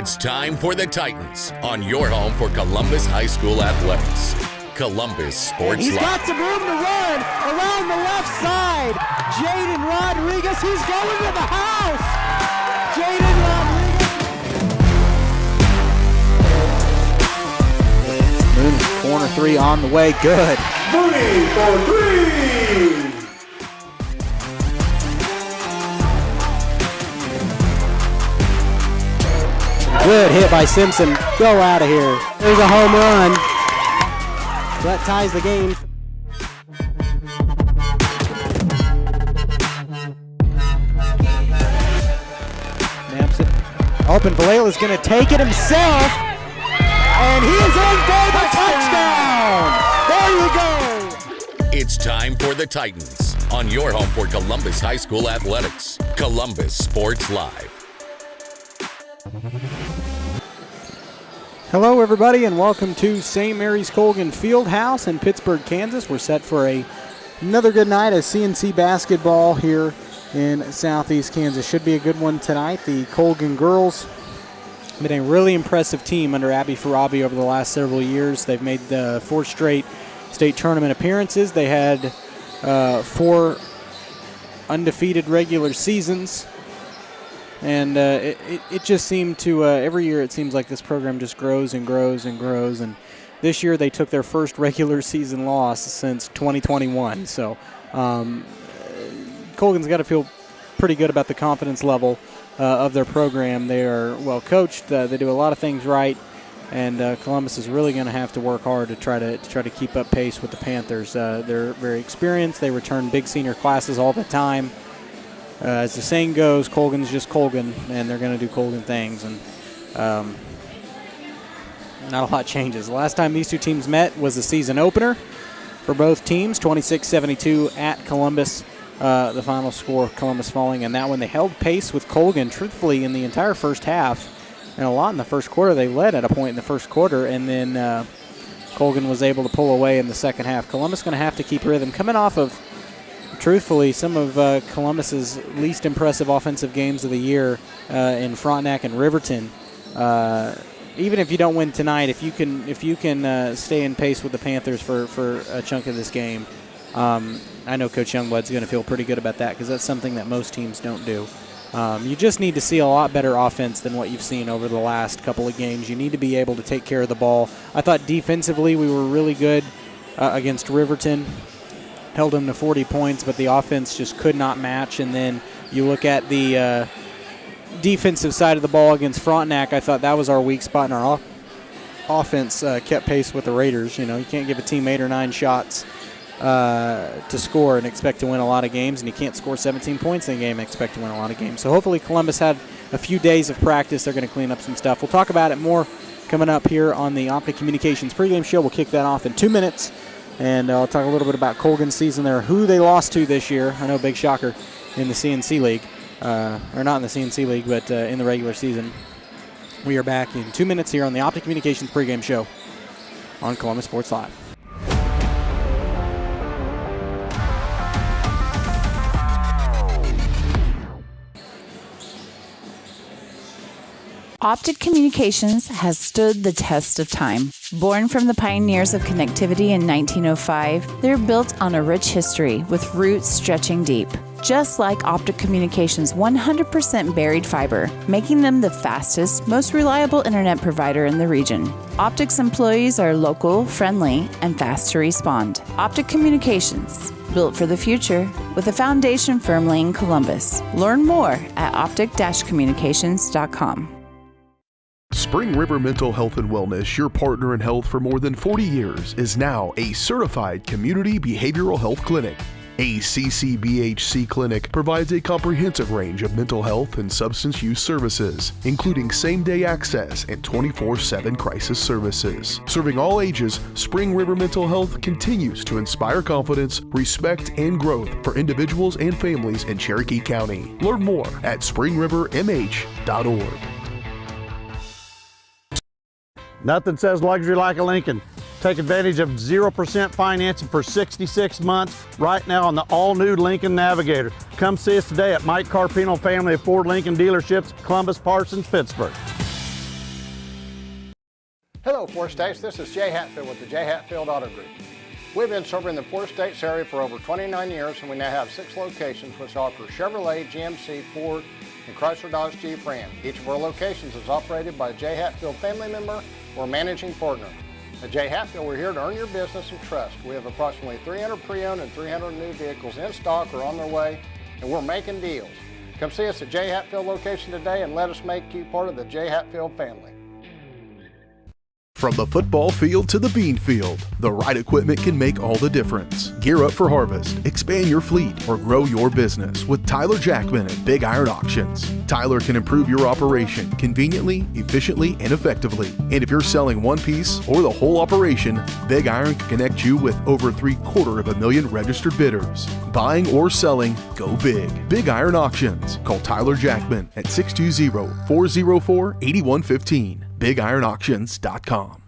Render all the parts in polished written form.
It's time for the Titans on your home for Columbus High School athletics. Columbus Sports He's Live. got some room to run around the left side. Jaden Rodriguez, he's going to the house. Jaden Rodriguez. Mooney, corner three on the way, good. Mooney for three. Good hit by Simpson. Go out of here. There's a home run. That ties the game. Snaps it. Open. Valela's going to take it himself. And he is in for the touchdown. There you go. It's time for the Titans on your home for Columbus High School athletics. Columbus Sports Live. Hello, everybody, and welcome to St. Mary's Colgan Fieldhouse in Pittsburgh, Kansas. We're set for another good night of CNC basketball here in Southeast Kansas. Should be a good one tonight. The Colgan girls have been a really impressive team under Abby Farabi over the last several years. They've made 4 straight state tournament appearances. They had 4 undefeated regular seasons. And it just seemed to, every year it seems like this program just grows and grows and grows. And this year they took their first regular season loss since 2021. So Colgan's got to feel pretty good about the confidence level of their program. They are well coached. They do a lot of things right. And Columbus is really going to have to work hard to try to keep up pace with the Panthers. They're very experienced. They return big senior classes all the time. As the saying goes, Colgan's just Colgan, and they're going to do Colgan things, and not a lot changes. The last time these two teams met was the season opener for both teams, 26-72 at Columbus. The final score, Columbus falling, and that one they held pace with Colgan, truthfully, in the entire first half, and a lot in the first quarter. They led at a point in the first quarter, and then Colgan was able to pull away in the second half. Columbus going to have to keep rhythm. Coming off of, truthfully, some of Columbus's least impressive offensive games of the year in Frontenac and Riverton. Even if you don't win tonight, if you can stay in pace with the Panthers for a chunk of this game, I know Coach Youngblood's going to feel pretty good about that because that's something that most teams don't do. You just need to see a lot better offense than what you've seen over the last couple of games. You need to be able to take care of the ball. I thought defensively we were really good against Riverton. Held them to 40 points, but the offense just could not match. And then you look at the defensive side of the ball against Frontenac. I thought that was our weak spot, and our offense kept pace with the Raiders. You know, you can't give a team 8 or 9 shots to score and expect to win a lot of games, and you can't score 17 points in a game and expect to win a lot of games. So hopefully Columbus had a few days of practice. They're going to clean up some stuff. We'll talk about it more coming up here on the Optic Communications pregame show. We'll kick that off in 2 minutes. And I'll talk a little bit about Colgan's season there, who they lost to this year. I know, big shocker in the CNC League. Or not in the CNC League, but in the regular season. We are back in 2 minutes here on the Optic Communications pregame show on Columbus Sports Live. Optic Communications has stood the test of time. Born from the pioneers of connectivity in 1905, they're built on a rich history with roots stretching deep. Just like Optic Communications' 100% buried fiber, making them the fastest, most reliable internet provider in the region. Optic's employees are local, friendly, and fast to respond. Optic Communications, built for the future, with a foundation firmly in Columbus. Learn more at optic-communications.com. Spring River Mental Health and Wellness, your partner in health for more than 40 years, is now a certified community behavioral health clinic. A CCBHC clinic provides a comprehensive range of mental health and substance use services, including same-day access and 24/7 crisis services. Serving all ages, Spring River Mental Health continues to inspire confidence, respect, and growth for individuals and families in Cherokee County. Learn more at springrivermh.org. Nothing says luxury like a Lincoln. Take advantage of 0% financing for 66 months right now on the all-new Lincoln Navigator. Come see us today at Mike Carpino Family of Ford Lincoln Dealerships, Columbus, Parsons, Pittsburgh. Hello, Four States. This is Jay Hatfield with the Jay Hatfield Auto Group. We've been serving the Four States area for over 29 years, and we now have 6 locations which offer Chevrolet, GMC, Ford, and Chrysler Dodge Jeep Ram. Each of our locations is operated by a Jay Hatfield family member or managing partner. At Jay Hatfield, we're here to earn your business and trust. We have approximately 300 pre-owned and 300 new vehicles in stock or on their way, and we're making deals. Come see us at Jay Hatfield location today and let us make you part of the Jay Hatfield family. From the football field to the bean field, the right equipment can make all the difference. Gear up for harvest, expand your fleet, or grow your business with Tyler Jackman at Big Iron Auctions. Tyler can improve your operation conveniently, efficiently, and effectively. And if you're selling one piece or the whole operation, Big Iron can connect you with over 750,000 registered bidders. Buying or selling, go big. Big Iron Auctions. Call Tyler Jackman at 620-404-8115. BigIronAuctions.com.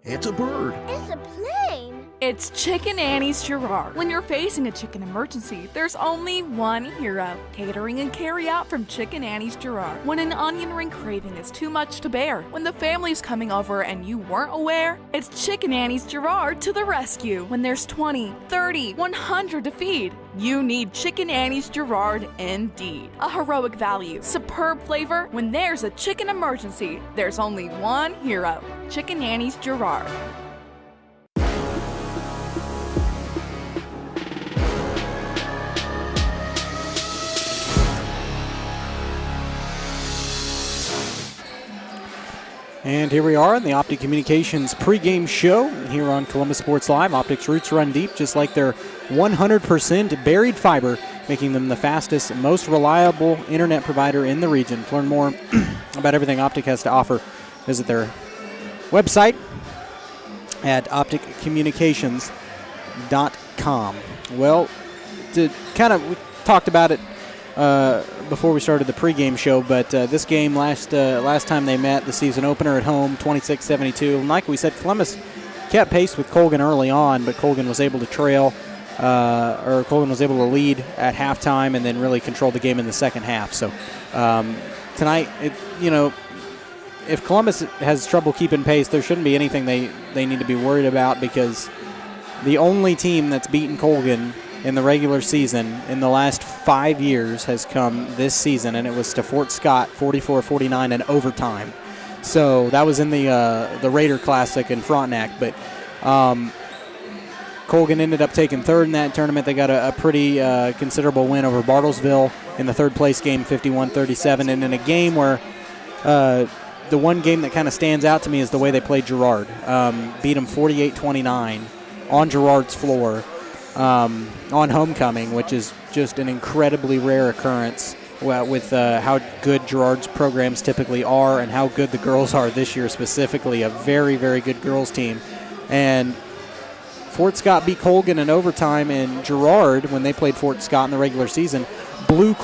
It's a bird. It's a plane. It's Chicken Annie's Girard. When you're facing a chicken emergency, there's only one hero. Catering and carry out from Chicken Annie's Girard. When an onion ring craving is too much to bear, when the family's coming over and you weren't aware, it's Chicken Annie's Girard to the rescue. When there's 20, 30, 100 to feed, you need Chicken Annie's Girard indeed. A heroic value, superb flavor. When there's a chicken emergency, there's only one hero. Chicken Annie's Girard. And here we are in the Optic Communications pregame show here on Columbus Sports Live. Optic's roots run deep, just like their 100% buried fiber, making them the fastest and most reliable internet provider in the region. To learn more about everything Optic has to offer, visit their website at opticcommunications.com. Well, we talked about it before we started the pregame show, but this game last time they met, the season opener at home, 26-72. And like we said, Columbus kept pace with Colgan early on, but Colgan was able to Colgan was able to lead at halftime and then really control the game in the second half. So tonight, if Columbus has trouble keeping pace, there shouldn't be anything they need to be worried about, because the only team that's beaten Colgan in the regular season in the last 5 years has come this season, and it was to Fort Scott, 44-49 in overtime. So that was in the Raider Classic in Frontenac. But Colgan ended up taking third in that tournament. They got a pretty considerable win over Bartlesville in the third-place game, 51-37. And in a game where the one game that kind of stands out to me is the way they played Girard. Beat them 48-29 on Girard's floor. On homecoming, which is just an incredibly rare occurrence with how good Girard's programs typically are and how good the girls are this year specifically. A very, very good girls team. And Fort Scott beat Colgan in overtime, and Girard, when they played Fort Scott in the regular season, Girard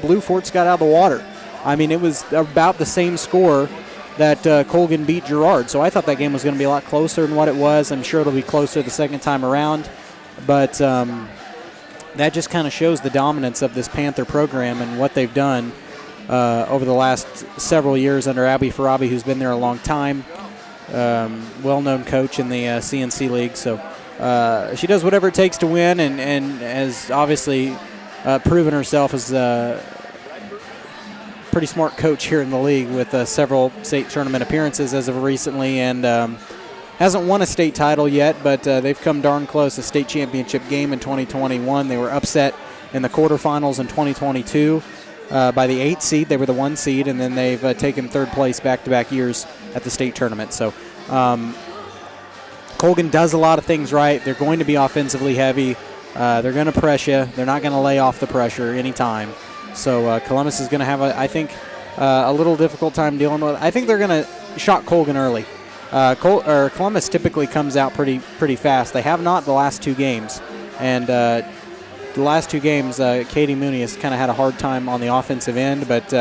blew Fort Scott out of the water. I mean, it was about the same score that Colgan beat Girard. So I thought that game was going to be a lot closer than what it was. I'm sure it'll be closer the second time around. But that just kind of shows the dominance of this Panther program and what they've done over the last several years under Abby Farabi, who's been there a long time. Well-known coach in the CNC League. So she does whatever it takes to win, and has obviously proven herself as pretty smart coach here in the league with several state tournament appearances as of recently, and hasn't won a state title yet, but they've come darn close. A state championship game in 2021. They were upset in the quarterfinals in 2022 by the 8th seed. They were the 1 seed, and then they've taken third place back-to-back years at the state tournament. So Colgan does a lot of things right. They're going to be offensively heavy. They're going to press you. They're not going to lay off the pressure anytime. So Columbus is going to have, a little difficult time dealing with it. I think they're going to shock Colgan early. Columbus typically comes out pretty fast. They have not the last 2 games. And the last 2 games, Katie Mooney has kind of had a hard time on the offensive end. But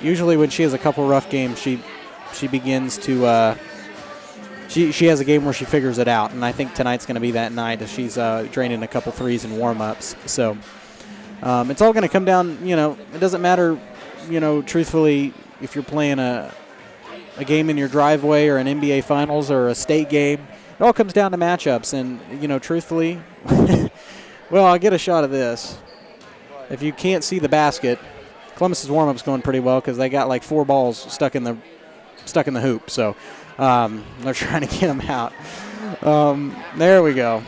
usually when she has a couple rough games, she begins to she has a game where she figures it out. And I think tonight's going to be that night as she's draining a couple threes in warm-ups. So it's all going to come down, it doesn't matter, truthfully, if you're playing a game in your driveway or an NBA Finals or a state game. It all comes down to matchups. And, truthfully, well, I'll get a shot of this. If you can't see the basket, Columbus's warm-up's going pretty well because they got like 4 balls stuck in the hoop. So they're trying to get them out. There we go.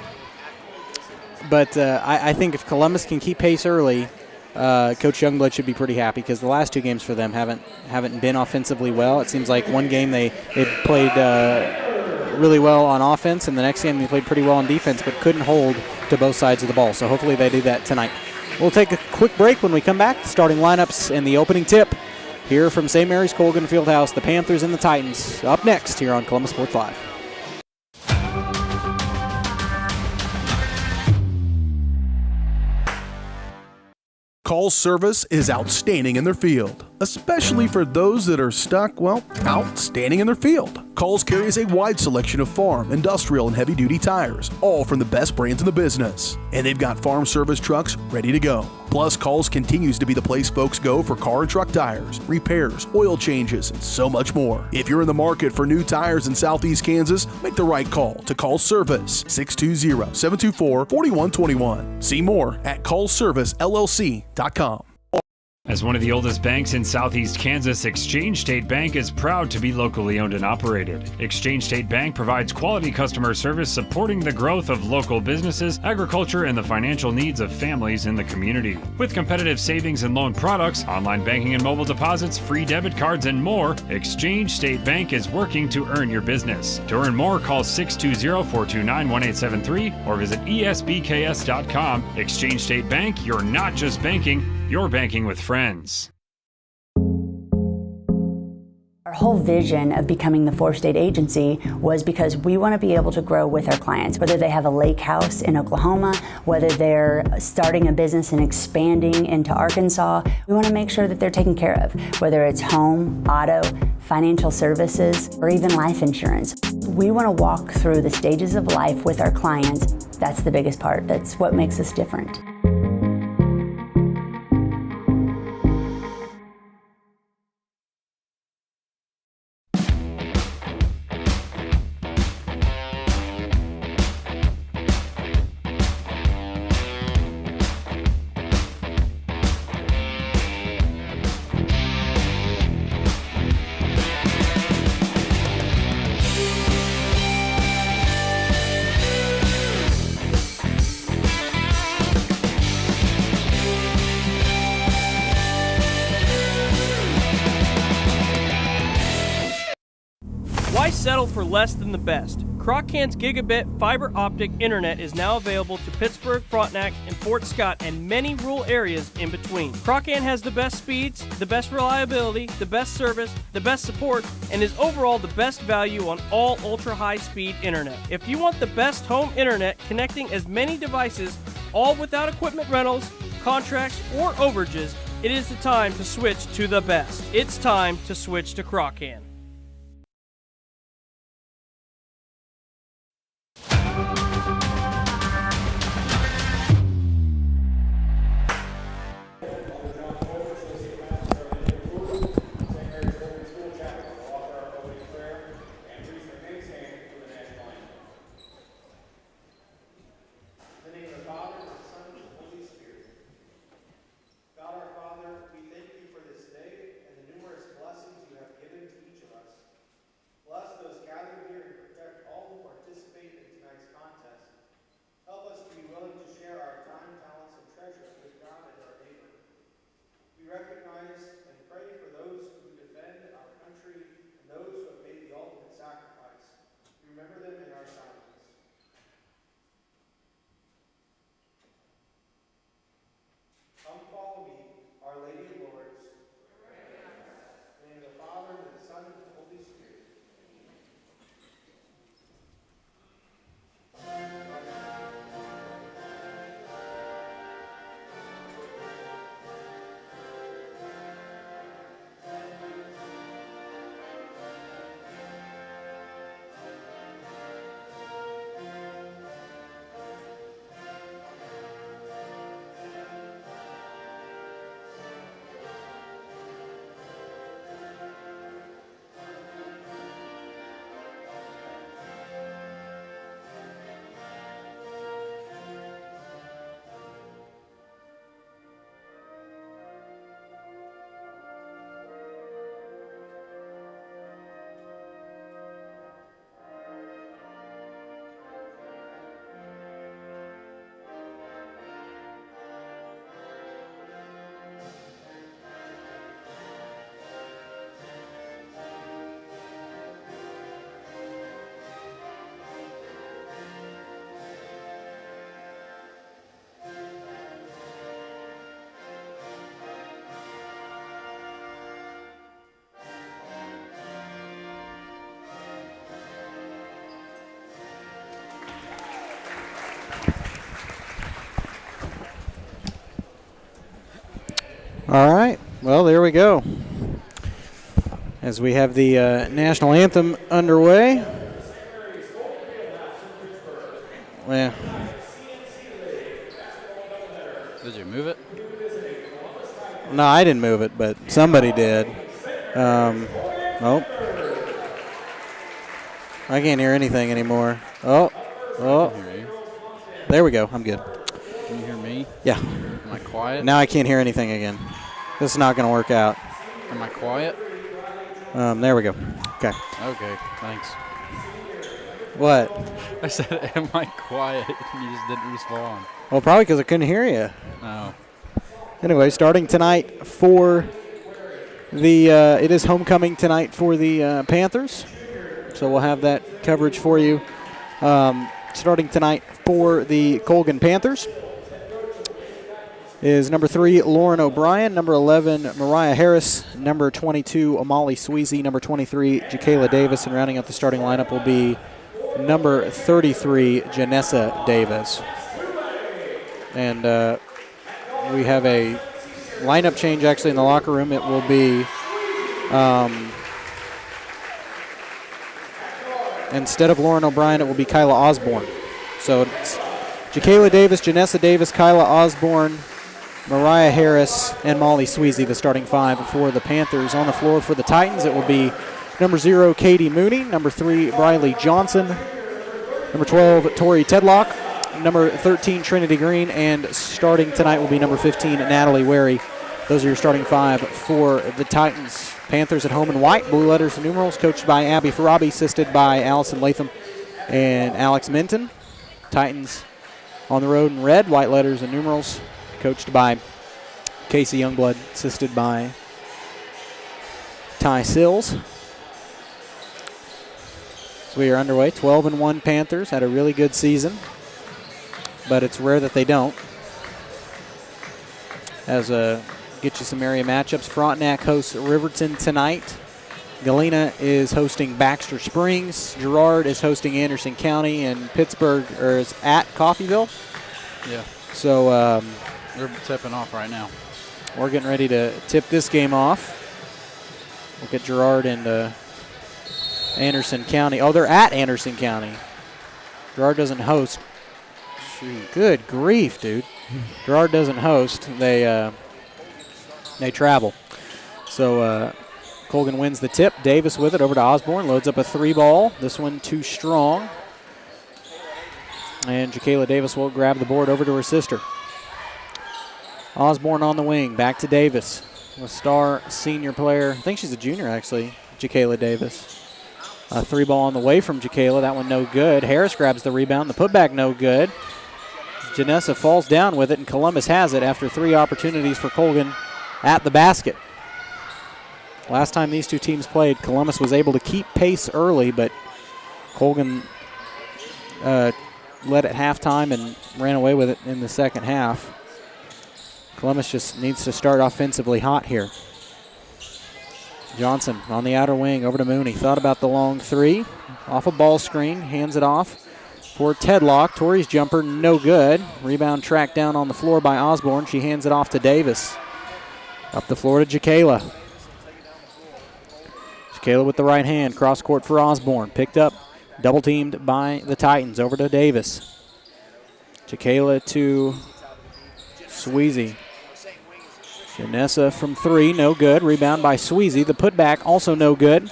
But I think if Columbus can keep pace early, Coach Youngblood should be pretty happy because the last 2 games for them haven't been offensively well. It seems like one game they played really well on offense, and the next game they played pretty well on defense, but couldn't hold to both sides of the ball. So hopefully they do that tonight. We'll take a quick break. When we come back, starting lineups and the opening tip here from St. Mary's Colgan Fieldhouse, the Panthers and the Titans. Up next here on Columbus Sports Live. Call's service is outstanding in their field, especially for those that are stuck, outstanding in their field. Call's carries a wide selection of farm, industrial, and heavy-duty tires, all from the best brands in the business. And they've got farm service trucks ready to go. Plus, Call's continues to be the place folks go for car and truck tires, repairs, oil changes, and so much more. If you're in the market for new tires in Southeast Kansas, make the right call to Call's Service, 620-724-4121. See more at callservicellc.com. As one of the oldest banks in Southeast Kansas, Exchange State Bank is proud to be locally owned and operated. Exchange State Bank provides quality customer service supporting the growth of local businesses, agriculture, and the financial needs of families in the community. With competitive savings and loan products, online banking and mobile deposits, free debit cards, and more, Exchange State Bank is working to earn your business. To earn more, call 620-429-1873 or visit esbks.com. Exchange State Bank, you're not just banking, you're banking with friends. Our whole vision of becoming the 4-state agency was because we want to be able to grow with our clients, whether they have a lake house in Oklahoma, whether they're starting a business and expanding into Arkansas. We want to make sure that they're taken care of, whether it's home, auto, financial services, or even life insurance. We want to walk through the stages of life with our clients. That's the biggest part. That's what makes us different. Why settle for less than the best? Croccan's gigabit fiber optic internet is now available to Pittsburgh, Frontenac, and Fort Scott, and many rural areas in between. Croccan has the best speeds, the best reliability, the best service, the best support, and is overall the best value on all ultra-high-speed internet. If you want the best home internet connecting as many devices, all without equipment rentals, contracts, or overages, it is the time to switch to the best. It's time to switch to Croccan. All right. Well, there we go. As we have the national anthem underway. Well, did you move it? No, I didn't move it, but somebody did. Oh. I can't hear anything anymore. Oh. There we go. I'm good. Can you hear me? Yeah. Am I quiet? Now I can't hear anything again. This is not going to work out. Am I quiet? There we go. Okay. Okay, thanks. What? I said, am I quiet? And you just didn't respond. Well, probably because I couldn't hear you. Oh. Anyway, starting tonight for the it is homecoming tonight for the Panthers. So we'll have that coverage for you. Starting tonight for the Colgan Panthers is number 3, Lauren O'Brien, number 11, Mariah Harris, number 22, Amali Sweezy, number 23, Jacayla Davis, and rounding out the starting lineup will be number 33, Janessa Davis. And we have a lineup change actually in the locker room. It will be instead of Lauren O'Brien, it will be Kyla Osborne. So it's Jacayla Davis, Janessa Davis, Kyla Osborne, Mariah Harris, and Molly Sweezy, the starting 5 for the Panthers. On the floor for the Titans, it will be number 0, Katie Mooney, number 3, Briley Johnson, number 12, Tori Tedlock, number 13, Trinity Green, and starting tonight will be number 15, Natalie Wary. Those are your starting 5 for the Titans. Panthers at home in white, blue letters and numerals, coached by Abby Farabi, assisted by Allison Latham and Alex Minton. Titans on the road in red, white letters and numerals, coached by Casey Youngblood, assisted by Ty Sills. So we are underway. 12-1 Panthers had a really good season, but it's rare that they don't. As get you some area matchups. Frontenac hosts Riverton tonight. Galena is hosting Baxter Springs. Girard is hosting Anderson County, and Pittsburgh is at Coffeyville. Yeah. So they're tipping off right now. We're getting ready to tip this game off. Look at Girard and Anderson County. Oh, they're at Anderson County. Girard doesn't host. Shoot. Good grief, dude. Girard doesn't host. They travel. So Colgan wins the tip. Davis with it over to Osborne. Loads up a 3-ball. This one too strong. And Jacayla Davis will grab the board over to her sister. Osborne on the wing. Back to Davis. A star senior player. I think she's a junior, actually. Jacayla Davis. A 3-ball on the way from Jacayla. That one no good. Harris grabs the rebound. The putback no good. Janessa falls down with it, and Columbus has it after 3 opportunities for Colgan at the basket. Last time these two teams played, Columbus was able to keep pace early, but Colgan led at halftime and ran away with it in the second half. Columbus just needs to start offensively hot here. Johnson on the outer wing over to Mooney. Thought about the long 3. Off a ball screen, hands it off for Tedlock. Tori's jumper, no good. Rebound tracked down on the floor by Osborne. She hands it off to Davis. Up the floor to Jacayla. Jacayla with the right hand, cross court for Osborne. Picked up, double teamed by the Titans. Over to Davis. Jacayla to Sweezy. Janessa from 3, no good. Rebound by Sweezy. The putback also no good.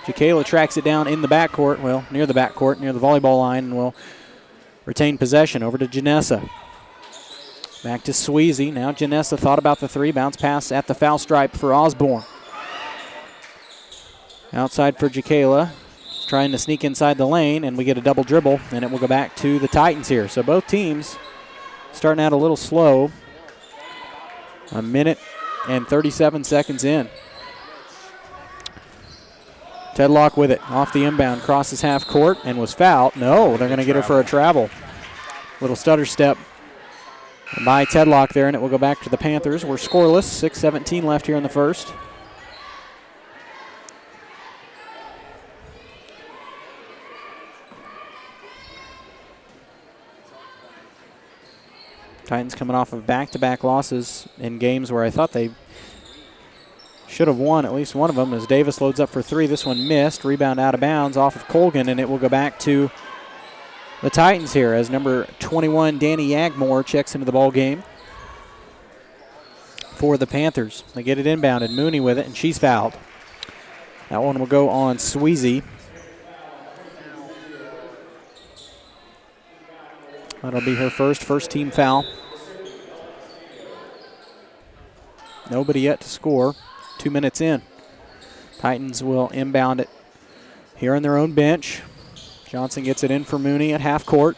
Jacayla tracks it down in the backcourt, well, near the backcourt, near the volleyball line, and will retain possession. Over to Janessa. Back to Sweezy. Now Janessa thought about the 3. Bounce pass at the foul stripe for Osborne. Outside for Jacayla. Trying to sneak inside the lane, and we get a double dribble, and it will go back to the Titans here. So both teams starting out a little slow. A minute and 37 seconds in. Tedlock with it. Off the inbound. Crosses half court and was fouled. No, they're going to get her for a travel. Little stutter step by Tedlock there, and it will go back to the Panthers. We're scoreless. 6:17 left here in the first. Titans coming off of back-to-back losses in games where I thought they should have won at least one of them as Davis loads up for three. This one missed. Rebound out of bounds off of Colgan, and it will go back to the Titans here as number 21, Danny Yagmore, checks into the ball game for the Panthers. They get it inbounded. Mooney with it, and she's fouled. That one will go on Sweezy. That'll be her first team foul. Nobody yet to score. 2 minutes in. Titans will inbound it here on their own bench. Johnson gets it in for Mooney at half court.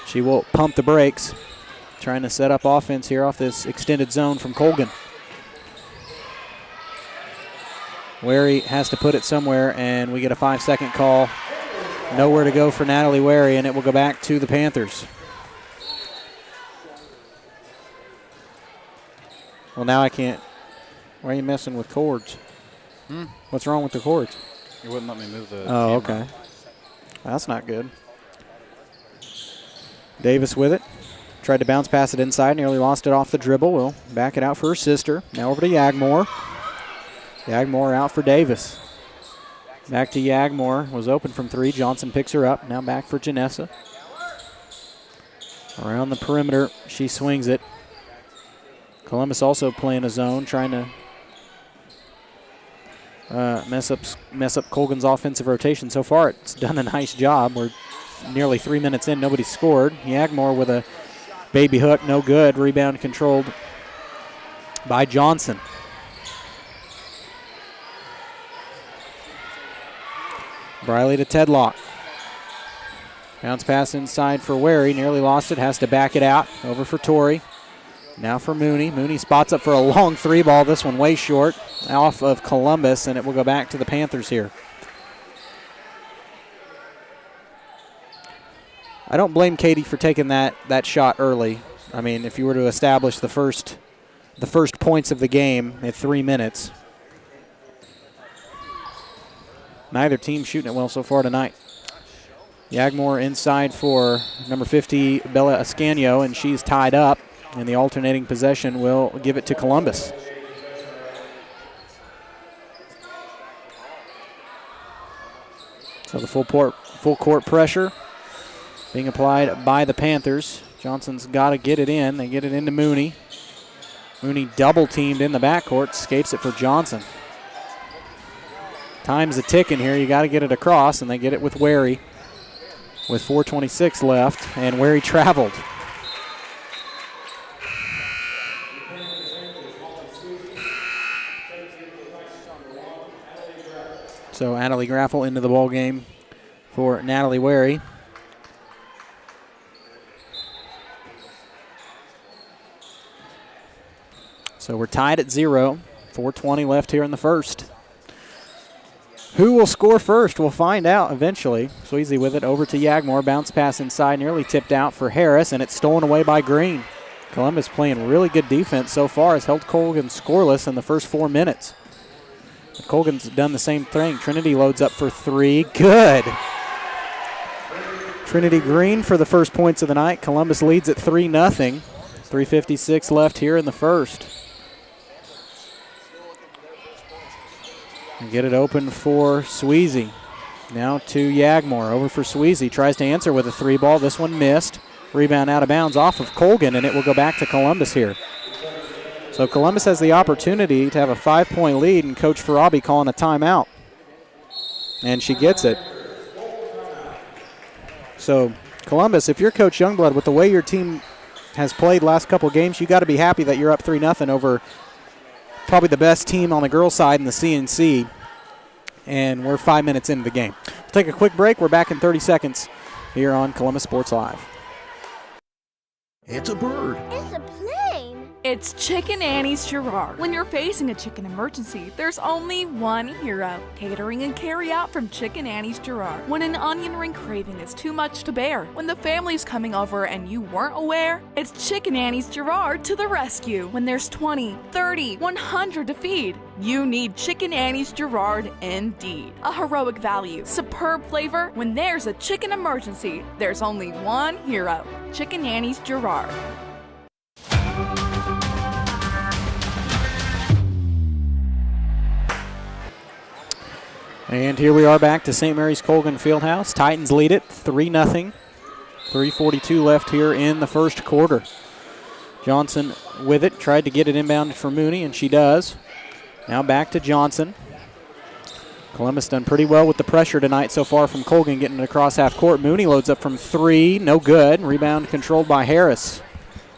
She will pump the brakes, trying to set up offense here off this extended zone from Colgan. Wary has to put it somewhere, and we get a 5-second call. Nowhere to go for Natalie Wary, and it will go back to the Panthers. Well, now I can't. Why are you messing with cords? What's wrong with the cords? You wouldn't let me move the Oh, camera. okay. That's not good. Davis with it. Tried to bounce pass it inside, nearly lost it off the dribble. Will back it out for her sister. Now over to Yagmore. Yagmore out for Davis. Back to Yagmore. Was open from three. Johnson picks her up. Now back for Janessa. Around the perimeter. She swings it. Columbus also playing a zone, trying to mess up Colgan's offensive rotation. So far, it's done a nice job. We're nearly 3 minutes in. Nobody scored. Yagmore with a baby hook. No good. Rebound controlled by Johnson. Briley to Tedlock. Bounce pass inside for Wary. Nearly lost it. Has to back it out. Over for Torrey. Now for Mooney. Mooney spots up for a long three ball. This one way short. Off of Columbus, and it will go back to the Panthers here. I don't blame Katie for taking that shot early. I mean, if you were to establish the first points of the game at 3 minutes. Neither team shooting it well so far tonight. Yagmore inside for number 50, Bella Ascanio, and she's tied up. And the alternating possession will give it to Columbus. So the full court pressure being applied by the Panthers. Johnson's got to get it in. They get it into Mooney. Mooney double teamed in the backcourt, escapes it for Johnson. Time's a ticking here. You got to get it across, and they get it with Wary with 4:26 left, and Wary traveled. So Natalie Graffel into the ball game for Natalie Wary. So we're tied at 0. 4:20 left here in the first. Who will score first? We'll find out eventually. Sweezy with it over to Yagmore. Bounce pass inside, nearly tipped out for Harris, and it's stolen away by Green. Columbus playing really good defense so far, has held Colgan scoreless in the first 4 minutes. Colgan's done the same thing. Trinity loads up for three. Good. Trinity Green for the first points of the night. Columbus leads at 3-0. 3:56 left here in the first. And get it open for Sweezy. Now to Yagmore. Over for Sweezy. Tries to answer with a three ball. This one missed. Rebound out of bounds off of Colgan, and it will go back to Columbus here. So Columbus has the opportunity to have a 5-point lead, and Coach Farabi calling a timeout. And she gets it. So Columbus, if you're Coach Youngblood, with the way your team has played last couple games, you got to be happy that you're up 3-0 over probably the best team on the girls' side in the CNC. And we're 5 minutes into the game. We'll take a quick break. We're back in 30 seconds here on Columbus Sports Live. It's a bird. It's a plane. It's Chicken Annie's Gerard. When you're facing a chicken emergency, there's only one hero. Catering and carry out from Chicken Annie's Gerard. When an onion ring craving is too much to bear, when the family's coming over and you weren't aware, it's Chicken Annie's Gerard to the rescue. When there's 20, 30, 100 to feed, you need Chicken Annie's Gerard indeed. A heroic value, superb flavor. When there's a chicken emergency, there's only one hero. Chicken Annie's Gerard. And here we are back to St. Mary's Colgan Fieldhouse. Titans lead it 3-0. 3:42 left here in the first quarter. Johnson with it, tried to get it inbound for Mooney, and she does. Now back to Johnson. Columbus done pretty well with the pressure tonight so far from Colgan, getting it across half court. Mooney loads up from 3, no good. Rebound controlled by Harris.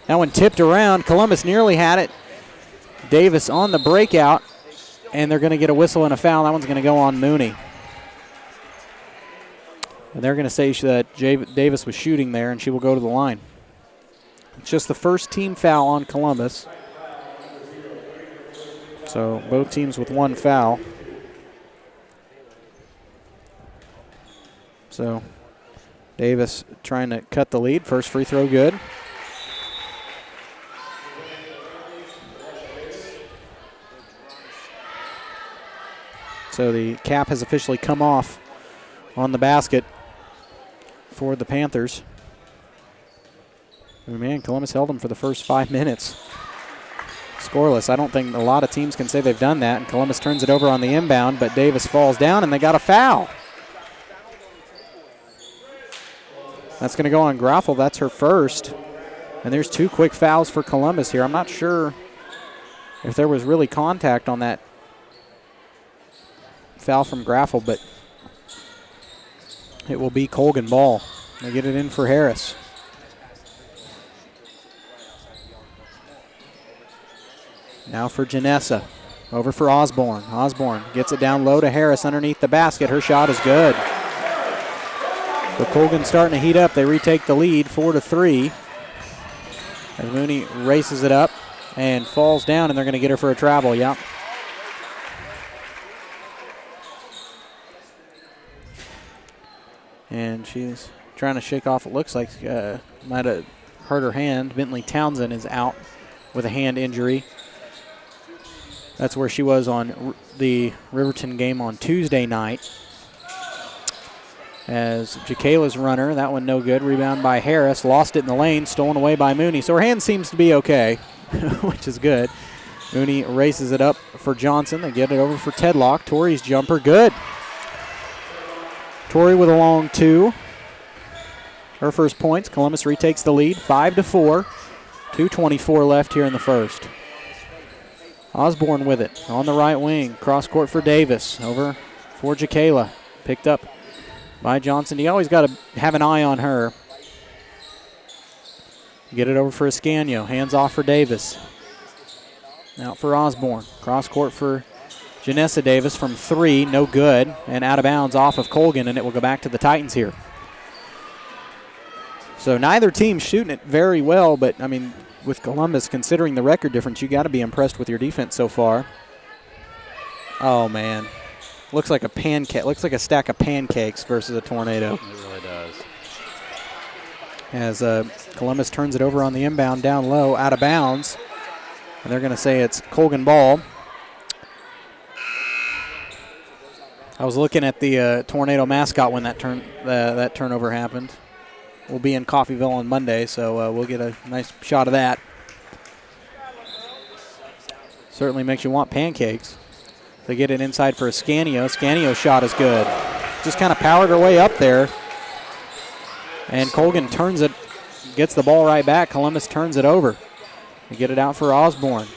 That one tipped around. Columbus nearly had it. Davis on the breakout, and they're going to get a whistle and a foul. That one's going to go on Mooney. And they're going to say that Davis was shooting there, and she will go to the line. It's just the first team foul on Columbus. So both teams with one foul. So Davis trying to cut the lead. First free throw good. So the cap has officially come off on the basket for the Panthers. Oh man, Columbus held them for the first 5 minutes. Scoreless. I don't think a lot of teams can say they've done that. And Columbus turns it over on the inbound, but Davis falls down, and they got a foul. That's going to go on Graffel. That's her first. And there's 2 quick fouls for Columbus here. I'm not sure if there was really contact on that foul from Graffel, but it will be Colgan ball. They get it in for Harris. Now for Janessa. Over for Osborne. Osborne gets it down low to Harris underneath the basket. Her shot is good. But Colgan's starting to heat up. They retake the lead 4-3. As Mooney races it up and falls down, and they're going to get her for a travel. Yep. And she's trying to shake off, it looks like might have hurt her hand. Bentley Townsend is out with a hand injury. That's where she was on the Riverton game on Tuesday night. As Jacayla's runner, that one no good. Rebound by Harris, lost it in the lane, stolen away by Mooney. So her hand seems to be okay, which is good. Mooney races it up for Johnson. They get it over for Tedlock. Tori's jumper, good. Tori with a long 2. Her first points. Columbus retakes the lead, 5-4. 2:24 left here in the first. Osborne with it on the right wing. Cross court for Davis. Over for Jacayla. Picked up by Johnson. You always got to have an eye on her. Get it over for Ascanio. Hands off for Davis. Out for Osborne. Cross court for Janessa Davis from 3. No good. And out of bounds off of Colgan, and it will go back to the Titans here. So neither team's shooting it very well, but, I mean, with Columbus, considering the record difference, you got to be impressed with your defense so far. Oh, man. Looks like a pancake. Looks like a stack of pancakes versus a tornado. It really does. As Columbus turns it over on the inbound down low, out of bounds. And they're going to say it's Colgan ball. I was looking at the tornado mascot when that turnover happened. We'll be in Coffeyville on Monday, so we'll get a nice shot of that. Certainly makes you want pancakes. They get it inside for Ascanio. Ascanio's shot is good. Just kind of powered her way up there. And Colgan turns it, gets the ball right back. Columbus turns it over. They get it out for Osborne.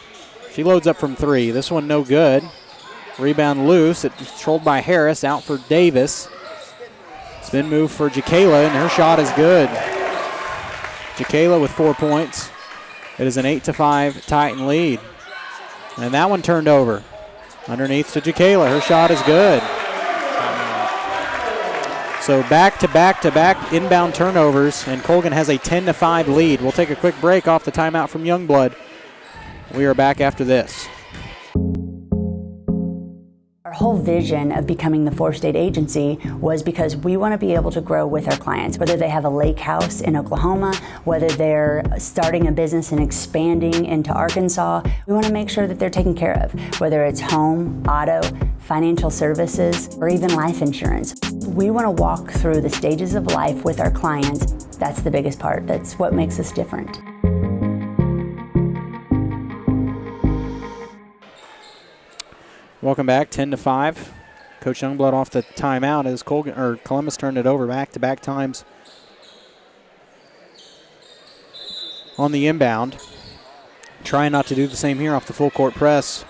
She loads up from 3. This one no good. Rebound loose. It's controlled by Harris. Out for Davis. Spin move for Jacayla, and her shot is good. Jacayla with 4 points. It is an 8-5 Titan lead. And that one turned over. Underneath to Jacayla. Her shot is good. So back-to-back inbound turnovers, and Colgan has a 10-5 lead. We'll take a quick break off the timeout from Youngblood. We are back after this. Our whole vision of becoming the 4-state agency was because we want to be able to grow with our clients, whether they have a lake house in Oklahoma, whether they're starting a business and expanding into Arkansas. We want to make sure that they're taken care of, whether it's home, auto, financial services, or even life insurance. We want to walk through the stages of life with our clients. That's the biggest part. That's what makes us different. Welcome back, 10-5. Coach Youngblood off the timeout as Columbus turned it over back-to-back times on the inbound. Trying not to do the same here off the full court press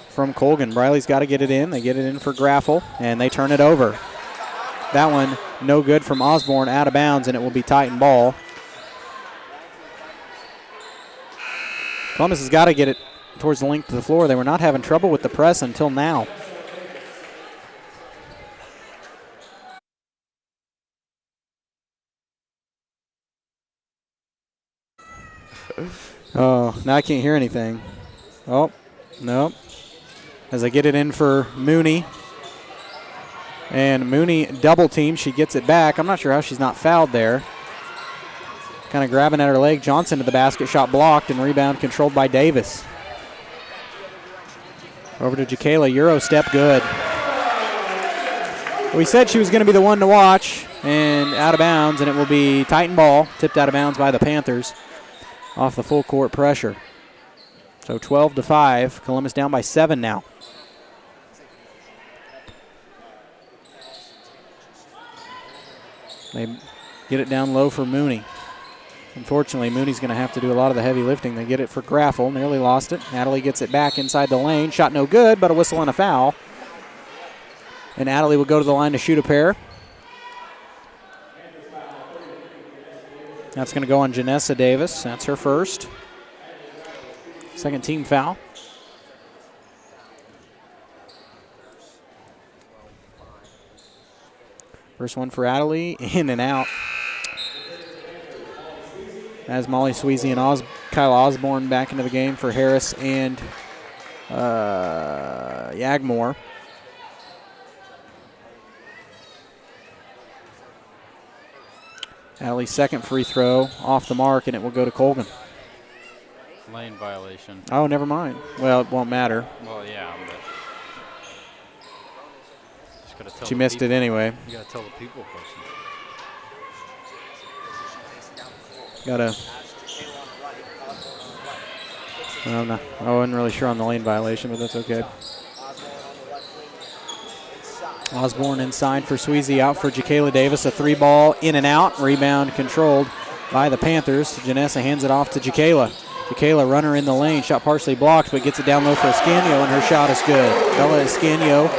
from Colgan. Briley's got to get it in. They get it in for Graffel, and they turn it over. That one no good from Osborne, out of bounds, and it will be Titan ball. Columbus has got to get it towards the length of the floor. They were not having trouble with the press until now. Oh, now I can't hear anything. Oh, no. As I get it in for Mooney. And Mooney double team. She gets it back. I'm not sure how she's not fouled there. Kind of grabbing at her leg. Johnson to the basket. Shot blocked and rebound controlled by Davis. Over to Jacayla. Euro step good. We said she was going to be the one to watch. And out of bounds. And it will be Titan ball. Tipped out of bounds by the Panthers. Off the full court pressure. So 12-5. Columbus down by 7 now. They get it down low for Mooney. Unfortunately, Mooney's going to have to do a lot of the heavy lifting. They get it for Graffel. Nearly lost it. Natalie gets it back inside the lane. Shot no good, but a whistle and a foul. And Natalie will go to the line to shoot a pair. That's going to go on Janessa Davis. That's her first. Second team foul. First one for Adderley, in and out. As Molly Sweezy and Kyle Osborne back into the game for Harris and Yagmore. Adderley's second free throw off the mark, and it will go to Colgan. Lane violation. Oh, never mind. Well, it won't matter. Well, yeah, but she missed it anyway. You gotta tell the people person. Gotta. No, I wasn't really sure on the lane violation, but that's okay. Osborne inside for Sweezy, out for Jacayla Davis. A three ball in and out. Rebound controlled by the Panthers. Janessa hands it off to Jacayla. Jacayla, runner in the lane. Shot partially blocked, but gets it down low for Escanio, and her shot is good. Bella Escanio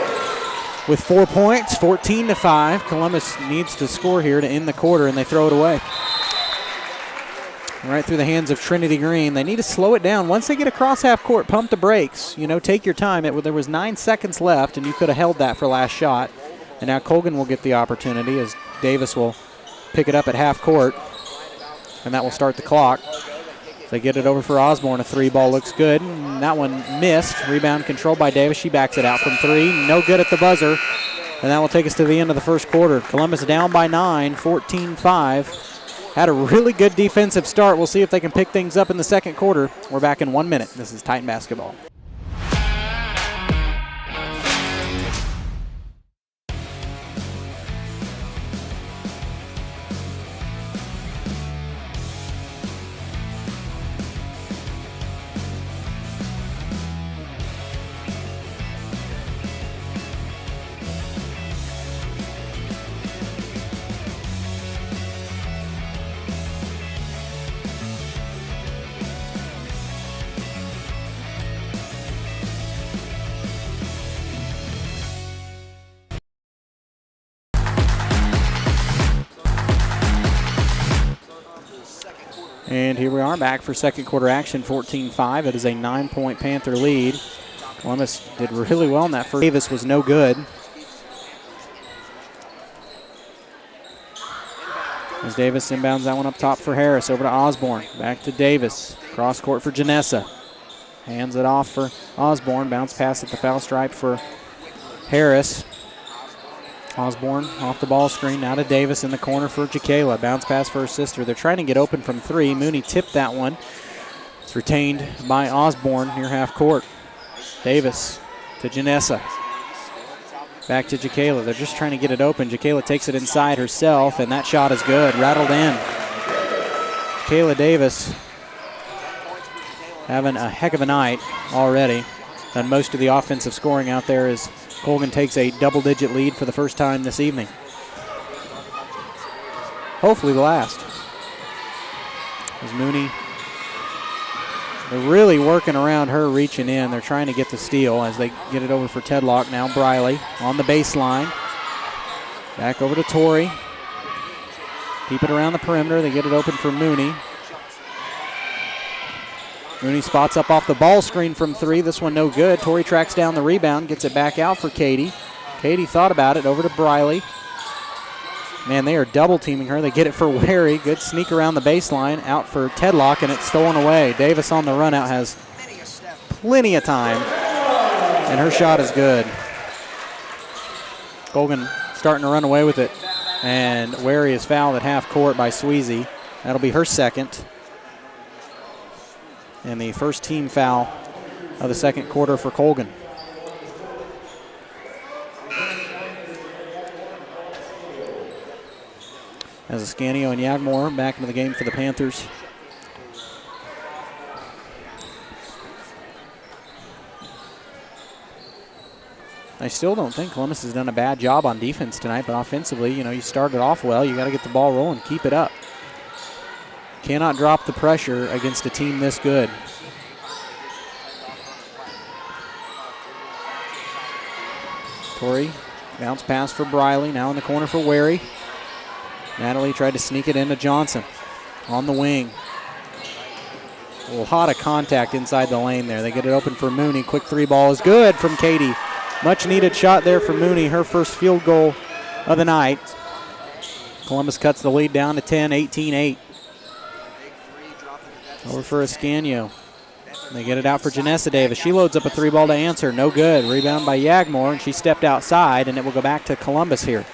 with 4 points, 14-5. Columbus needs to score here to end the quarter, and they throw it away. Right through the hands of Trinity Green. They need to slow it down. Once they get across half court, pump the brakes. You know, take your time. There was 9 seconds left, and you could have held that for last shot. And now Colgan will get the opportunity as Davis will pick it up at half court, and that will start the clock. They get it over for Osborne. A three ball looks good. And that one missed. Rebound controlled by Davis. She backs it out from three. No good at the buzzer. And that will take us to the end of the first quarter. Columbus down by 9, 14-5. Had a really good defensive start. We'll see if they can pick things up in the second quarter. We're back in 1 minute. This is Titan basketball. And here we are back for second quarter action, 14-5. It is a 9-point Panther lead. Columbus did really well in that first. Davis was no good. As Davis inbounds that one up top for Harris, over to Osborne. Back to Davis. Cross court for Janessa. Hands it off for Osborne. Bounce pass at the foul stripe for Harris. Osborne off the ball screen, now to Davis in the corner for Jacayla. Bounce pass for her sister. They're trying to get open from three. Mooney tipped that one. It's retained by Osborne near half court. Davis to Janessa. Back to Jacayla. They're just trying to get it open. Jacayla takes it inside herself, and that shot is good. Rattled in. Jacayla Davis having a heck of a night already. And most of the offensive scoring out there is Colgan takes a double-digit lead for the first time this evening. Hopefully the last. As Mooney, they're really working around her, reaching in. They're trying to get the steal as they get it over for Tedlock. Now Briley on the baseline. Back over to Torrey. Keep it around the perimeter. They get it open for Mooney. Mooney spots up off the ball screen from 3. This one no good. Torrey tracks down the rebound, gets it back out for Katie. Katie thought about it, over to Briley. Man, they are double teaming her. They get it for Wary. Good sneak around the baseline, out for Tedlock, and it's stolen away. Davis on the run out has plenty of time, and her shot is good. Colgan starting to run away with it, and Wary is fouled at half court by Sweezy. That'll be her second. And the first team foul of the second quarter for Colgan. As Ascanio and Yagmore back into the game for the Panthers. I still don't think Columbus has done a bad job on defense tonight, but offensively, you started off well. You got to get the ball rolling, keep it up. Cannot drop the pressure against a team this good. Torrey, bounce pass for Briley, now in the corner for Wary. Natalie tried to sneak it into Johnson on the wing. A lot of contact inside the lane there. They get it open for Mooney. Quick 3 ball is good from Katie. Much needed shot there for Mooney, her first field goal of the night. Columbus cuts the lead down to 10, 18-8. Over for Ascanio. They get it out for Janessa Davis. She loads up a 3 ball to answer. No good. Rebound by Yagmore, and she stepped outside, and it will go back to Columbus here.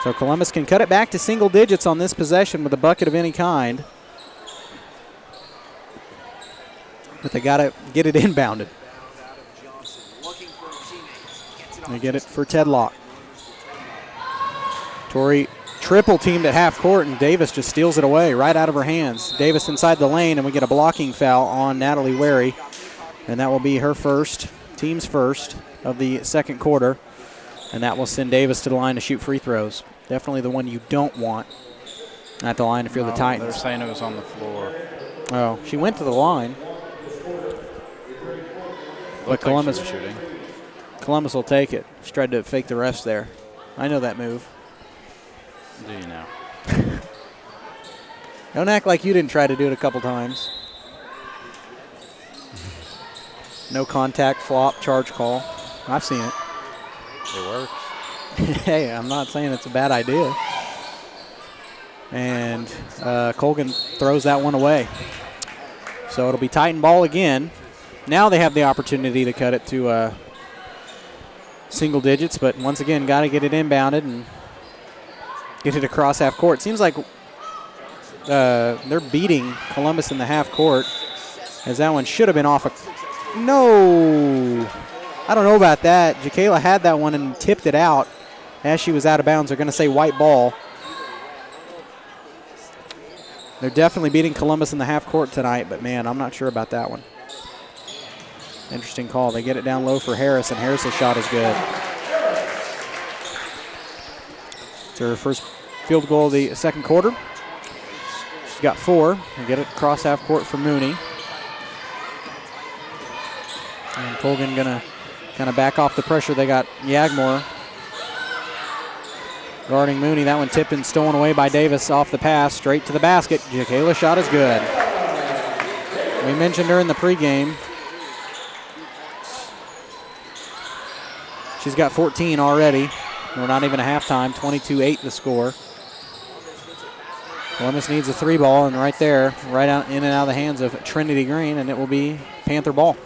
So Columbus can cut it back to single digits on this possession with a bucket of any kind. But they got to get it inbounded. They get it for Tedlock. Torrey triple teamed at half court, and Davis just steals it away right out of her hands. Davis inside the lane, and we get a blocking foul on Natalie Wary. And that will be her first, team's first of the second quarter. And that will send Davis to the line to shoot free throws. Definitely the one you don't want at the line if you're the Titans. They're saying it was on the floor. Oh, she went to the line. But Columbus, like shooting. Columbus will take it. She tried to fake the refs there. I know that move. Do you now? Don't act like you didn't try to do it a couple times. No contact, flop, charge call. I've seen it. It works. Hey, I'm not saying it's a bad idea. And Colgan throws that one away. So it'll be Titan ball again. Now they have the opportunity to cut it to single digits, but once again, got to get it inbounded and get it across half court. Seems like they're beating Columbus in the half court, as that one should have been off. No, I don't know about that. Jacayla had that one and tipped it out as she was out of bounds. They're going to say white ball. They're definitely beating Columbus in the half court tonight, but man, I'm not sure about that one. Interesting call. They get it down low for Harris, and Harris's shot is good. It's her first field goal of the second quarter. She's got 4. They get it across half court for Mooney. And Colgan going to kind of back off the pressure. They got Yagmore guarding Mooney. That one tipped and stolen away by Davis off the pass, straight to the basket. Jacayla's shot is good. We mentioned her in the pregame. She's got 14 already. We're not even a halftime. 22-8 the score. Columbus needs a 3 ball, and right there, right out in and out of the hands of Trinity Green, and it will be Panther ball.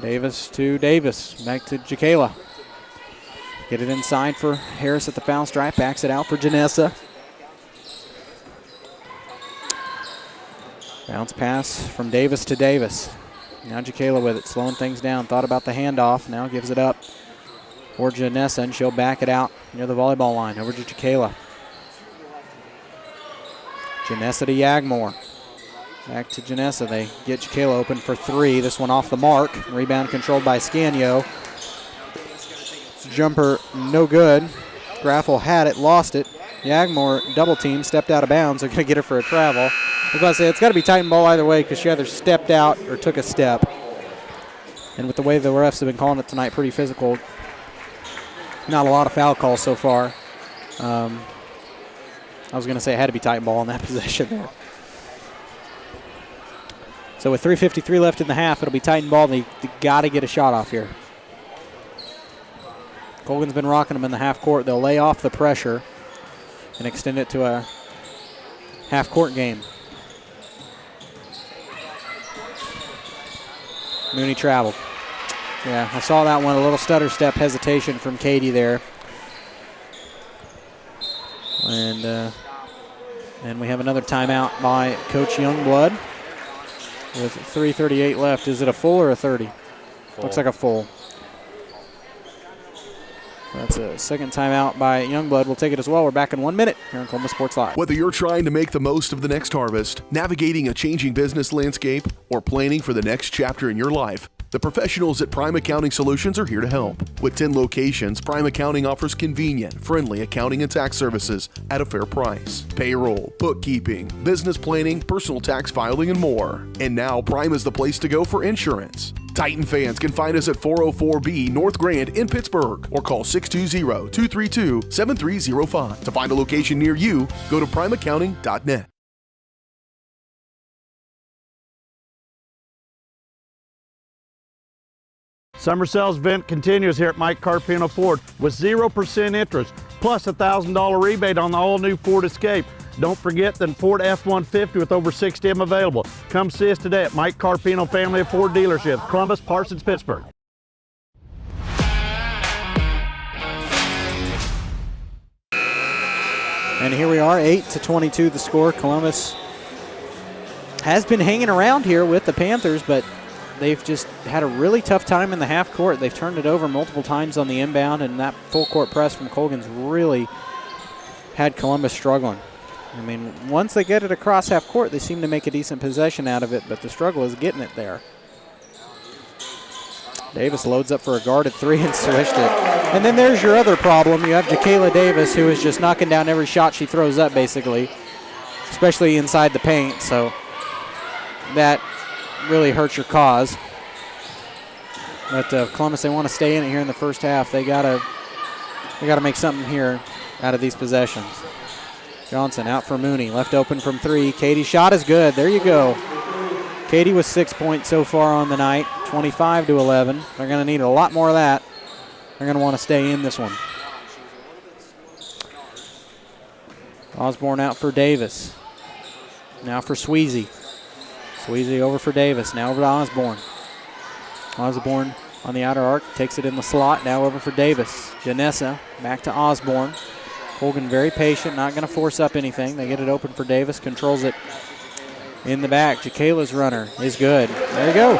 Davis to Davis. Back to Jacayla. Get it inside for Harris at the foul stripe. Backs it out for Janessa. Bounce pass from Davis to Davis. Now Jacayla with it, slowing things down. Thought about the handoff. Now gives it up for Janessa, and she'll back it out near the volleyball line. Over to Jacayla. Janessa to Yagmore. Back to Janessa. They get Jaquela open for three. This one off the mark. Rebound controlled by Scanio. Jumper no good. Graffel had it, lost it. Yagmore double team, stepped out of bounds. They're going to get it for a travel. I was going to say it's got to be Titan ball either way because she either stepped out or took a step. And with the way the refs have been calling it tonight, pretty physical. Not a lot of foul calls so far. I was going to say it had to be Titan ball in that possession there. So with 3:53 left in the half, it'll be Titan ball. They got to get a shot off here. Colgan's been rocking them in the half court. They'll lay off the pressure and extend it to a half court game. Mooney traveled. Yeah, I saw that one, a little stutter step hesitation from Katie there. And we have another timeout by Coach Youngblood with 3:38 left. Is it a full or a 30? Full. Looks like a full. That's a second timeout by Youngblood. We'll take it as well. We're back in 1 minute here on Columbus Sports Live. Whether you're trying to make the most of the next harvest, navigating a changing business landscape, or planning for the next chapter in your life, the professionals at Prime Accounting Solutions are here to help. With 10 locations, Prime Accounting offers convenient, friendly accounting and tax services at a fair price. Payroll, bookkeeping, business planning, personal tax filing, and more. And now Prime is the place to go for insurance. Titan fans can find us at 404B North Grand in Pittsburgh or call 620-232-7305. To find a location near you, go to primeaccounting.net. Summer sales event continues here at Mike Carpino Ford with 0% interest plus a $1,000 rebate on the all-new Ford Escape. Don't forget the Ford F-150 with over 60 of them available. Come see us today at Mike Carpino Family of Ford Dealerships, Columbus, Parsons, Pittsburgh. And here we are, 8-22 the score. Columbus has been hanging around here with the Panthers, but they've just had a really tough time in the half court. They've turned it over multiple times on the inbound, and that full court press from Colgan's really had Columbus struggling. I mean, once they get it across half court, they seem to make a decent possession out of it, but the struggle is getting it there. Davis loads up for a guarded three and swished it. And then there's your other problem. You have Jaquela Davis, who is just knocking down every shot she throws up, basically, especially inside the paint. So that really hurts your cause. But Columbus, they want to stay in it here in the first half. They gotta make something here out of these possessions. Johnson out for Mooney, left open from three. Katie's shot is good. There you go. Katie with 6 points so far on the night, 25-11. They're going to need a lot more of that. They're going to want to stay in this one. Osborne out for Davis. Now for Sweezy. Sweezy over for Davis. Now over to Osborne. Osborne on the outer arc, takes it in the slot. Now over for Davis. Janessa back to Osborne. Colgan very patient, not going to force up anything. They get it open for Davis, controls it in the back. Jaquela's runner is good. There you go.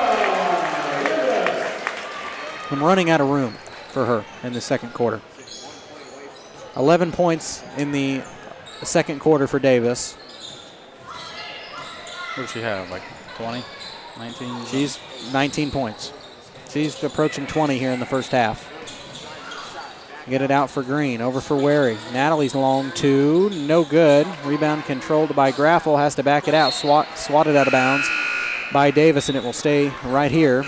I'm running out of room for her in the second quarter. 11 points in the second quarter for Davis. What does she have, like 20, 19? She's 19 points. She's approaching 20 here in the first half. Get it out for Green, over for Wary. Natalie's long two, no good. Rebound controlled by Graffel, has to back it out. Swatted out of bounds by Davis, and it will stay right here.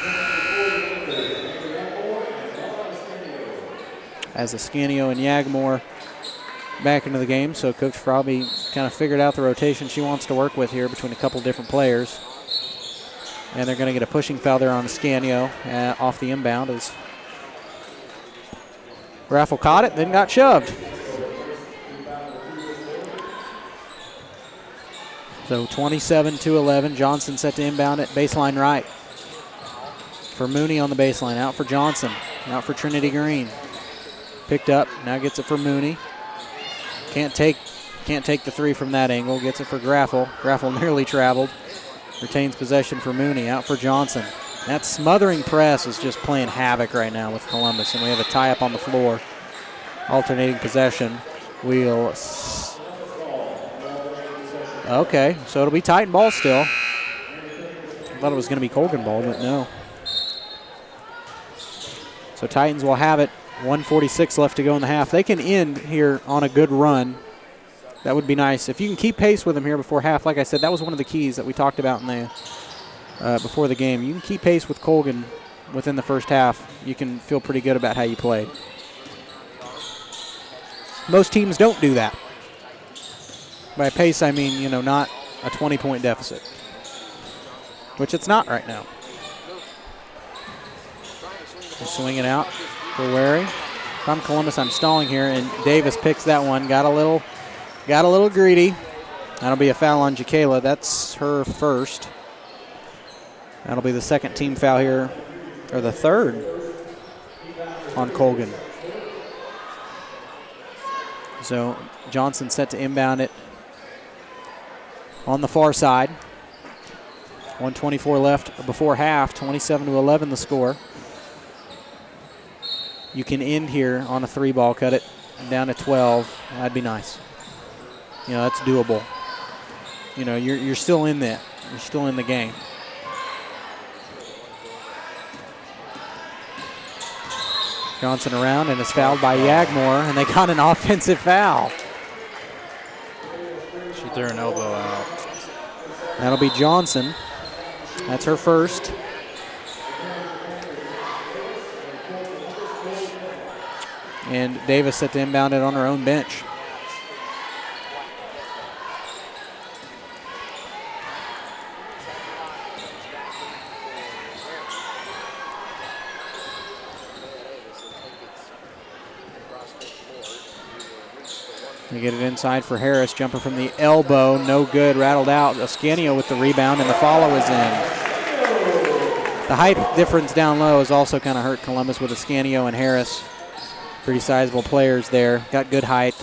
As Ascanio and Yagmore back into the game, so Coach probably kind of figured out the rotation she wants to work with here between a couple different players. And they're going to get a pushing foul there on Ascanio off the inbound as Graffel caught it, then got shoved. So 27-11. Johnson set to inbound at baseline right. For Mooney on the baseline, out for Johnson, out for Trinity Green. Picked up, now gets it for Mooney. Can't take the three from that angle. Gets it for Graffel. Graffel nearly traveled. Retains possession for Mooney, out for Johnson. That smothering press is just playing havoc right now with Columbus, and we have a tie-up on the floor. Alternating possession. Okay, so it'll be Titan ball still. thought it was going to be Colgan ball, but no. So Titans will have it. 1:46 left to go in the half. They can end here on a good run. That would be nice. If you can keep pace with them here before half, like I said, that was one of the keys that we talked about in the before the game. You can keep pace with Colgan within the first half. You can feel pretty good about how you played. Most teams don't do that. By pace, I mean, you know, not a 20-point deficit, which it's not right now. We're swinging out for Wary. If I'm Columbus, I'm stalling here, and Davis picks that one. Got a little greedy. That'll be a foul on Jakayla. That's her first. That'll be the second team foul here, or the third on Colgan. So Johnson set to inbound it on the far side. 1:24 left before half, 27-11 the score. You can end here on a 3-ball, cut it down to 12. That'd be nice. You know, that's doable. You know, you're still in that. You're still in the game. Johnson around and is fouled by Yagmore, and they got an offensive foul. She threw an elbow out. That'll be Johnson. That's her first. And Davis set to inbound it on her own bench. They get it inside for Harris. Jumper from the elbow. No good. Rattled out. Ascanio with the rebound, and the follow is in. The height difference down low has also kind of hurt Columbus with Ascanio and Harris. Pretty sizable players there. Got good height.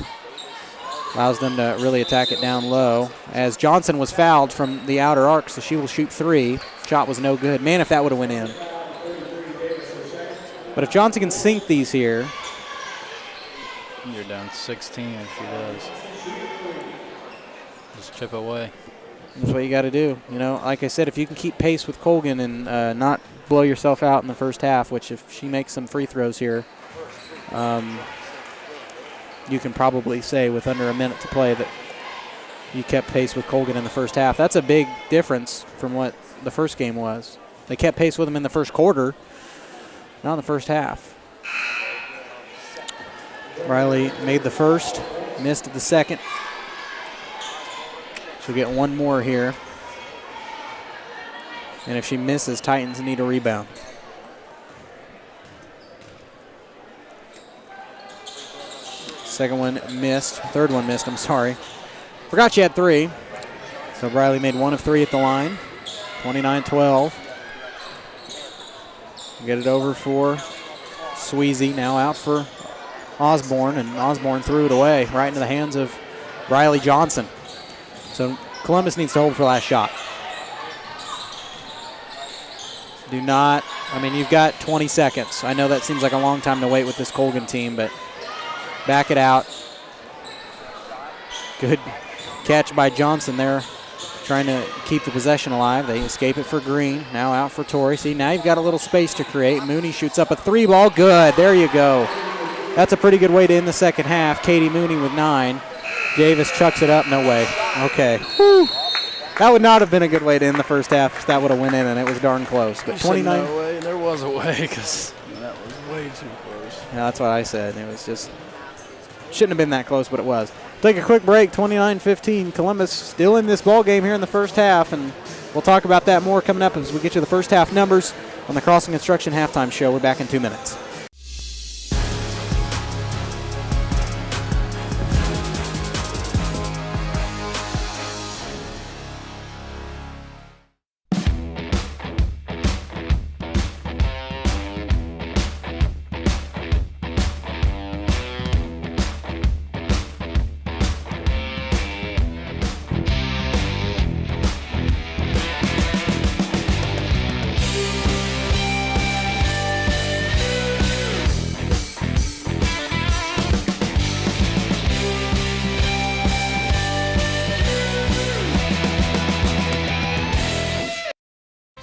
Allows them to really attack it down low. As Johnson was fouled from the outer arc, so she will shoot 3. Shot was no good. Man, if that would have went in. But if Johnson can sink these here. You're down 16 if she does. Just chip away. That's what you got to do. You know, like I said, if you can keep pace with Colgan and not blow yourself out in the first half, which if she makes some free throws here, you can probably say with under a minute to play that you kept pace with Colgan in the first half. That's a big difference from what the first game was. They kept pace with them in the first quarter, not in the first half. Riley made the first, missed the second. She'll get one more here. And if she misses, Titans need a rebound. Second one missed. Third one missed, I'm sorry. Forgot she had 3. So Riley made 1 of 3 at the line. 29-12. Get it over for Sweezy. Now out for Osborne, and Osborne threw it away right into the hands of Riley Johnson. So Columbus needs to hold for last shot. Do not, I mean, you've got 20 seconds. I know that seems like a long time to wait with this Colgan team, but back it out. Good catch by Johnson there, trying to keep the possession alive. They escape it for Green. Now out for Torrey. See, now you've got a little space to create. Mooney shoots up a 3-ball. Good. There you go. That's a pretty good way to end the second half. Katie Mooney with 9. Davis chucks it up. No way. Okay. Whew. That would not have been a good way to end the first half if that would have went in, and it was darn close. But 29. No way. There was a way because that was way too close. Yeah, that's what I said. It was just shouldn't have been that close, but it was. Take a quick break. 29-15. Columbus still in this ball game here in the first half, and we'll talk about that more coming up as we get you the first half numbers on the Crossing Construction Halftime Show. We're back in 2 minutes.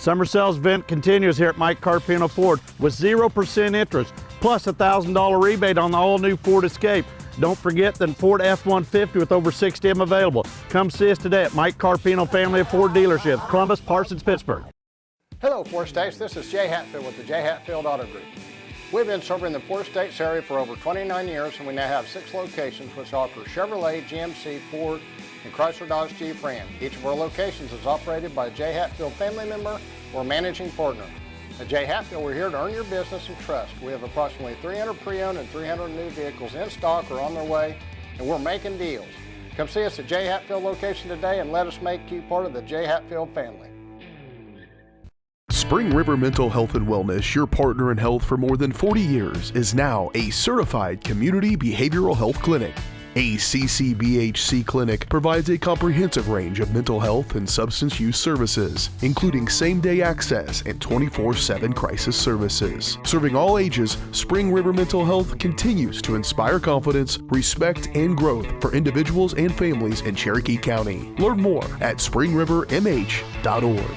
Summer sales event continues here at Mike Carpino Ford with 0% interest, plus a $1,000 rebate on the all-new Ford Escape. Don't forget the Ford F-150 with over 60 of them available. Come see us today at Mike Carpino Family of Ford Dealerships, Columbus, Parsons, Pittsburgh. Hello, Four States. This is Jay Hatfield with the Jay Hatfield Auto Group. We've been serving the Four States area for over 29 years, and we now have 6 locations which offer Chevrolet, GMC, Ford, and Chrysler Dodge Jeep Ram. Each of our locations is operated by a Jay Hatfield family member or managing partner. At Jay Hatfield, we're here to earn your business and trust. We have approximately 300 pre-owned and 300 new vehicles in stock or on their way, and we're making deals. Come see us at Jay Hatfield location today and let us make you part of the Jay Hatfield family. Spring River Mental Health and Wellness, your partner in health for more than 40 years, is now a certified community behavioral health clinic. A CCBHC clinic provides a comprehensive range of mental health and substance use services, including same-day access and 24/7 crisis services. Serving all ages, Spring River Mental Health continues to inspire confidence, respect, and growth for individuals and families in Cherokee County. Learn more at springrivermh.org.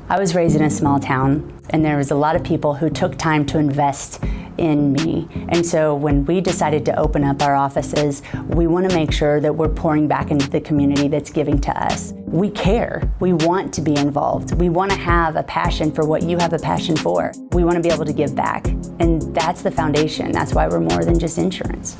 I was raised in a small town, and there was a lot of people who took time to invest in me. And so when we decided to open up our offices, we want to make sure that we're pouring back into the community that's giving to us. We care. We want to be involved. We want to have a passion for what you have a passion for. We want to be able to give back. And that's the foundation. That's why we're more than just insurance.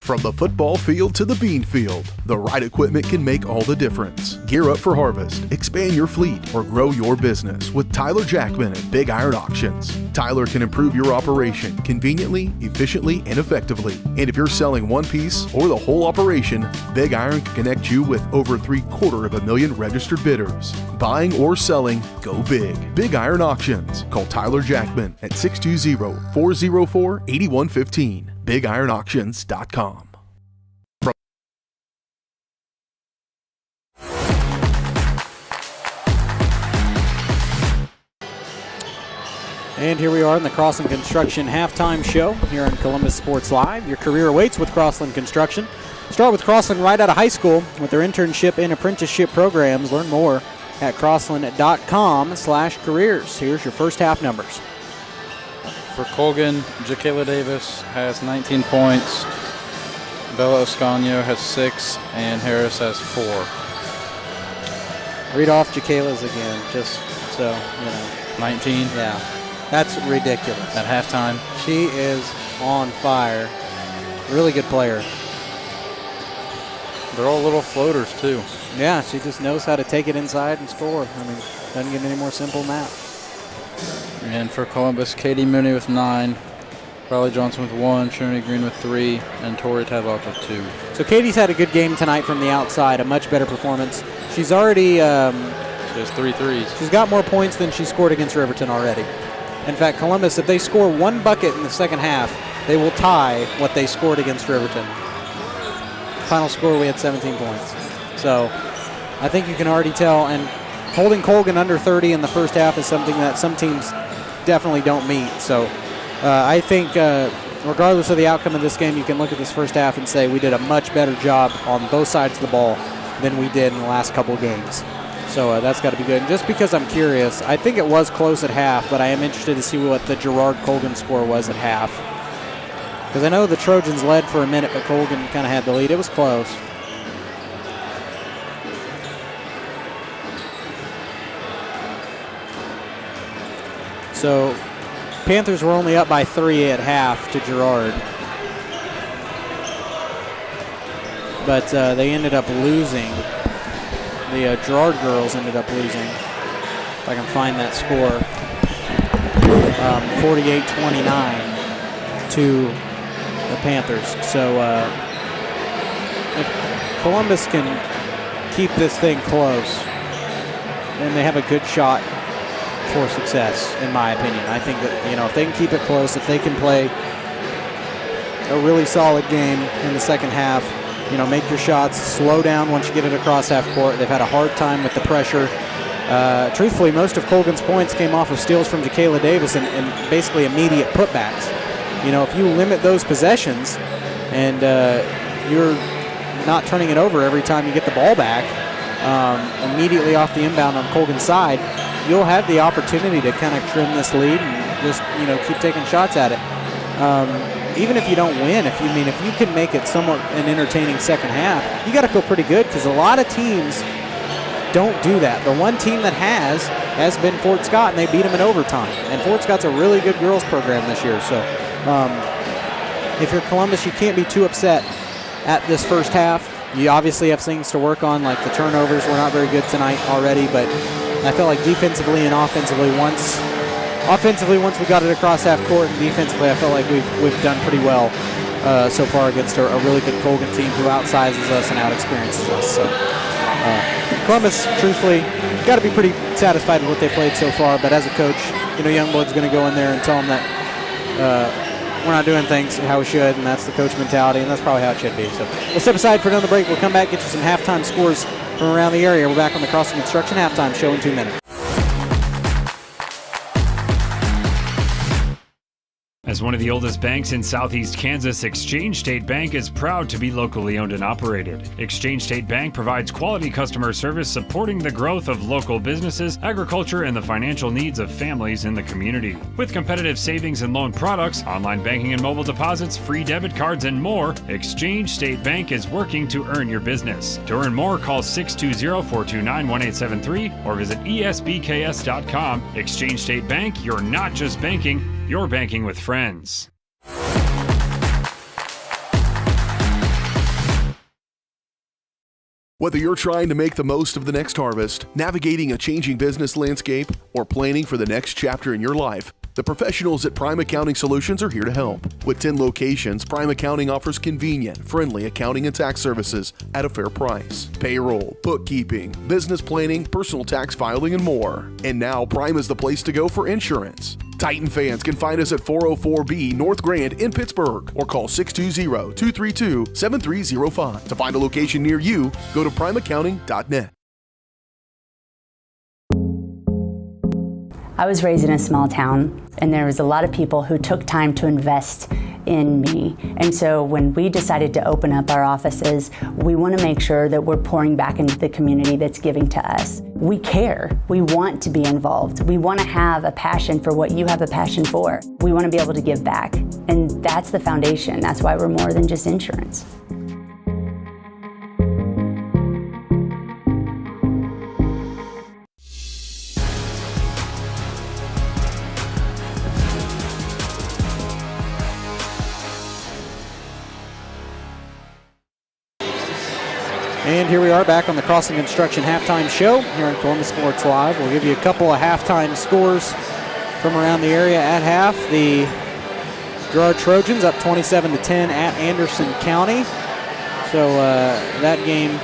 From the football field to the bean field, the right equipment can make all the difference. Gear up for harvest, expand your fleet, or grow your business with Tyler Jackman at Big Iron Auctions. Tyler can improve your operation conveniently, efficiently, and effectively. And if you're selling one piece or the whole operation, Big Iron can connect you with over 750,000 registered bidders. Buying or selling, go big. Big Iron Auctions. Call Tyler Jackman at 620-404-8115. BigIronAuctions.com. And here we are in the Crossland Construction halftime show here on Columbus Sports Live. Your career awaits with Crossland Construction. Start with Crossland right out of high school with their internship and apprenticeship programs. Learn more at crossland.com/careers. Here's your first half numbers. For Colgan, Jaquela Davis has 19 points, Bella Oscanio has 6, and Harris has 4. Read off Jaquela's again, just so, you know. 19? Yeah. That's ridiculous. At halftime. She is on fire. Really good player. They're all little floaters, too. Yeah, she just knows how to take it inside and score. I mean, doesn't get any more simple than that. And for Columbus, Katie Mooney with 9, Riley Johnson with 1, Trinity Green with 3, and Tori Tadlock with 2. So Katie's had a good game tonight from the outside, a much better performance. She's already... she has 3 threes. She's got more points than she scored against Riverton already. In fact, Columbus, if they score one bucket in the second half, they will tie what they scored against Riverton. Final score, we had 17 points. So I think you can already tell, and holding Colgan under 30 in the first half is something that some teams definitely don't meet. So I think regardless of the outcome of this game, you can look at this first half and say we did a much better job on both sides of the ball than we did in the last couple of games. So that's got to be good. And just because I'm curious, I think it was close at half, but I am interested to see what the Girard-Colgan score was at half. Because I know the Trojans led for a minute, but Colgan kind of had the lead. It was close. So Panthers were only up by 3 at half to Girard. But they ended up losing. The Girard girls ended up losing. If I can find that score. 48-29 to the Panthers. So if Columbus can keep this thing close, then they have a good shot for success, in my opinion. I think that, you know, if they can keep it close, if they can play a really solid game in the second half, you know, make your shots, slow down once you get it across half court. They've had a hard time with the pressure. Truthfully, most of Colgan's points came off of steals from Jaquela Davis and basically immediate putbacks. if you limit those possessions and you're not turning it over every time you get the ball back immediately off the inbound on Colgan's side, you'll have the opportunity to kind of trim this lead and just, keep taking shots at it. Even if you don't win, if you can make it somewhat an entertaining second half, you got to feel pretty good because a lot of teams don't do that. The one team that has been Fort Scott, and they beat them in overtime. And Fort Scott's a really good girls program this year. So if you're Columbus, you can't be too upset at this first half. You obviously have things to work on, like the turnovers were not very good tonight already, but I felt like defensively and offensively once we got it across half court, and defensively I felt like we've done pretty well so far against a really good Colgan team who outsizes us and out-experiences us. So Columbus, truthfully, got to be pretty satisfied with what they played so far, but as a coach, Youngblood's going to go in there and tell them that we're not doing things how we should, and that's the coach mentality, and that's probably how it should be. So we'll step aside for another break. We'll come back, get you some halftime scores from around the area. We're back on the Crossing Construction halftime show in 2 minutes. As one of the oldest banks in Southeast Kansas, Exchange State Bank is proud to be locally owned and operated. Exchange State Bank provides quality customer service supporting the growth of local businesses, agriculture, and the financial needs of families in the community. With competitive savings and loan products, online banking and mobile deposits, free debit cards, and more, Exchange State Bank is working to earn your business. To earn more, call 620-429-1873 or visit esbks.com. Exchange State Bank, you're not just banking, you're banking with friends. Whether you're trying to make the most of the next harvest, navigating a changing business landscape, or planning for the next chapter in your life, the professionals at Prime Accounting Solutions are here to help. With 10 locations, Prime Accounting offers convenient, friendly accounting and tax services at a fair price. Payroll, bookkeeping, business planning, personal tax filing, and more. And now Prime is the place to go for insurance. Titan fans can find us at 404B North Grand in Pittsburgh or call 620-232-7305. To find a location near you, go to primeaccounting.net. I was raised in a small town, and there was a lot of people who took time to invest in me. And so when we decided to open up our offices, we want to make sure that we're pouring back into the community that's giving to us. We care. We want to be involved. We want to have a passion for what you have a passion for. We want to be able to give back. And that's the foundation. That's why we're more than just insurance. And here we are back on the Crossing Construction halftime show here on Columbus Sports Live. We'll give you a couple of halftime scores from around the area at half. The Girard Trojans up 27-10 at Anderson County. So that game,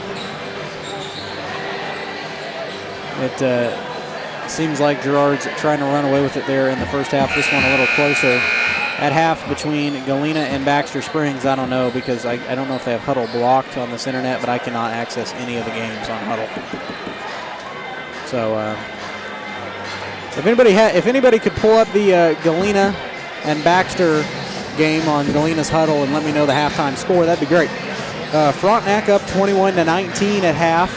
it seems like Girard's trying to run away with it there in the first half. This one a little closer. At half between Galena and Baxter Springs, I don't know, because I don't know if they have Huddle blocked on this internet, but I cannot access any of the games on Huddle. So if anybody could pull up the Galena and Baxter game on Galena's Huddle and let me know the halftime score, that'd be great. Frontenac up 21-19 at half.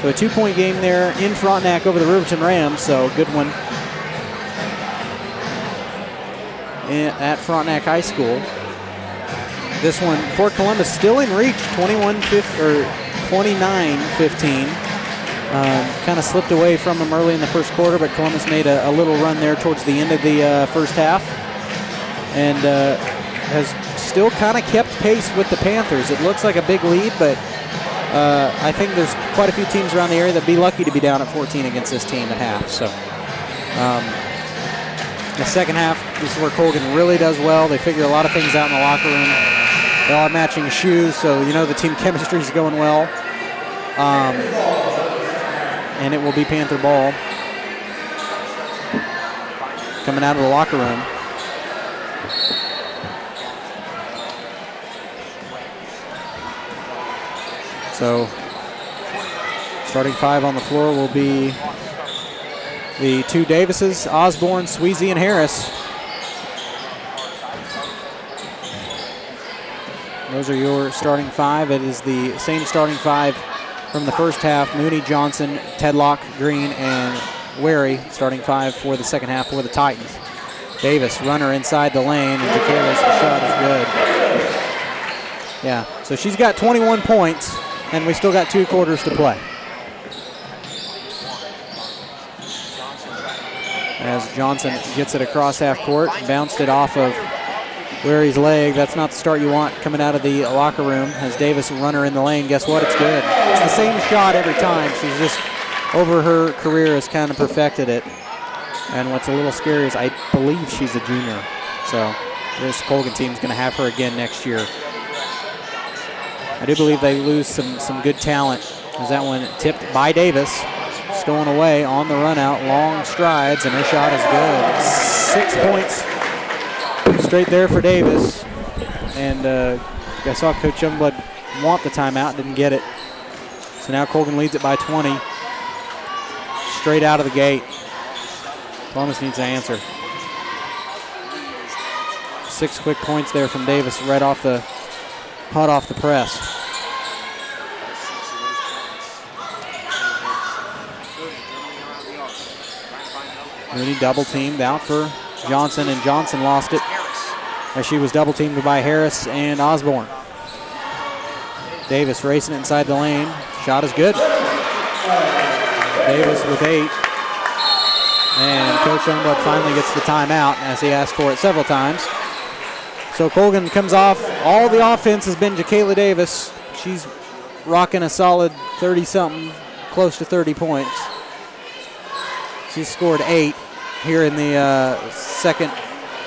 So a 2-point game there in Frontenac over the Riverton Rams, so good one at Frontenac High School. This one, Fort Columbus still in reach, 29-15. Kind of slipped away from them early in the first quarter, but Columbus made a little run there towards the end of the first half and has still kind of kept pace with the Panthers. It looks like a big lead, but I think there's quite a few teams around the area that'd be lucky to be down at 14 against this team at half. So the second half, this is where Colgan really does well. They figure a lot of things out in the locker room. They all have matching shoes, so you know the team chemistry is going well. And it will be Panther ball coming out of the locker room. So starting five on the floor will be the two Davises, Osborne, Sweezy, and Harris. Those are your starting five. It is the same starting five from the first half. Mooney, Johnson, Tedlock, Green, and Wary. Starting five for the second half for the Titans. Davis, runner inside the lane, and Jacayla's shot is good. Yeah, so she's got 21 points, and we still got 2 quarters to play. As Johnson gets it across half court, bounced it off of Wary's leg. That's not the start you want coming out of the locker room. As Davis, runner in the lane, guess what? It's good. It's the same shot every time. She's just, over her career, has kind of perfected it. And what's a little scary is I believe she's a junior. So this Colgan team is going to have her again next year. I do believe they lose some good talent, as that one tipped by Davis. Stolen away on the run out, long strides, and her shot is good. 6 points straight there for Davis. And I saw Coach Youngblood want the timeout, didn't get it. So now Colgan leads it by 20. Straight out of the gate. Columbus needs to answer. 6 quick points there from Davis, right off the hot off the press. Mooney double teamed out for Johnson, and Johnson lost it as she was double teamed by Harris and Osborne. Davis racing it inside the lane. Shot is good. Davis with 8. And Coach Youngblood finally gets the timeout as he asked for it several times. So Colgan comes off. All the offense has been Jacayla Davis. She's rocking a solid 30-something, close to 30 points. She's scored 8 here in the second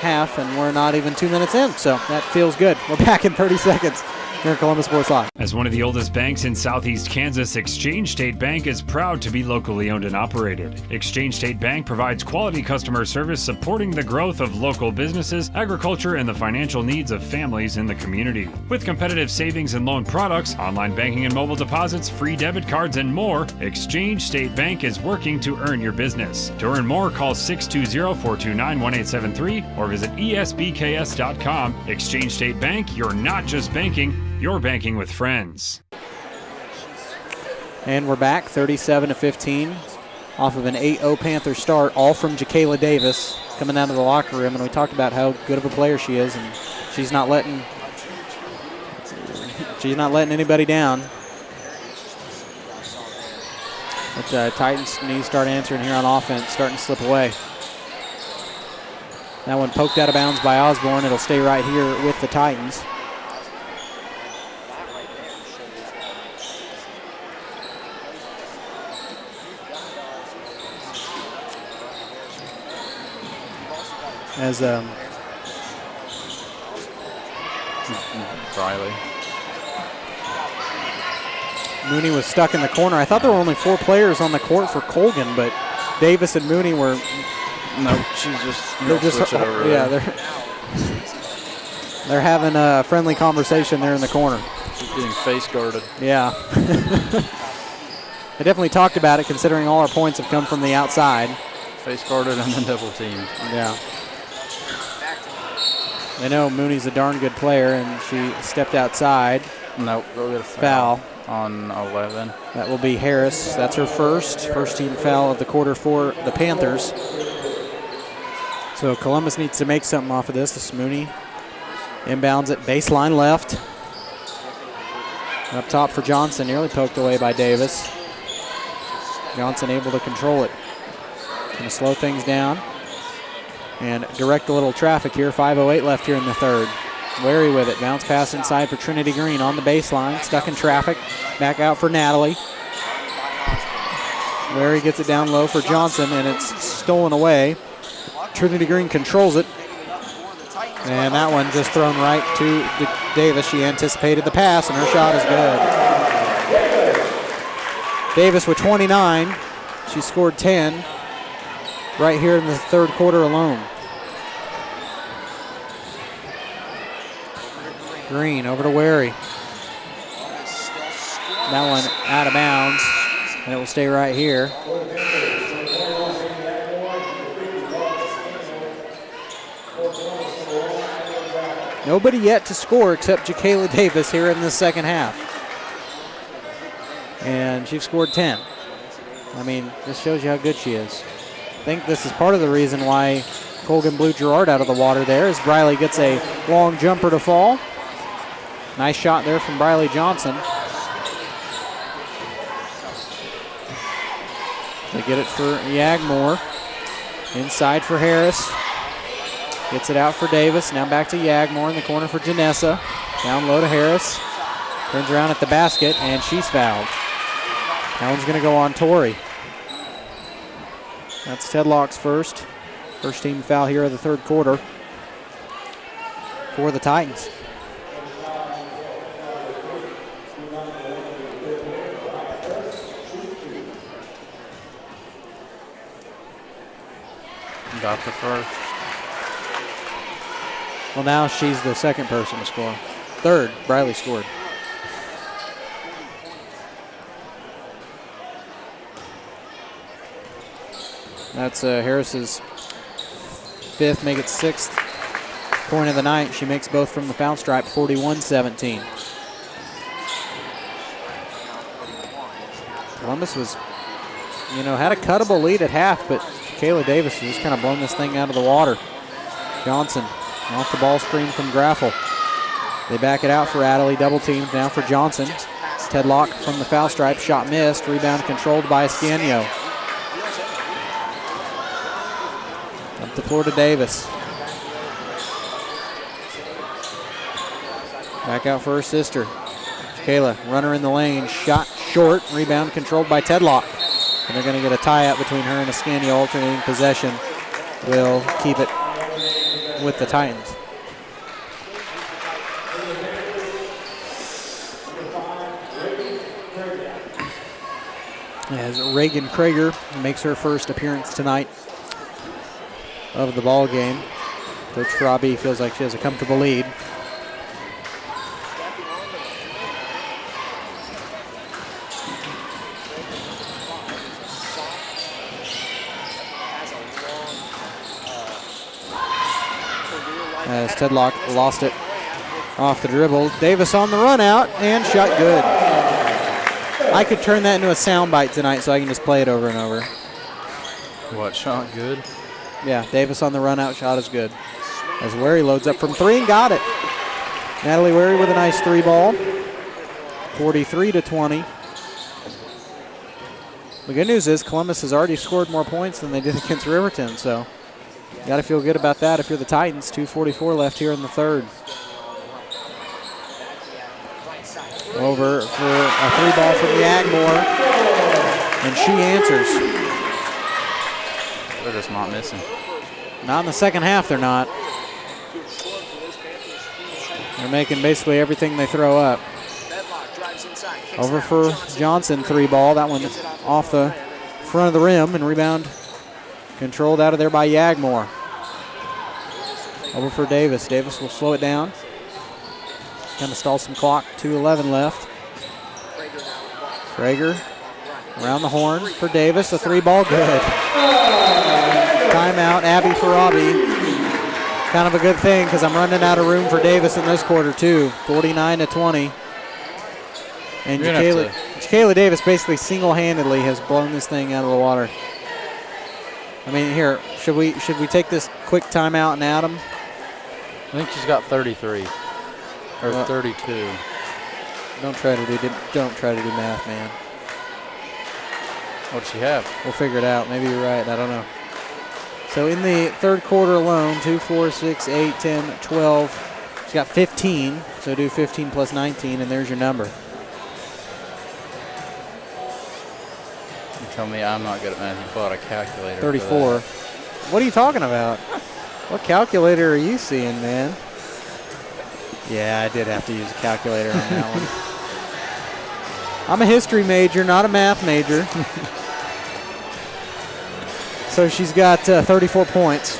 half, and we're not even 2 minutes in, so that feels good. We're back in 30 seconds here at Columbus Sports Live. As one of the oldest banks in Southeast Kansas, Exchange State Bank is proud to be locally owned and operated. Exchange State Bank provides quality customer service supporting the growth of local businesses, agriculture, and the financial needs of families in the community. With competitive savings and loan products, online banking and mobile deposits, free debit cards, and more, Exchange State Bank is working to earn your business. To earn more, call 620-429-1873 or visit esbks.com. Exchange State Bank, you're not just banking, you're banking with friends. And we're back, 37-15, off of an 8-0 Panther start, all from Jacayla Davis coming out of the locker room. And we talked about how good of a player she is, and she's not letting anybody down. But Titans need to start answering here on offense, starting to slip away. That one poked out of bounds by Osborne. It'll stay right here with the Titans. As Riley. Mooney was stuck in the corner. I thought there were only 4 players on the court for Colgan, but Davis and Mooney were. No, she's just. They're just switch it over yeah, there. they're having a friendly conversation there in the corner. She's being face guarded. Yeah. They definitely talked about it, considering all our points have come from the outside. Face guarded and then double teamed. Yeah. They know Mooney's a darn good player, and she stepped outside. Nope, go get a foul on 11. That will be Harris. That's her first team foul of the quarter for the Panthers. So Columbus needs to make something off of this. This is Mooney inbounds it, baseline left. Up top for Johnson, nearly poked away by Davis. Johnson able to control it. Going to slow things down and direct a little traffic here. 5:08 left here in the third. Wary with it. Bounce pass inside for Trinity Green on the baseline. Stuck in traffic. Back out for Natalie. Wary gets it down low for Johnson, and it's stolen away. Trinity Green controls it. And that one just thrown right to Davis. She anticipated the pass, and her shot is good. Davis with 29. She scored 10 right here in the third quarter alone. Green over to Wary. That one out of bounds, and it will stay right here. Nobody yet to score except Jacayla Davis here in the second half. And she's scored 10. I mean, this shows you how good she is. I think this is part of the reason why Colgan blew Girard out of the water there, as Briley gets a long jumper to fall. Nice shot there from Briley Johnson. They get it for Yagmore. Inside for Harris. Gets it out for Davis. Now back to Yagmore in the corner for Janessa. Down low to Harris. Turns around at the basket, and she's fouled. That one's going to go on Torrey. That's Tedlock's first. First team foul here of the third quarter for the Titans. Got the first. Well, now she's the second person to score. Third, Briley scored. That's Harris's fifth, make it sixth point of the night. She makes both from the foul stripe, 41-17. Columbus was, had a cuttable lead at half, but Kayla Davis has just kind of blown this thing out of the water. Johnson off the ball screen from Graffel. They back it out for Adderley, double teamed now for Johnson. Tedlock from the foul stripe, shot missed, rebound controlled by Escanio. Up the floor to Davis. Back out for her sister. Kayla, runner in the lane, shot short, rebound controlled by Tedlock. And they're going to get a tie-up between her and Escanio. Alternating possession will keep it with the Titans. As Reagan Krager makes her first appearance tonight of the ball game. Coach Frobby feels like she has a comfortable lead. As Tedlock lost it off the dribble. Davis on the run out and shot good. I could turn that into a soundbite tonight so I can just play it over and over. What, shot good? Yeah, Davis on the run out, shot is good. As Wary loads up from three and got it. Natalie Wary with a nice three ball. 43-20. The good news is Columbus has already scored more points than they did against Riverton, so you got to feel good about that if you're the Titans. 2:44 left here in the third. Over for a three ball from Yagmore, and she answers. They're just not missing. Not in the second half, they're not. They're making basically everything they throw up. Over for Johnson, three ball. That one off the front of the rim, and rebound controlled out of there by Yagmore. Over for Davis. Davis will slow it down. Kind of stall some clock. 2:11 left. Krager around the horn for Davis. A three ball, good. Timeout, Abby Farabi. Kind of a good thing because I'm running out of room for Davis in this quarter too. 49-20. And Jacayla Davis basically single-handedly has blown this thing out of the water. I mean, here, should we take this quick timeout and add them? I think she's got 33 or 32. Don't try to do math, man. What'd she have? We'll figure it out. Maybe you're right. I don't know. So in the third quarter alone, 2, 4, 6, 8, 10, 12. She's got 15. So do 15 plus 19, and there's your number. You tell me I'm not good at math. You pull out a calculator. 34. What are you talking about? What calculator are you seeing, man? Yeah, I did have to use a calculator on that one. I'm a history major, not a math major. So she's got 34 points.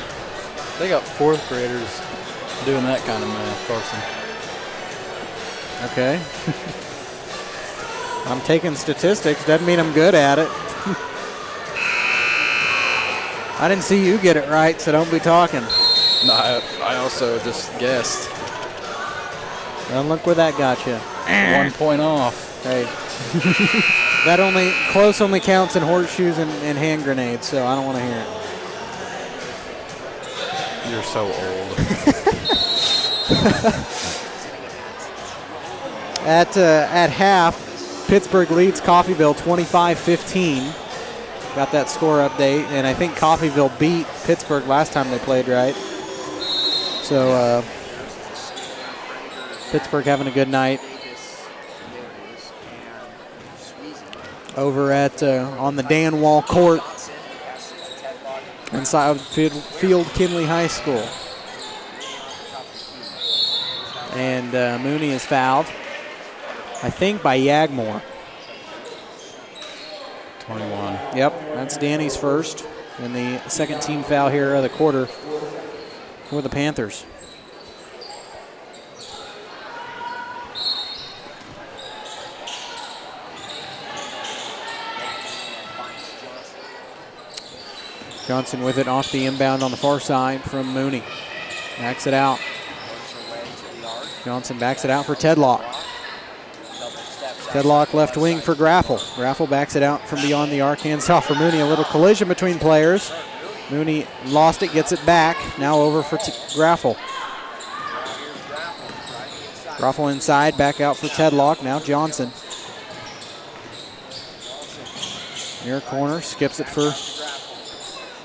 They got fourth graders doing that kind of math, Carson. Okay. I'm taking statistics. Doesn't mean I'm good at it. I didn't see you get it right, so don't be talking. No, I also just guessed. And look where that got you. 1 point off. Hey. That close only counts in horseshoes and hand grenades, so I don't want to hear it. You're so old. At half, Pittsburgh leads Coffeyville 25-15. Got that score update, and I think Coffeyville beat Pittsburgh last time they played, right? So Pittsburgh having a good night. Over at on the Dan Wall court inside Field Kinley High School. And Mooney is fouled, I think, by Yagmore. 21. Yep, that's Danny's first. And the second team foul here of the quarter for the Panthers. Johnson with it off the inbound on the far side from Mooney. Backs it out. Johnson backs it out for Tedlock. Tedlock left wing for Graffel. Graffel backs it out from beyond the arc, hands off for Mooney. A little collision between players. Mooney lost it, gets it back. Now over for Graffel. Graffel inside, back out for Tedlock. Now Johnson. Near corner, skips it for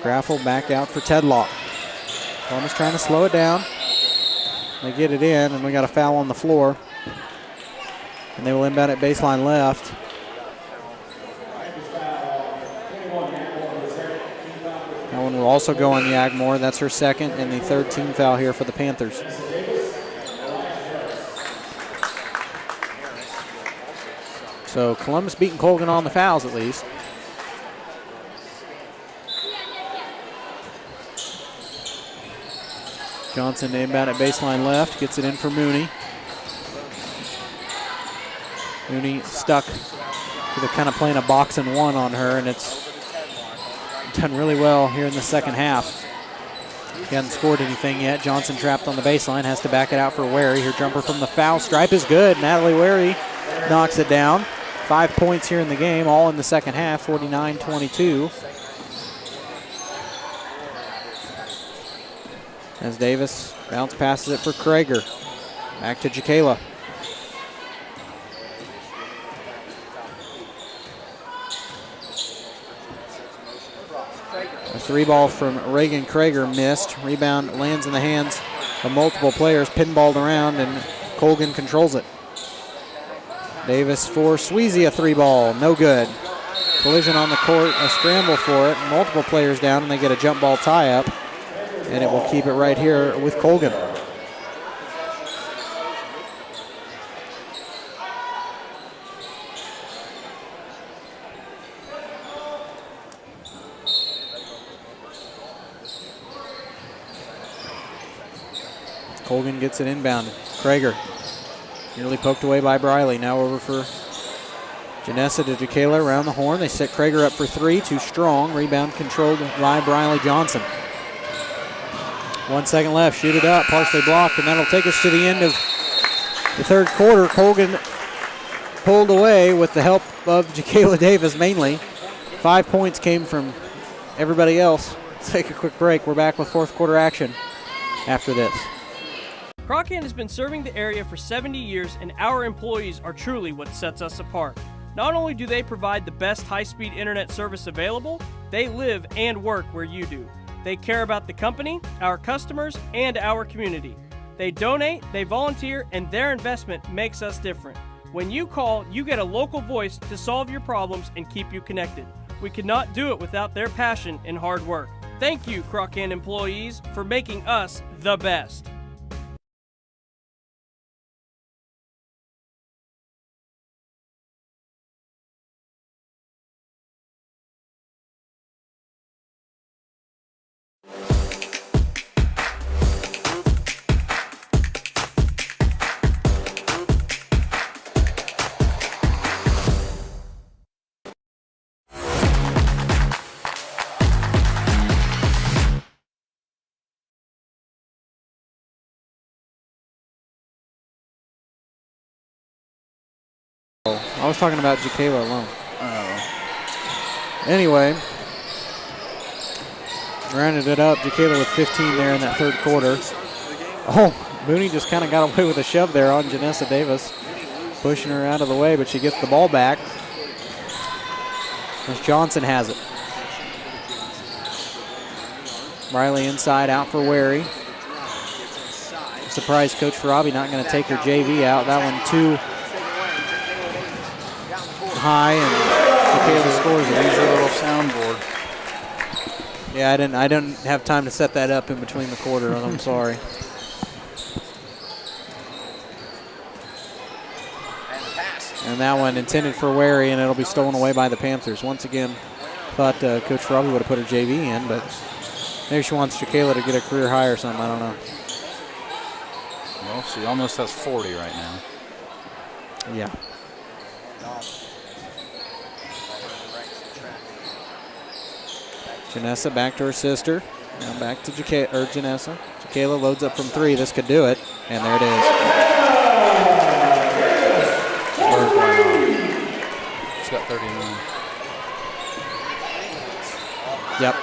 Graffel, back out for Tedlock. Columbus trying to slow it down. They get it in, and we got a foul on the floor. And they will inbound at baseline left. That one will also go on Yagmore. That's her second and the third team foul here for the Panthers. So Columbus beating Colgan on the fouls at least. Johnson inbound at baseline left, gets it in for Mooney. Mooney stuck. They're kind of playing a box and one on her, and it's done really well here in the second half. He hasn't scored anything yet. Johnson trapped on the baseline, has to back it out for Wary. Her jumper from the foul stripe is good. Natalie Wary knocks it down. 5 points here in the game, all in the second half, 49-22. As Davis bounce passes it for Krager. Back to Jacayla. A three ball from Reagan Krager missed. Rebound lands in the hands of multiple players, pinballed around, and Colgan controls it. Davis for Sweezy, a three ball, no good. Collision on the court, a scramble for it, multiple players down, and they get a jump ball tie up. And it will keep it right here with Colgan. Colgan gets it inbound. Krager nearly poked away by Briley. Now over for Janessa to Jacayla around the horn. They set Krager up for three, too strong. Rebound controlled by Briley Johnson. 1 second left, shoot it up, partially blocked, and that'll take us to the end of the third quarter. Colgan pulled away with the help of Jacayla Davis mainly. 5 points came from everybody else. Let's take a quick break. We're back with fourth quarter action after this. Crockhand has been serving the area for 70 years, and our employees are truly what sets us apart. Not only do they provide the best high-speed internet service available, they live and work where you do. They care about the company, our customers, and our community. They donate, they volunteer, and their investment makes us different. When you call, you get a local voice to solve your problems and keep you connected. We could not do it without their passion and hard work. Thank you, Crockhand employees, for making us the best. I was talking about Jacayla alone. Oh. Anyway, rounded it up. Jacayla with 15 there in that third quarter. Oh, Mooney just kind of got away with a shove there on Janessa Davis, pushing her out of the way, but she gets the ball back. As Johnson has it. Riley inside, out for Wary. Surprise Coach Farabi not going to take her JV out. That one too high, and Jacayla scores it. Use your little soundboard. Yeah, I didn't have time to set that up in between the quarters. I'm sorry. And that one intended for Wary, and it'll be stolen away by the Panthers. Once again, thought Coach Farabi would have put her JV in, but maybe she wants Jacayla to get a career high or something. I don't know. Well, she almost has 40 right now. Yeah. Janessa back to her sister. Now back to Janessa. Jacayla loads up from 3. This could do it. And there it is. She's got 39. Yep.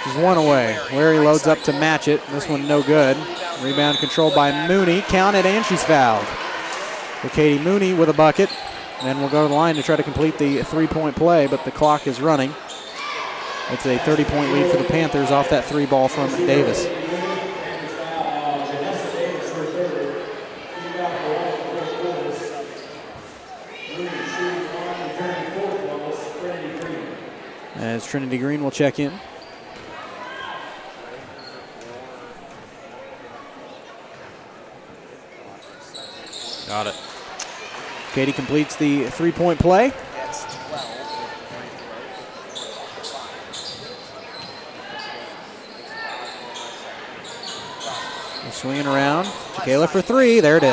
She's 1 away. Wary loads up to match it. This one no good. Rebound controlled by Mooney. Counted, and she's fouled. For Katie Mooney with a bucket. And we'll go to the line to try to complete the 3-point play, but the clock is running. It's a 30-point lead for the Panthers off that 3 ball from Davis. As Trinity Green will check in. Got it. Katie completes the 3-point play. Swinging around. Jacayla for 3. There it is.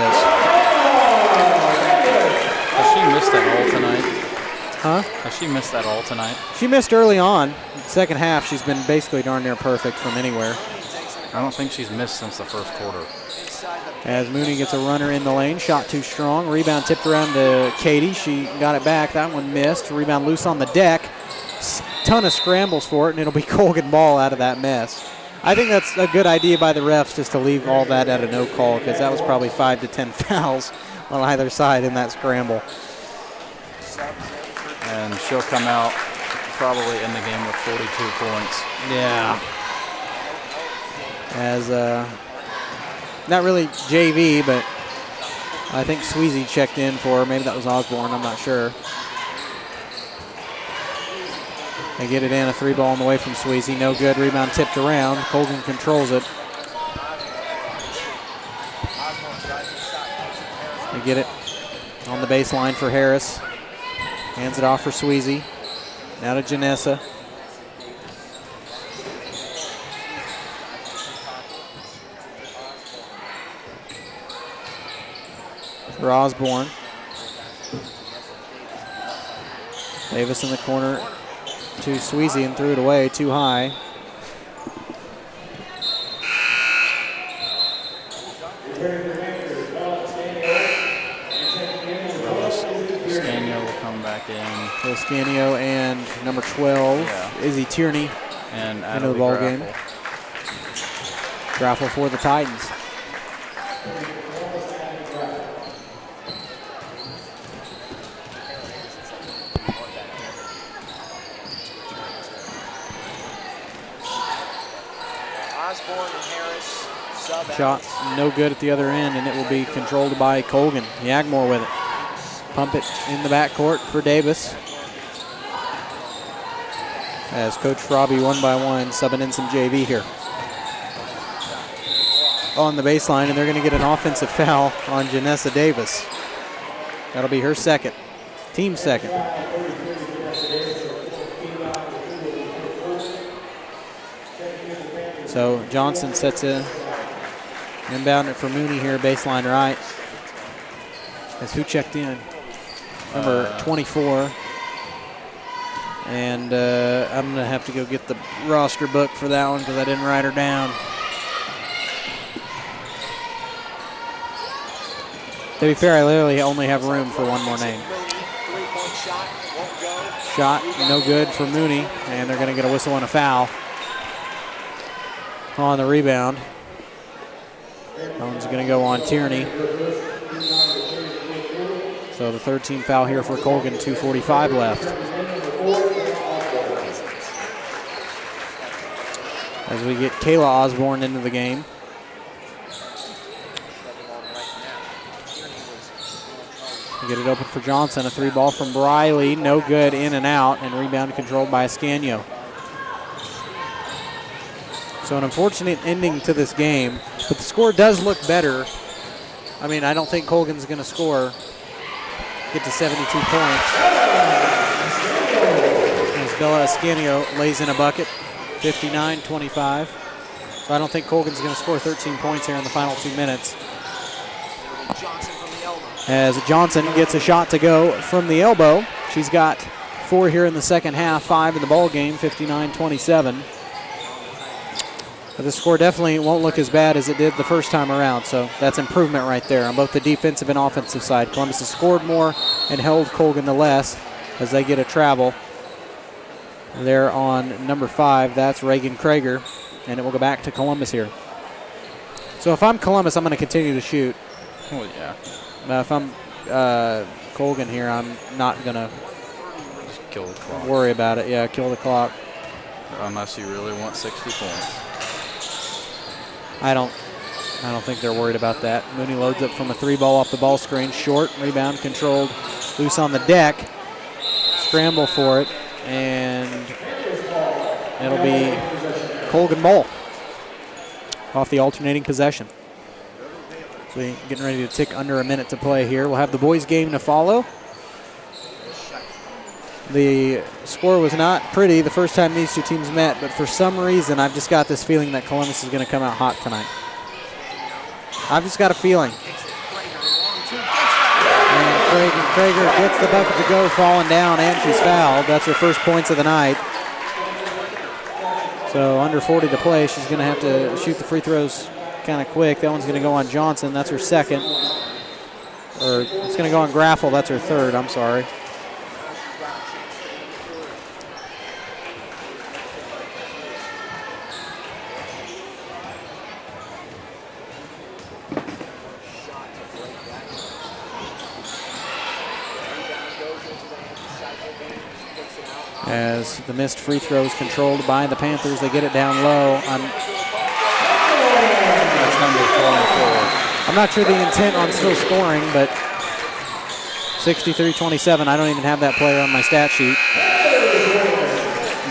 Has she missed that all tonight? Huh? Has she missed that all tonight? She missed early on. Second half, she's been basically darn near perfect from anywhere. I don't think she's missed since the first quarter. As Mooney gets a runner in the lane, shot too strong. Rebound tipped around to Katie. She got it back. That one missed. Rebound loose on the deck. Ton of scrambles for it, and it'll be Colgan ball out of that mess. I think that's a good idea by the refs just to leave all that at a no call, because that was probably 5 to 10 fouls on either side in that scramble. And she'll come out probably in the game with 42 points. Yeah. As not really JV, but I think Sweezy checked in for her. Maybe that was Osborne, I'm not sure. They get it in, a 3 ball on the way from Sweezy. No good, rebound tipped around. Colgan controls it. They get it on the baseline for Harris. Hands it off for Sweezy. Now to Janessa. For Osborne. Davis in the corner to Sweezy and threw it away too high. Scanio will come back in. So Scanio and number 12, Izzy Tierney, and into the ball game. Graffle for the Titans. Shot no good at the other end, and it will be controlled by Colgan. Yagmore with it. Pump it in the backcourt for Davis. As Coach Farabi, 1 by 1, subbing in some JV here. On the baseline, and they're going to get an offensive foul on Janessa Davis. That'll be her second, team second. So Johnson sets a inbound it for Mooney here, baseline right. As who checked in? Number 24. And I'm going to have to go get the roster book for that one because I didn't write her down. To be fair, I literally only have room for one more name. Shot, no good for Mooney, and they're going to get a whistle and a foul on the rebound. That one's going to go on Tierney. So the 13th foul here for Colgan, 2:45 left. As we get Kayla Osborne into the game. Get it open for Johnson. A 3-ball from Briley. No good, in and out, and rebound controlled by Ascanio. So an unfortunate ending to this game, but the score does look better. I mean, I don't think Colgan's going to get to 72 points. As Bella Ascanio lays in a bucket, 59-25. So I don't think Colgan's going to score 13 points here in the final 2 minutes. As Johnson gets a shot to go from the elbow. She's got 4 here in the second half, 5 in the ball game, 59-27. But the score definitely won't look as bad as it did the first time around, so that's improvement right there on both the defensive and offensive side. Columbus has scored more and held Colgan to less as they get a travel. There on number 5, that's Reagan Krager, and it will go back to Columbus here. So if I'm Columbus, I'm going to continue to shoot. Well, yeah. If I'm Colgan here, I'm not going to kill the clock. Worry about it. Yeah, kill the clock. Unless you really want 60 points. I don't think they're worried about that. Mooney loads up from a 3-ball off the ball screen. Short, rebound controlled, loose on the deck. Scramble for it, and it'll be Colgan ball off the alternating possession. So we're getting ready to tick under a minute to play here. We'll have the boys' game to follow. The score was not pretty the first time these two teams met, but for some reason, I've just got this feeling that Columbus is going to come out hot tonight. I've just got a feeling. And Krager gets the bucket to go, falling down, and she's fouled. That's her first points of the night. So under 40 to play, she's going to have to shoot the free throws kind of quick. That one's going to go on Johnson. That's her second. Or it's going to go on Graffel. That's her third. I'm sorry. As the missed free throws controlled by the Panthers, they get it down low. That's number 24. I'm not sure the intent on still scoring, but 63-27. I don't even have that player on my stat sheet.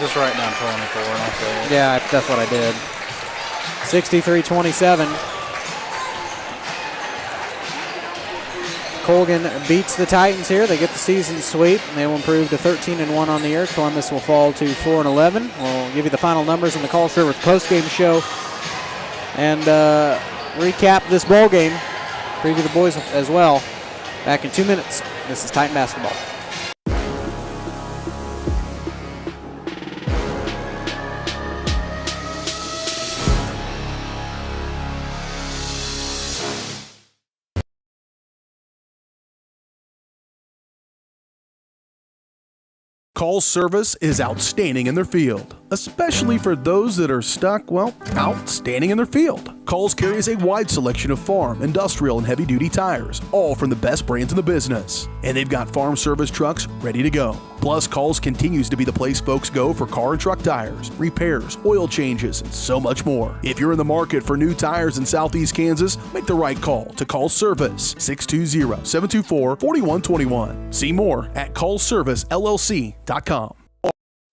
Just write down 24 and I'll say it. Yeah, that's what I did. 63-27. Colgan beats the Titans here. They get the season sweep, and they will improve to 13-1 on the year. Columbus will fall to 4-11. We'll give you the final numbers in the Colts River post-game show and recap this ball game. Preview the boys as well. Back in 2 minutes. This is Titan basketball. Call's service is outstanding in their field, especially for those that are stuck, well, outstanding in their field. Call's carries a wide selection of farm, industrial, and heavy-duty tires, all from the best brands in the business. And they've got farm service trucks ready to go. Plus, Call's continues to be the place folks go for car and truck tires, repairs, oil changes, and so much more. If you're in the market for new tires in Southeast Kansas, make the right call to Call's Service, 620-724-4121. See more at callservicellc.com.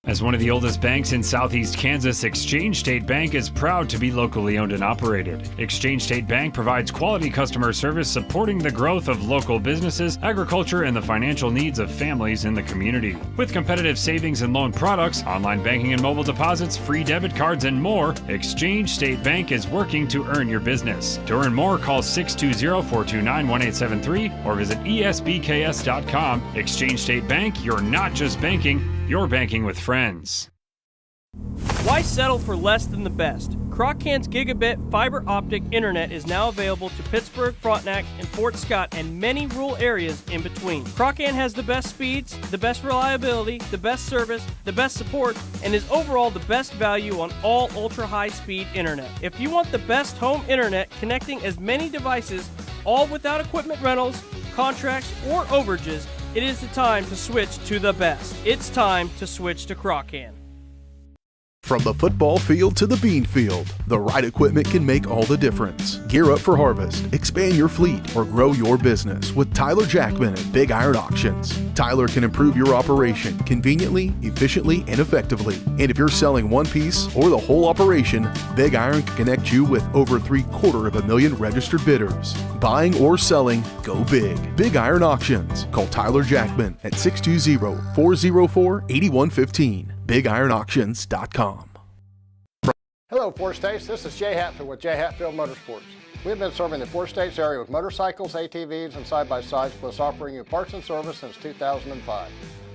As one of the oldest banks in Southeast Kansas, Exchange State Bank is proud to be locally owned and operated. Exchange State Bank provides quality customer service supporting the growth of local businesses, agriculture, and the financial needs of families in the community. With competitive savings and loan products, online banking and mobile deposits, free debit cards, and more, Exchange State Bank is working to earn your business. To earn more, call 620-429-1873 or visit esbks.com. Exchange State Bank, you're not just banking, you're banking with friends. Why settle for less than the best? Croc-Can's gigabit fiber optic internet is now available to Pittsburgh, Frontenac, and Fort Scott, and many rural areas in between. Croc-Can has the best speeds, the best reliability, the best service, the best support, and is overall the best value on all ultra-high-speed internet. If you want the best home internet connecting as many devices, all without equipment rentals, contracts, or overages, it is the time to switch to the best. It's time to switch to Croc-Can. From the football field to the bean field, the right equipment can make all the difference. Gear up for harvest, expand your fleet, or grow your business with Tyler Jackman at Big Iron Auctions. Tyler can improve your operation conveniently, efficiently, and effectively. And if you're selling one piece or the whole operation, Big Iron can connect you with over 750,000 registered bidders. Buying or selling, go big. Big Iron Auctions. Call Tyler Jackman at 620-404-8115. BigIronAuctions.com. Hello, Four States. This is Jay Hatfield with Jay Hatfield Motorsports. We've been serving the Four States area with motorcycles, ATVs, and side-by-sides, plus offering you parts and service since 2005.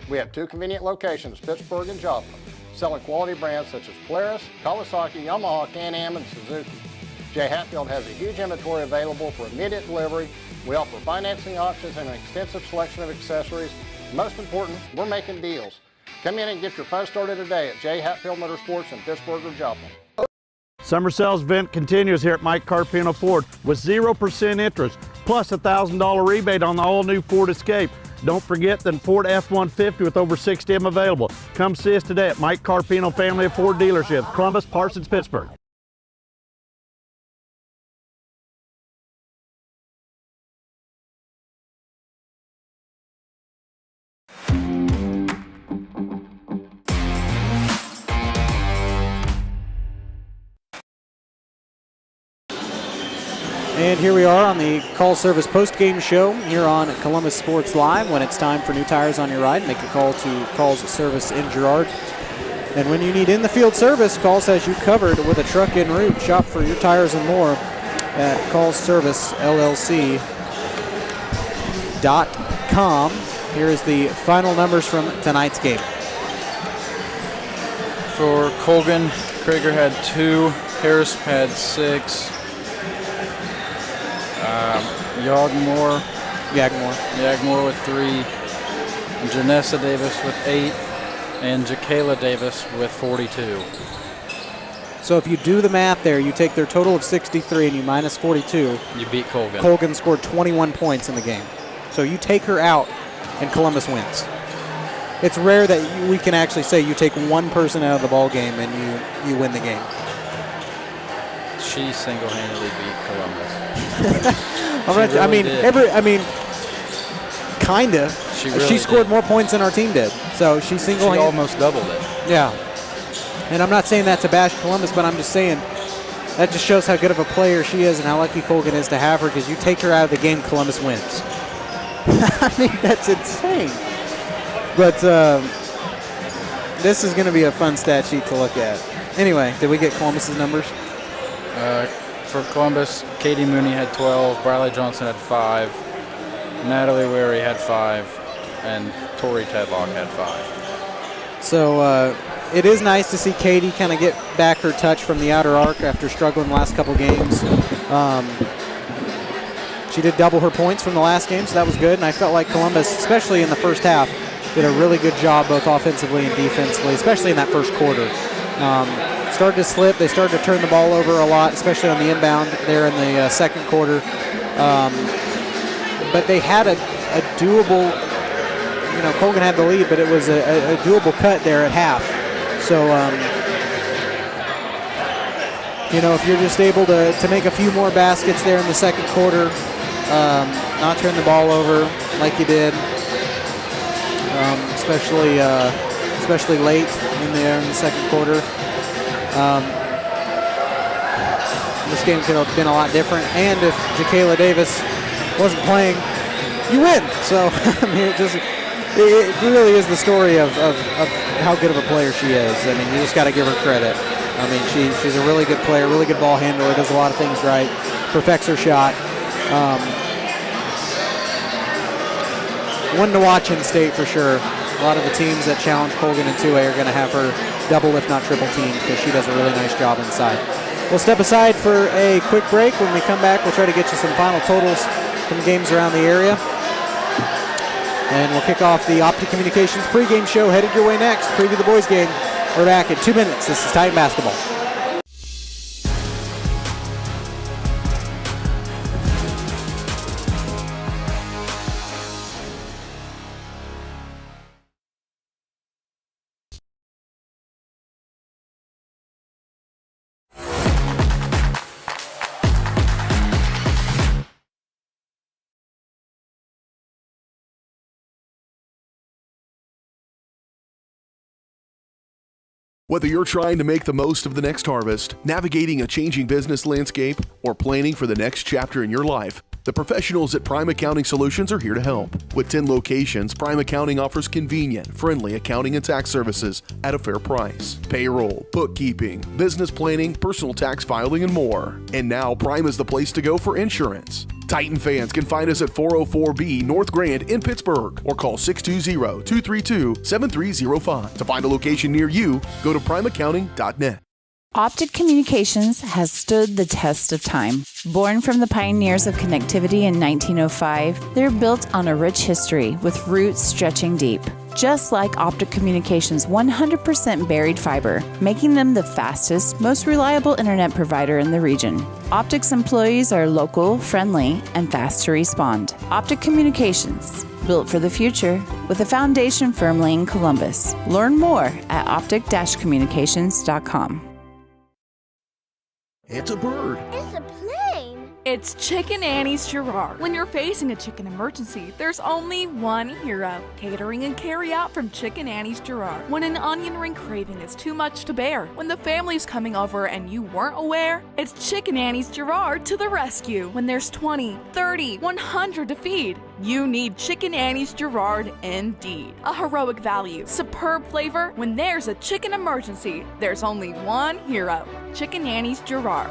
We have 2 convenient locations, Pittsburgh and Joplin, selling quality brands such as Polaris, Kawasaki, Yamaha, Can-Am, and Suzuki. Jay Hatfield has a huge inventory available for immediate delivery. We offer financing options and an extensive selection of accessories. Most important, we're making deals. Come in and get your fun started today at Jay Hatfield Motorsports in Pittsburgh or Joplin. Summer sales event continues here at Mike Carpino Ford with 0% interest plus a $1,000 rebate on the all-new Ford Escape. Don't forget the Ford F-150 with over 60 of them available. Come see us today at Mike Carpino Family of Ford Dealerships, Columbus, Parsons, Pittsburgh. And here we are on the Call Service post-game show here on Columbus Sports Live when it's time for new tires on your ride. Make a call to Call's Service in Girard. And when you need in-the-field service, Call's has you covered with a truck en route. Shop for your tires and more at callservicellc.com. Here is the final numbers from tonight's game. For Colgan, Krager had 2, Harris had 6. Yagmore with 3, Janessa Davis with 8, and Jakayla Davis with 42. So if you do the math there, you take their total of 63 and you minus 42. You beat Colgan. Colgan scored 21 points in the game. So you take her out and Columbus wins. It's rare that we can actually say you take one person out of the ball game and you win the game. She single-handedly beat Columbus. Kinda. She scored more points than our team did. So she single-handedly. She almost doubled it. Yeah. And I'm not saying that to bash Columbus, but I'm just saying that just shows how good of a player she is and how lucky Colgan is to have her, because you take her out of the game, Columbus wins. I mean, that's insane. But this is going to be a fun stat sheet to look at. Anyway, did we get Columbus's numbers? For Columbus, Katie Mooney had 12, Briley Johnson had 5, Natalie Wary had 5, and Tori Tedlock had 5. So it is nice to see Katie kind of get back her touch from the outer arc after struggling the last couple games. She did double her points from the last game, so that was good. And I felt like Columbus, especially in the first half, did a really good job both offensively and defensively, especially in that first quarter. Started to slip. They started to turn the ball over a lot, especially on the inbound there in the second quarter. But they had a doable, Colgan had the lead, but it was a doable cut there at half. So, if you're just able to make a few more baskets there in the second quarter, not turn the ball over like you did, especially late in the second quarter. This game could have been a lot different, and if Jakayla Davis wasn't playing, you win. So, I mean, it really is the story of how good of a player she is. I mean, you just got to give her credit. I mean, she's a really good player, really good ball handler, does a lot of things right, perfects her shot. One to watch in state for sure. A lot of the teams that challenge Colgan in 2A are going to have her double, if not triple teamed, because she does a really nice job inside. We'll step aside for a quick break. When we come back, we'll try to get you some final totals from games around the area. And we'll kick off the Optic Communications pregame show headed your way next. Preview the boys game. We're back in 2 minutes. This is Titan Basketball. Whether you're trying to make the most of the next harvest, navigating a changing business landscape, or planning for the next chapter in your life, the professionals at Prime Accounting Solutions are here to help. With 10 locations, Prime Accounting offers convenient, friendly accounting and tax services at a fair price. Payroll, bookkeeping, business planning, personal tax filing, and more. And now Prime is the place to go for insurance. Titan fans can find us at 404B North Grand in Pittsburgh or call 620-232-7305. To find a location near you, go to primeaccounting.net. Optic Communications has stood the test of time. Born from the pioneers of connectivity in 1905, they're built on a rich history with roots stretching deep. Just like Optic Communications' 100% buried fiber, making them the fastest, most reliable internet provider in the region. Optic's employees are local, friendly, and fast to respond. Optic Communications, built for the future, with a foundation firmly in Columbus. Learn more at optic-communications.com. It's a bird. It's a plane. It's Chicken Annie's Girard. When you're facing a chicken emergency, there's only one hero. Catering and carry out from Chicken Annie's Girard. When an onion ring craving is too much to bear, when the family's coming over and you weren't aware, it's Chicken Annie's Girard to the rescue. When there's 20, 30, 100 to feed, you need Chicken Annie's Girard indeed. A heroic value, superb flavor. When there's a chicken emergency, there's only one hero. Chicken Annie's Girard.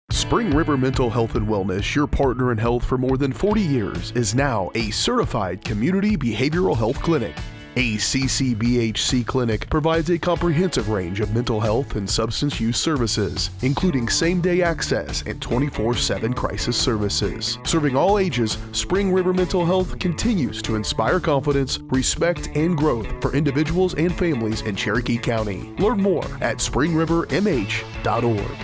Spring River Mental Health and Wellness, your partner in health for more than 40 years, is now a certified community behavioral health clinic. A CCBHC clinic provides a comprehensive range of mental health and substance use services, including same-day access and 24/7 crisis services. Serving all ages, Spring River Mental Health continues to inspire confidence, respect, and growth for individuals and families in Cherokee County. Learn more at springrivermh.org.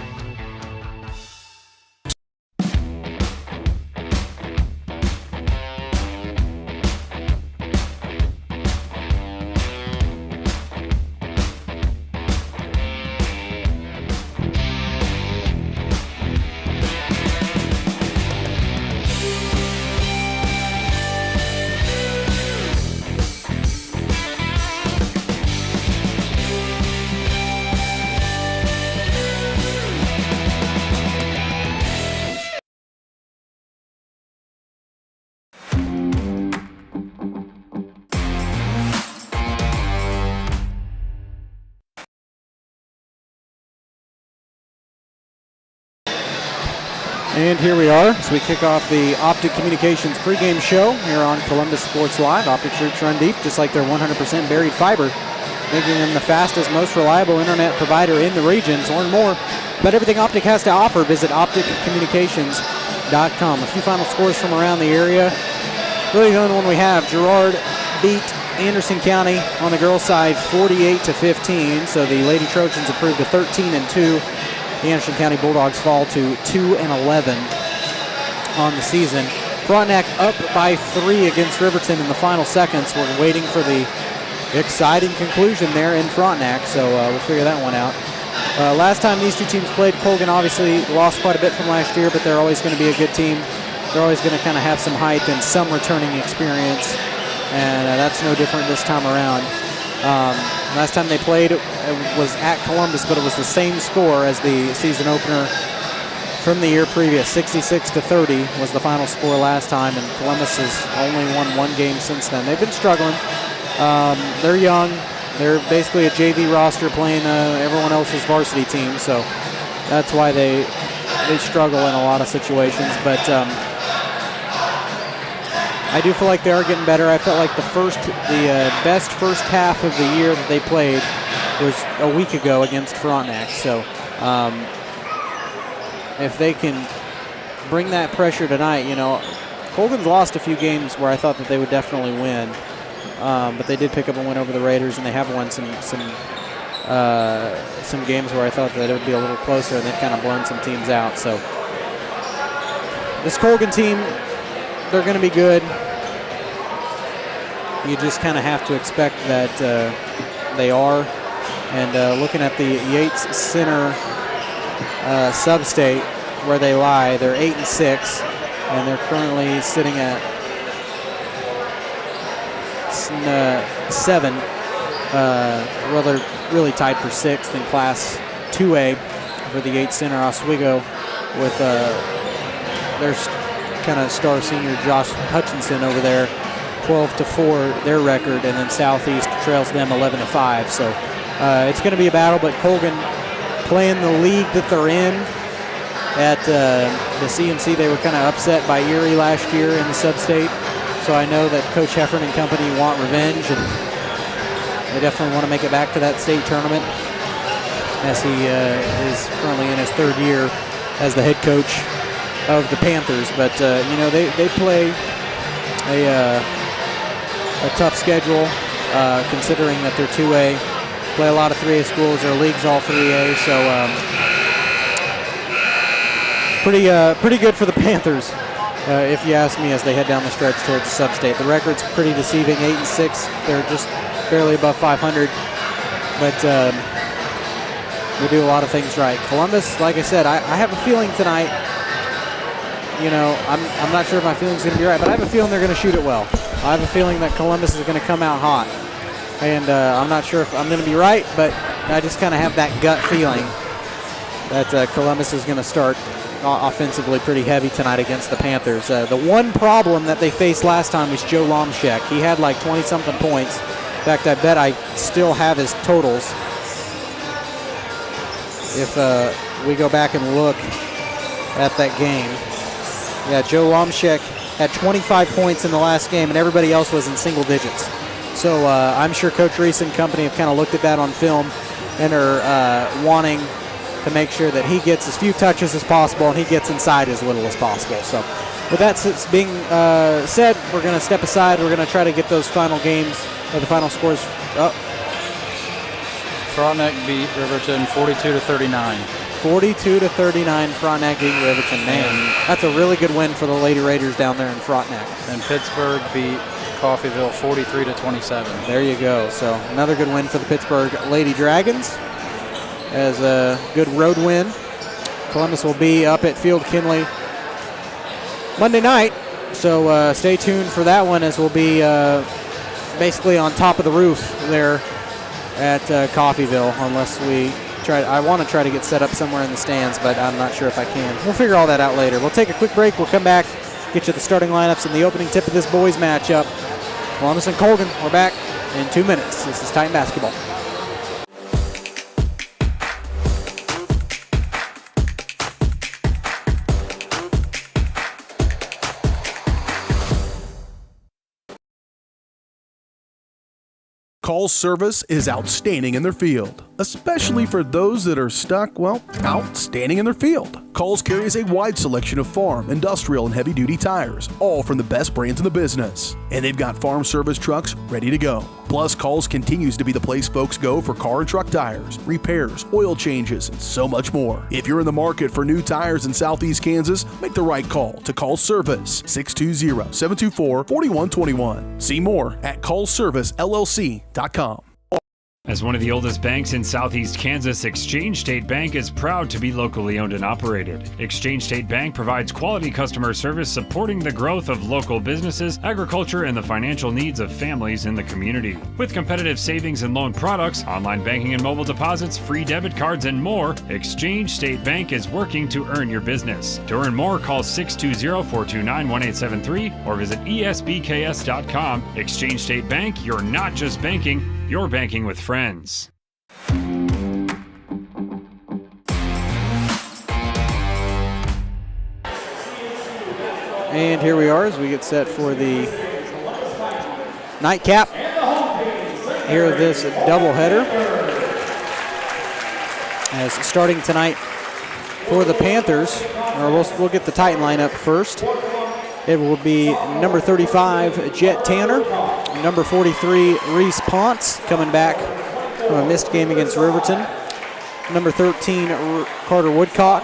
And here we are as we kick off the Optic Communications pregame show here on Columbus Sports Live. Optic roots run deep, just like their 100% buried fiber, making them the fastest, most reliable internet provider in the region. To learn more about everything Optic has to offer, visit opticcommunications.com. A few final scores from around the area. Really the only one we have, Girard beat Anderson County on the girls' side 48-15, so the Lady Trojans improved to 13-2. The Anderson County Bulldogs fall to 2-11 on the season. Frontenac up by 3 against Riverton in the final seconds. We're waiting for the exciting conclusion there in Frontenac, so we'll figure that one out. Last time these two teams played, Colgan obviously lost quite a bit from last year, but they're always going to be a good team. They're always going to kind of have some hype and some returning experience, and that's no different this time around. Last time they played it was at Columbus, but it was the same score as the season opener from the year previous. 66-30 was the final score last time, and Columbus has only won one game since then. They've been struggling. They're young. They're basically a JV roster playing everyone else's varsity team, so that's why they struggle in a lot of situations. But I do feel like they are getting better. I felt like the best first half of the year that they played was a week ago against Frontenac. So If they can bring that pressure tonight, Colgan's lost a few games where I thought that they would definitely win, but they did pick up a win over the Raiders, and they have won some games where I thought that it would be a little closer, and they've kind of blown some teams out. So this Colgan team, they're going to be good. You just kind of have to expect that they are. And looking at the Yates Center sub-state where they lie, they're 8-6, and they're currently sitting at 7. They're really tied for 6th in Class 2A for the Yates Center. Oswego with their kind of star senior Josh Hutchinson over there, 12-4 their record, and then Southeast trails them 11-5. So it's going to be a battle, but Colgan playing the league that they're in. At the CMC, they were kind of upset by Erie last year in the sub-state. So I know that Coach Heffern and company want revenge, and they definitely want to make it back to that state tournament, as he is currently in his 3rd year as the head coach of the Panthers. But they play a tough schedule, considering that they're 2A. Play a lot of 3A schools. Their league's all 3A, so pretty good for the Panthers, if you ask me, as they head down the stretch towards the sub-state. The record's pretty deceiving, 8-6. They're just barely above 500, but we do a lot of things right. Columbus, like I said, I have a feeling tonight, I'm not sure if my feeling's going to be right, but I have a feeling they're going to shoot it well. I have a feeling that Columbus is going to come out hot. And I'm not sure if I'm going to be right, but I just kind of have that gut feeling that Columbus is going to start offensively pretty heavy tonight against the Panthers. The one problem that they faced last time was Joe Lomshek. He had like 20-something points. In fact, I bet I still have his totals. If we go back and look at that game. Yeah, Joe Lomshek had 25 points in the last game, and everybody else was in single digits. So I'm sure Coach Reese and company have kind of looked at that on film and are wanting to make sure that he gets as few touches as possible and he gets inside as little as possible. So with that being said, we're going to step aside. We're going to try to get those final games, or the final scores up. Frontenac beat Riverton 42-39. 42-39, Frontenac beat Riverton. Man, that's a really good win for the Lady Raiders down there in Frontenac. And Pittsburgh beat Coffeyville 43-27. There you go. So another good win for the Pittsburgh Lady Dragons, as a good road win. Columbus will be up at Field Kinley Monday night, so stay tuned for that one, as we'll be basically on top of the roof there at Coffeyville, unless we try. I want to try to get set up somewhere in the stands, but I'm not sure if I can. We'll figure all that out later. We'll take a quick break. We'll come back, get you the starting lineups and the opening tip of this boys matchup. Columbus and Colgan, we're back in 2 minutes. This is Titan Basketball. Call's service is outstanding in their field, especially for those that are stuck, outstanding in their field. Call's carries a wide selection of farm, industrial, and heavy-duty tires, all from the best brands in the business. And they've got farm service trucks ready to go. Plus, Call's continues to be the place folks go for car and truck tires, repairs, oil changes, and so much more. If you're in the market for new tires in Southeast Kansas, make the right call to Call's Service, 620-724-4121. See more at callservicellc.com. As one of the oldest banks in Southeast Kansas, Exchange State Bank is proud to be locally owned and operated. Exchange State Bank provides quality customer service supporting the growth of local businesses, agriculture, and the financial needs of families in the community. With competitive savings and loan products, online banking and mobile deposits, free debit cards, and more, Exchange State Bank is working to earn your business. To earn more, call 620-429-1873 or visit esbks.com. Exchange State Bank, you're not just banking, you're banking with friends. And here we are as we get set for the nightcap here of this doubleheader. As starting tonight for the Panthers, or we'll get the Titan lineup first. It will be number 35, Jet Tanner, number 43, Reese Ponce, coming back from a missed game against Riverton, number 13, Carter Woodcock,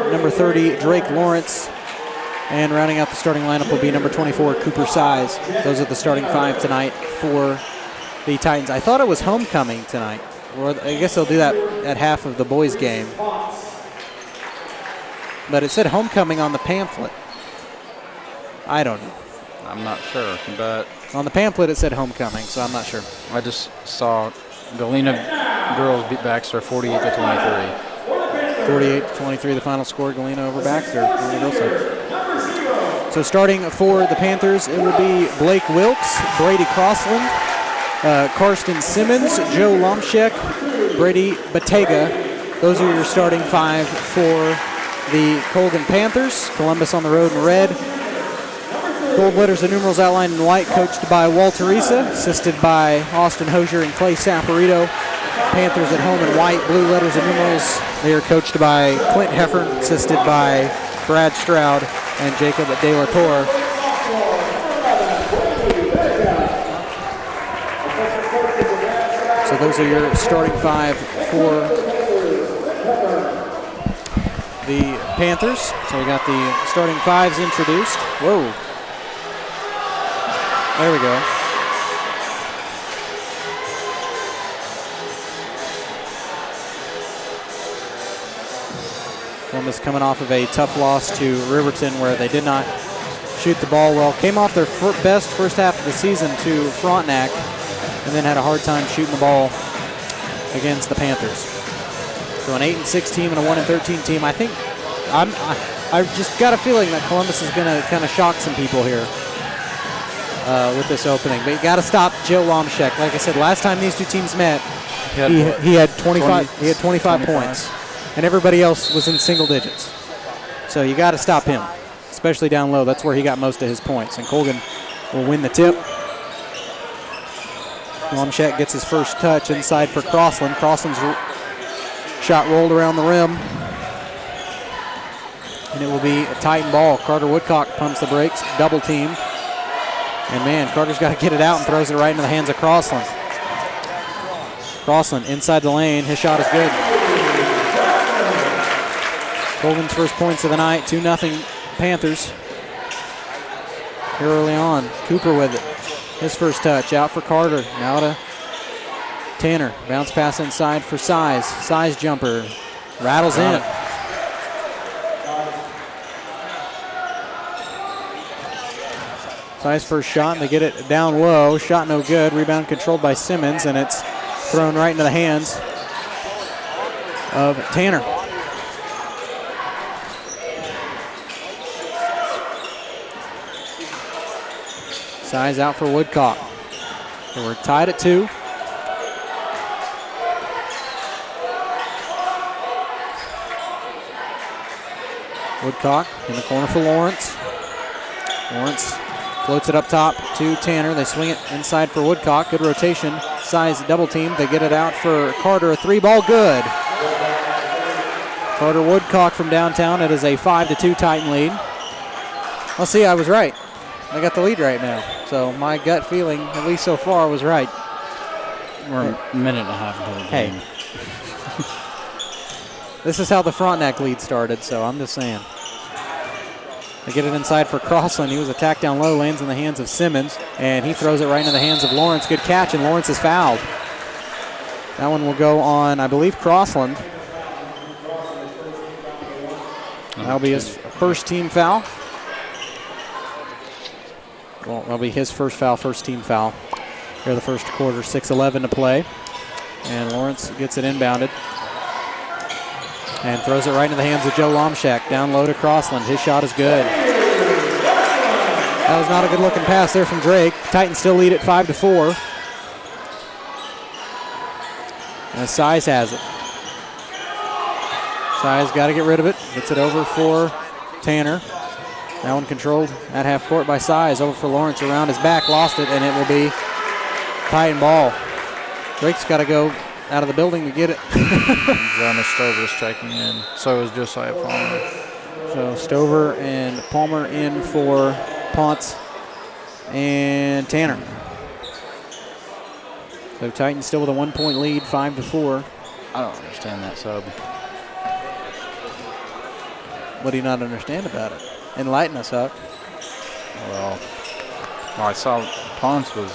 number 30, Drake Lawrence, and rounding out the starting lineup will be number 24, Cooper Size. Those are the starting 5 tonight for the Titans. I thought it was homecoming tonight, or I guess they'll do that at half of the boys' game. But it said homecoming on the pamphlet. I don't know. I'm not sure, but on the pamphlet it said homecoming, so I'm not sure. I just saw Galena girls beat Baxter 48-23. 48-23 the final score. Galena over Baxter. So starting for the Panthers, it will be Blake Wilkes, Brady Crossland, Karsten Simmons, Joe Lomschek, Brady Batega. Those are your starting 5 for the Colgan Panthers. Columbus on the road in red. Gold letters and numerals outlined in white, coached by Walter Issa, assisted by Austin Hosier and Clay Saporito. Panthers at home in white, blue letters and numerals. They are coached by Clint Heffern, assisted by Brad Stroud and Jacob De La Torre. So those are your starting 5 for the Panthers. So we got the starting 5s introduced. Whoa. There we go. Columbus coming off of a tough loss to Riverton where they did not shoot the ball well. Came off their best first half of the season to Frontenac and then had a hard time shooting the ball against the Panthers. So an 8-6 team and a 1-13 team. I think I've just got a feeling that Columbus is going to kind of shock some people here with this opening. But you got to stop Joe Lomschek. Like I said, last time these two teams met, he had 25 points, and everybody else was in single digits. So you got to stop him, especially down low. That's where he got most of his points. And Colgan will win the tip. Lomschek gets his first touch inside for Crossland. Crossland's shot rolled around the rim. And it will be a Titan ball. Carter Woodcock pumps the brakes, double team. And man, Carter's got to get it out and throws it right into the hands of Crossland. Crossland inside the lane. His shot is good. Colgan's first points of the night, 2-0 Panthers. Here early on, Cooper with it. His first touch, out for Carter. Now to Tanner. Bounce pass inside for Size. Size jumper. Rattles in. Size first shot, and they get it down low. Shot no good. Rebound controlled by Simmons, and it's thrown right into the hands of Tanner. Size out for Woodcock. So we're tied at 2. Woodcock in the corner for Lawrence. Lawrence floats it up top to Tanner. They swing it inside for Woodcock. Good rotation. Size double team. They get it out for Carter. A 3-ball good. Carter Woodcock from downtown. It is a 5-2 Titan lead. Well, see, I was right. I got the lead right now. So my gut feeling, at least so far, was right. We're a minute and a half into the game. Hey. This is how the Frontenac lead started, so I'm just saying. They get it inside for Crossland. He was attacked down low, lands in the hands of Simmons, and he throws it right into the hands of Lawrence. Good catch, and Lawrence is fouled. That one will go on, I believe, Crossland. That'll be his first team foul. Well, that'll be his first foul, first team foul. Here the first quarter, 6:11 to play. And Lawrence gets it inbounded. And throws it right into the hands of Joe Lomschek. Down low to Crossland. His shot is good. That was not a good looking pass there from Drake. Titans still lead at 5-4. And Size has it. Size got to get rid of it. Gets it over for Tanner. That one controlled at half court by Size. Over for Lawrence around his back. Lost it, and it will be Titan ball. Drake's got to go out of the building to get it. Jonas Stover's checking in. So is Josiah Palmer. So Stover and Palmer in for Ponce and Tanner. So Titans still with a 1-point lead, 5-4. I don't understand that sub. What do you not understand about it? Enlighten us, Huck. Well, I saw Ponce was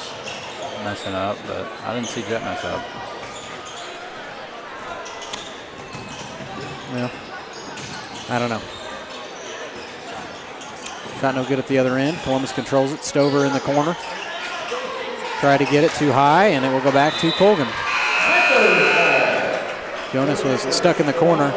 messing up, but I didn't see Jet mess up. Well, I don't know. Shot no good at the other end. Columbus controls it. Stover in the corner. Try to get it too high, and it will go back to Colgan. Jonas was stuck in the corner.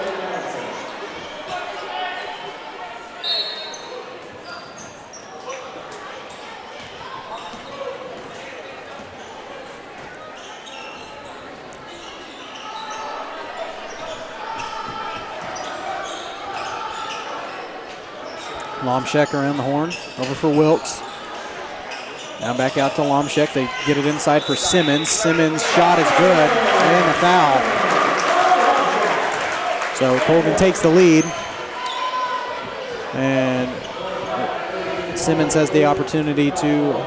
Lomshek around the horn, over for Wilkes. Now back out to Lomshek. They get it inside for Simmons. Simmons' shot is good, and a foul. So Colgan takes the lead. And Simmons has the opportunity to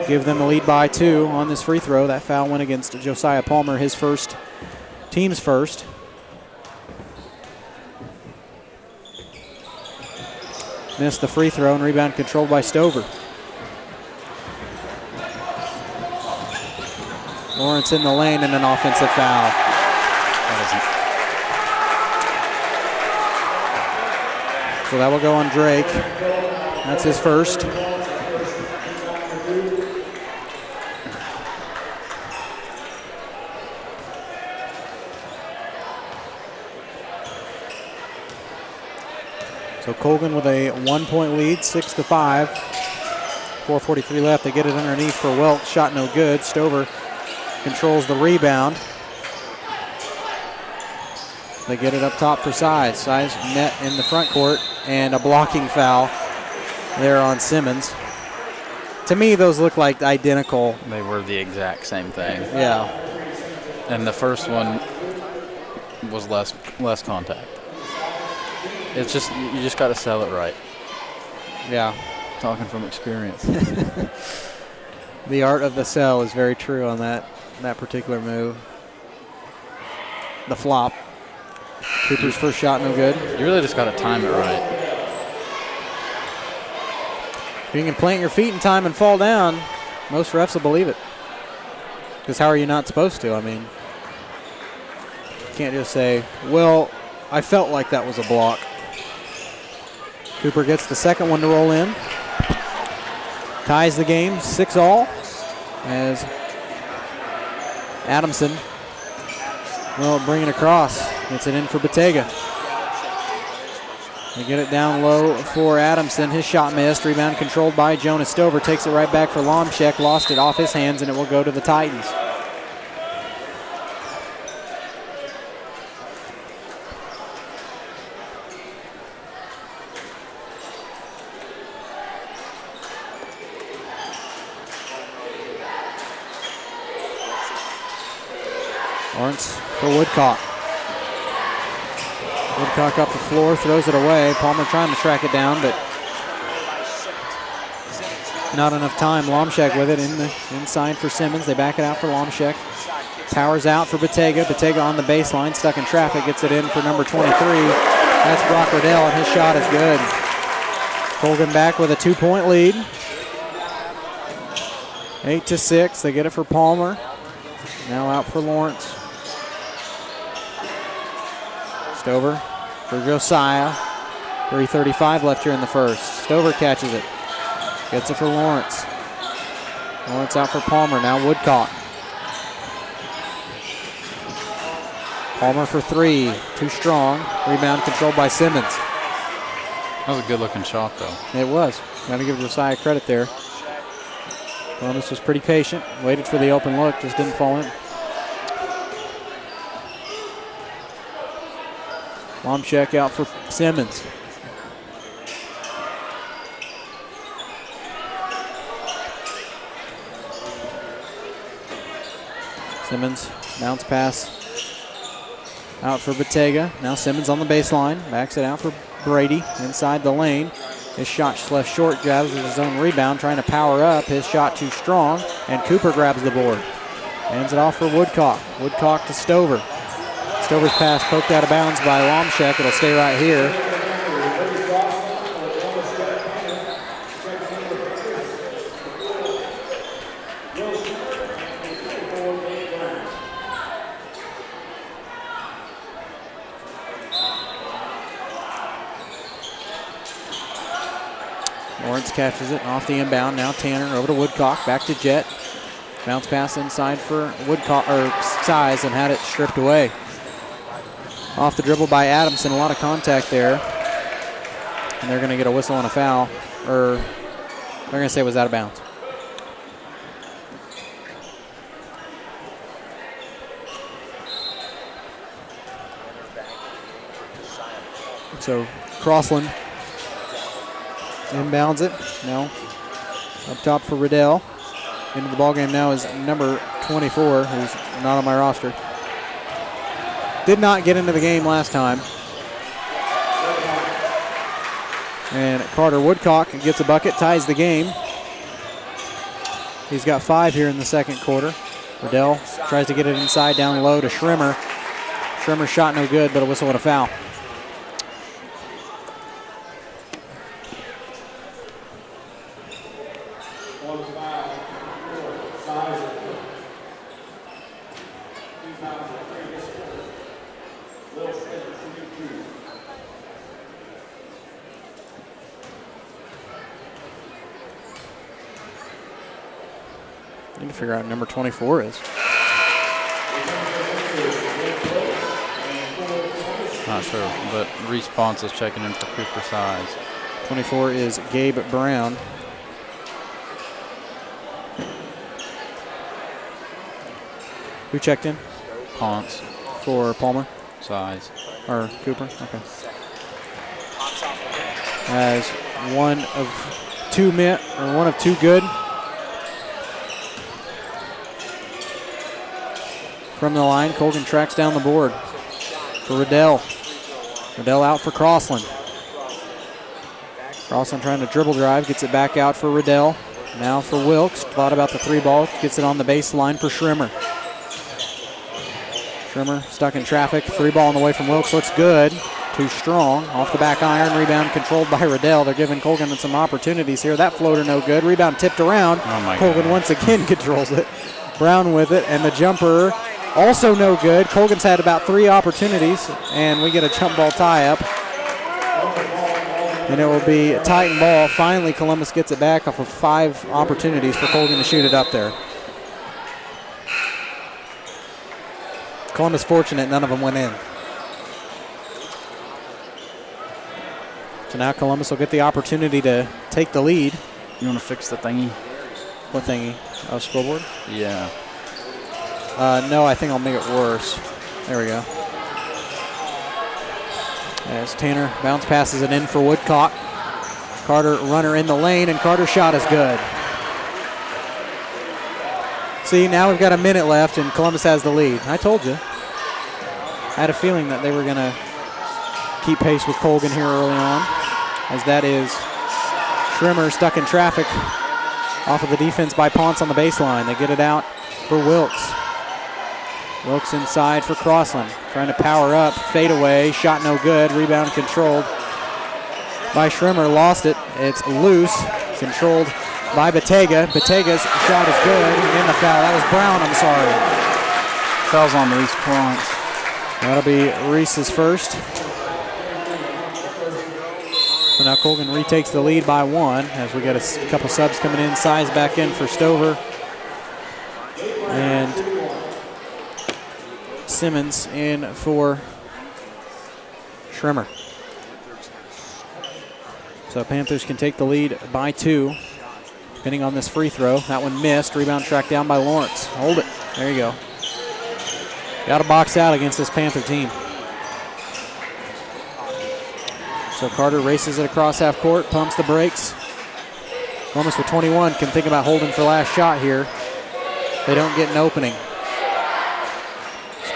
give them the lead by 2 on this free throw. That foul went against Josiah Palmer, his first, team's first. Missed the free throw, and rebound controlled by Stover. Lawrence in the lane and an offensive foul. So that will go on Drake. That's his first. So Colgan with a 1-point lead, 6-5. 4:43 left. They get it underneath for Welch. Shot no good. Stover controls the rebound. They get it up top for Size. Size met in the front court, and a blocking foul there on Simmons. To me, those look like identical. They were the exact same thing. Yeah. And the first one was less contact. It's just, you just got to sell it right. Yeah. Talking from experience. The art of the sell is very true on that particular move. The flop. Cooper's first shot no good. You really just got to time it right. If you can plant your feet in time and fall down, most refs will believe it. Because how are you not supposed to? I mean, you can't just say, well, I felt like that was a block. Cooper gets the second one to roll in. Ties the game 6-all as Adamson will bring it across. Gets it in for Bottega. They get it down low for Adamson. His shot missed. Rebound controlled by Jonas Stover. Takes it right back for Lomshek. Lost it off his hands, and it will go to the Titans. Lawrence for Woodcock. Woodcock up the floor, throws it away. Palmer trying to track it down, but not enough time. Lomshek with it inside for Simmons. They back it out for Lomshek. Powers out for Bottega. Bottega on the baseline, stuck in traffic, gets it in for number 23. That's Brock Riddell, and his shot is good. Colgan back with a 2-point lead. 8-6. They get it for Palmer. Now out for Lawrence. Stover for Josiah. 3:35 left here in the first. Stover catches it. Gets it for Lawrence. Lawrence out for Palmer. Now Woodcock. Palmer for 3. Too strong. Rebound controlled by Simmons. That was a good-looking shot, though. It was. Got to give Josiah credit there. Columbus was pretty patient. Waited for the open look. Just didn't fall in. Lomshek out for Simmons. Simmons, bounce pass out for Bottega. Now Simmons on the baseline, backs it out for Brady inside the lane. His shot's left short, grabs his own rebound, trying to power up. His shot too strong, and Cooper grabs the board. Hands it off for Woodcock. Woodcock to Stover. Stover's pass poked out of bounds by Lomchek. It'll stay right here. Lawrence catches it off the inbound. Now Tanner over to Woodcock. Back to Jet. Bounce pass inside for Woodcock, or Size, and had it stripped away. Off the dribble by Adamson. A lot of contact there. And they're going to get a whistle and a foul. Or they're going to say it was out of bounds. So Crossland inbounds it. Now up top for Riddell. Into the ballgame now is number 24, who's not on my roster. Did not get into the game last time. And Carter Woodcock gets a bucket, ties the game. He's got 5 here in the second quarter. Riddell tries to get it inside down low to Schrimmer. Schrimmer's shot no good, but a whistle and a foul. Need to figure out what number 24 is. Not sure, but Response is checking in for Cooper Size. 24 is Gabe Brown. Who checked in? Ponce. For Palmer? Size. Or Cooper? Okay. As one of two good. From the line, Colgan tracks down the board for Riddell. Riddell out for Crossland. Crossland trying to dribble drive, gets it back out for Riddell. Now for Wilkes, thought about the 3 ball, gets it on the baseline for Schrimmer. Schrimmer stuck in traffic, 3 ball on the way from Wilkes, looks good. Too strong, off the back iron, rebound controlled by Riddell. They're giving Colgan some opportunities here. That floater no good, rebound tipped around. Colgan once again controls it. Brown with it, and the jumper also no good. Colgan's had about 3 opportunities, and we get a jump ball tie-up. And it will be a Titan ball. Finally, Columbus gets it back off of 5 opportunities for Colgan to shoot it up there. Columbus fortunate, none of them went in. So now Columbus will get the opportunity to take the lead. You want to fix the thingy? What thingy? Oh, scoreboard? Yeah. No, I think I'll make it worse. There we go. As Tanner bounce passes it in for Woodcock. Carter runner in the lane, and Carter's shot is good. See, now we've got a minute left, and Columbus has the lead. I told you. I had a feeling that they were going to keep pace with Colgan here early on, as that is Schrimmer stuck in traffic off of the defense by Ponce on the baseline. They get it out for Wilkes. Wilkes inside for Crossland, trying to power up, fade away, shot no good, rebound controlled by Schrimmer, lost it. It's loose, controlled by Bottega. Bottega's shot is good, and the foul. That was Brown, I'm sorry. Foul's on Reese Ponce. That'll be Reese's first. So now Colgan retakes the lead by 1 as we got a couple subs coming in. Size back in for Stover. And Simmons in for Schrimmer. So Panthers can take the lead by 2, depending on this free throw. That one missed. Rebound tracked down by Lawrence. Hold it. There you go. Got to box out against this Panther team. So Carter races it across half court, pumps the brakes. Columbus with 21 can think about holding for last shot here. They don't get an opening.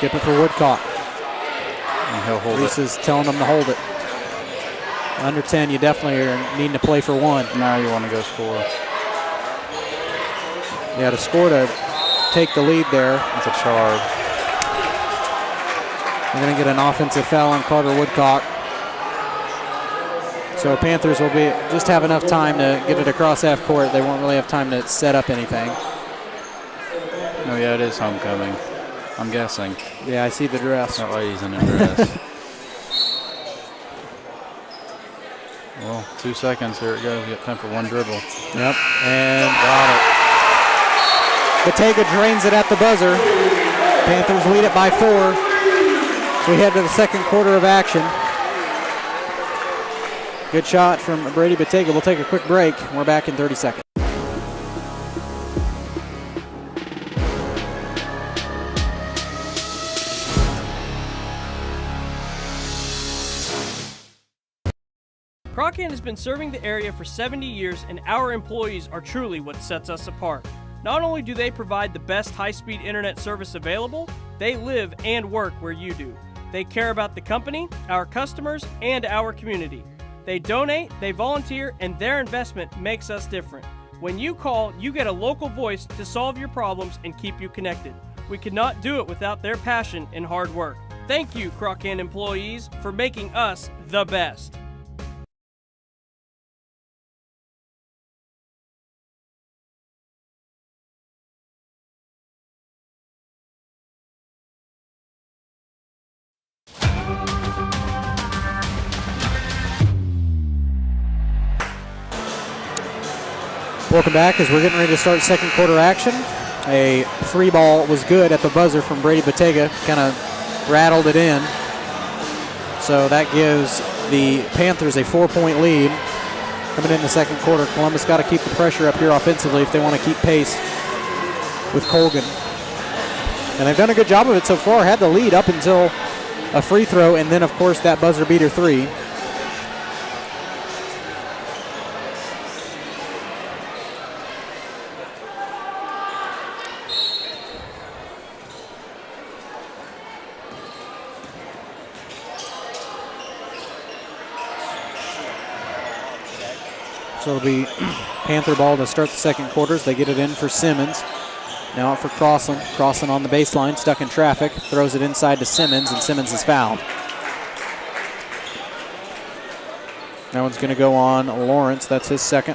Skip it for Woodcock. And he'll hold Reese it. is telling them to hold it. Under 10, you definitely are needing to play for one. Now you want to go score. Yeah, to score to take the lead there. It's a charge. We're going to get an offensive foul on Carter Woodcock. So Panthers will just have enough time to get it across half court. They won't really have time to set up anything. Oh yeah, it is homecoming. I'm guessing. Yeah, I see the dress. That lady's in a dress. Well, 2 seconds. Here it goes. You got time for one dribble. Yep, and got it. Bottega drains it at the buzzer. Panthers lead it by 4. So we head to the second quarter of action. Good shot from Brady Bottega. We'll take a quick break. We're back in 30 seconds. Colgan has been serving the area for 70 years, and our employees are truly what sets us apart. Not only do they provide the best high-speed internet service available, they live and work where you do. They care about the company, our customers, and our community. They donate, they volunteer, and their investment makes us different. When you call, you get a local voice to solve your problems and keep you connected. We could not do it without their passion and hard work. Thank you, Colgan employees, for making us the best. Welcome back as we're getting ready to start second quarter action. A 3-ball was good at the buzzer from Brady Bottega, kind of rattled it in. So that gives the Panthers a 4-point lead coming in the second quarter. Columbus got to keep the pressure up here offensively if they want to keep pace with Colgan. And they've done a good job of it so far. Had the lead up until a free throw, and then, of course, that buzzer beater 3. So it'll be Panther ball to start the second quarters. They get it in for Simmons. Now out for Crosland. Crosland on the baseline, stuck in traffic. Throws it inside to Simmons, and Simmons is fouled. That one's going to go on Lawrence. That's his second.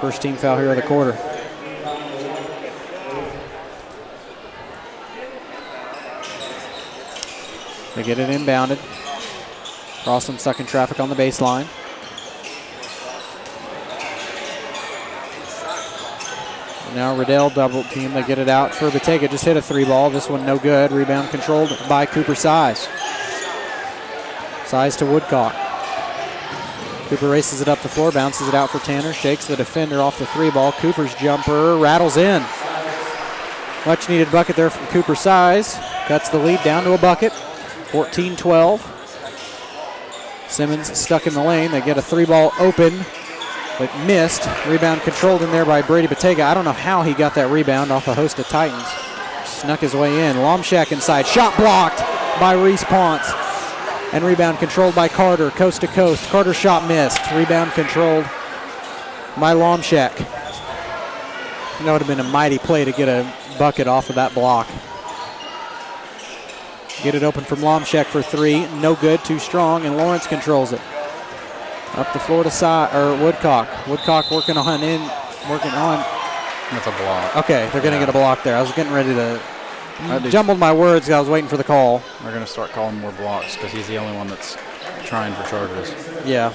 First team foul here of the quarter. They get it inbounded. Crosland stuck in traffic on the baseline. Now Riddell double team. They get it out for Bottega. Just hit a 3-ball. This one no good. Rebound controlled by Cooper Size. Size to Woodcock. Cooper races it up the floor, bounces it out for Tanner, shakes the defender off the 3-ball. Cooper's jumper rattles in. Much needed bucket there from Cooper Size. Cuts the lead down to a bucket. 14-12. Simmons stuck in the lane. They get a 3-ball open, but missed. Rebound controlled in there by Brady Bottega. I don't know how he got that rebound off a host of Titans. Snuck his way in. Lomshak inside. Shot blocked by Reese Ponce. And rebound controlled by Carter, coast to coast. Carter's shot missed. Rebound controlled by Lomshak. That would have been a mighty play to get a bucket off of that block. Get it open from Lomshak for 3. No good, too strong, and Lawrence controls it. Up the floor to Woodcock. Woodcock working on. That's a block. Okay, they're going to get a block there. I was getting ready to jumbled my words. I was waiting for the call. They're going to start calling more blocks because he's the only one that's trying for charges. Yeah.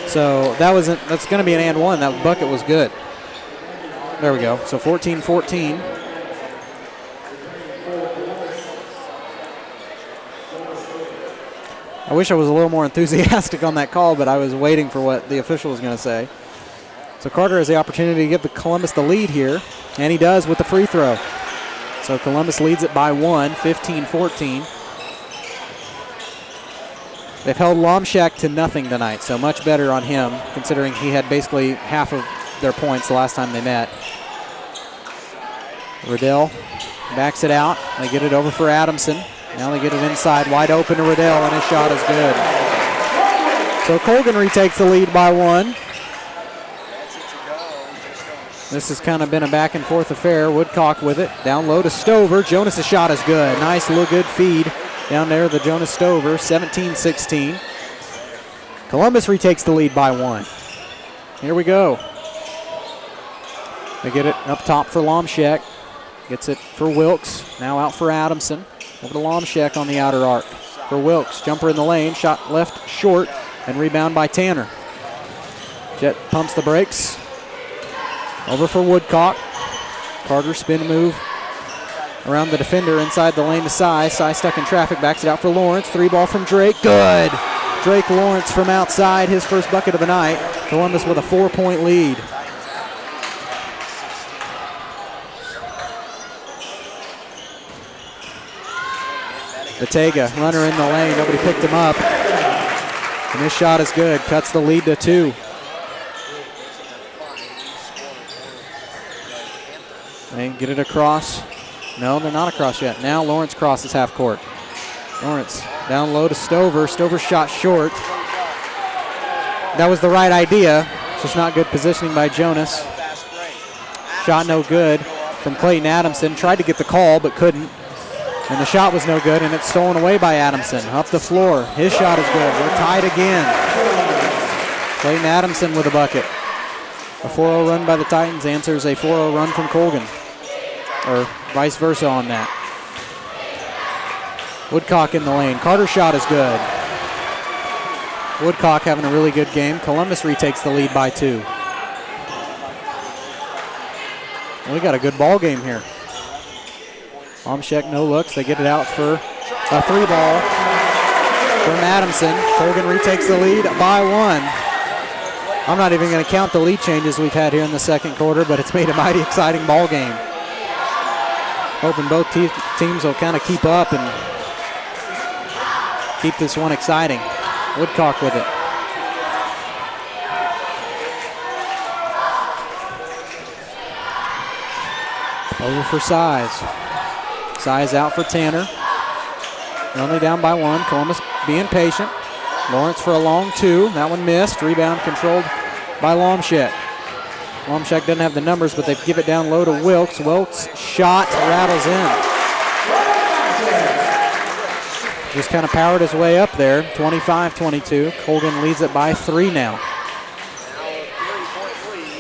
So that's going to be an and one. That bucket was good. There we go. So 14-14. I wish I was a little more enthusiastic on that call, but I was waiting for what the official was going to say. So Carter has the opportunity to give the Columbus the lead here, and he does with the free throw. So Columbus leads it by 1, 15-14. They've held Lomshak to nothing tonight, so much better on him, considering he had basically half of their points the last time they met. Riddell backs it out. They get it over for Adamson. Now they get it inside, wide open to Riddell, and his shot is good. So Colgan retakes the lead by 1. This has kind of been a back and forth affair. Woodcock with it, down low to Stover. Jonas' shot is good. Nice little good feed down there, the Jonas Stover, 17-16. Columbus retakes the lead by 1. Here we go. They get it up top for Lomshek. Gets it for Wilkes. Now out for Adamson. Over to Lomshek on the outer arc. For Wilkes, jumper in the lane. Shot left short and rebound by Tanner. Jet pumps the brakes. Over for Woodcock. Carter spin move around the defender inside the lane to Sy. Sy stuck in traffic, backs it out for Lawrence. 3-ball from Drake. Good. Drake Lawrence from outside, his first bucket of the night. Columbus with a 4-point lead. Batega, runner in the lane. Nobody picked him up. And this shot is good. Cuts the lead to 2. They get it across. No, they're not across yet. Now Lawrence crosses half court. Lawrence down low to Stover. Stover shot short. That was the right idea. Just not good positioning by Jonas. Shot no good from Clayton Adamson. Tried to get the call but couldn't. And the shot was no good, and it's stolen away by Adamson. Up the floor. His shot is good. We're tied again. Clayton Adamson with a bucket. A 4-0 run by the Titans answers a 4-0 run from Colgan. Or vice versa on that. Woodcock in the lane. Carter's shot is good. Woodcock having a really good game. Columbus retakes the lead by 2. We got a good ball game here. Lomshek no looks. They get it out for a 3-ball from Adamson. Colgan retakes the lead by 1. I'm not even going to count the lead changes we've had here in the second quarter, but it's made a mighty exciting ball game. Hoping both teams will kind of keep up and keep this one exciting. Woodcock with it. Over for Size. Size out for Tanner. They're only down by 1. Columbus being patient. Lawrence for a long 2. That one missed. Rebound controlled by Lomshek. Lomshek doesn't have the numbers, but they give it down low to Wilkes. Wilkes' shot rattles in. Just kind of powered his way up there. 25-22. Colgan leads it by 3 now.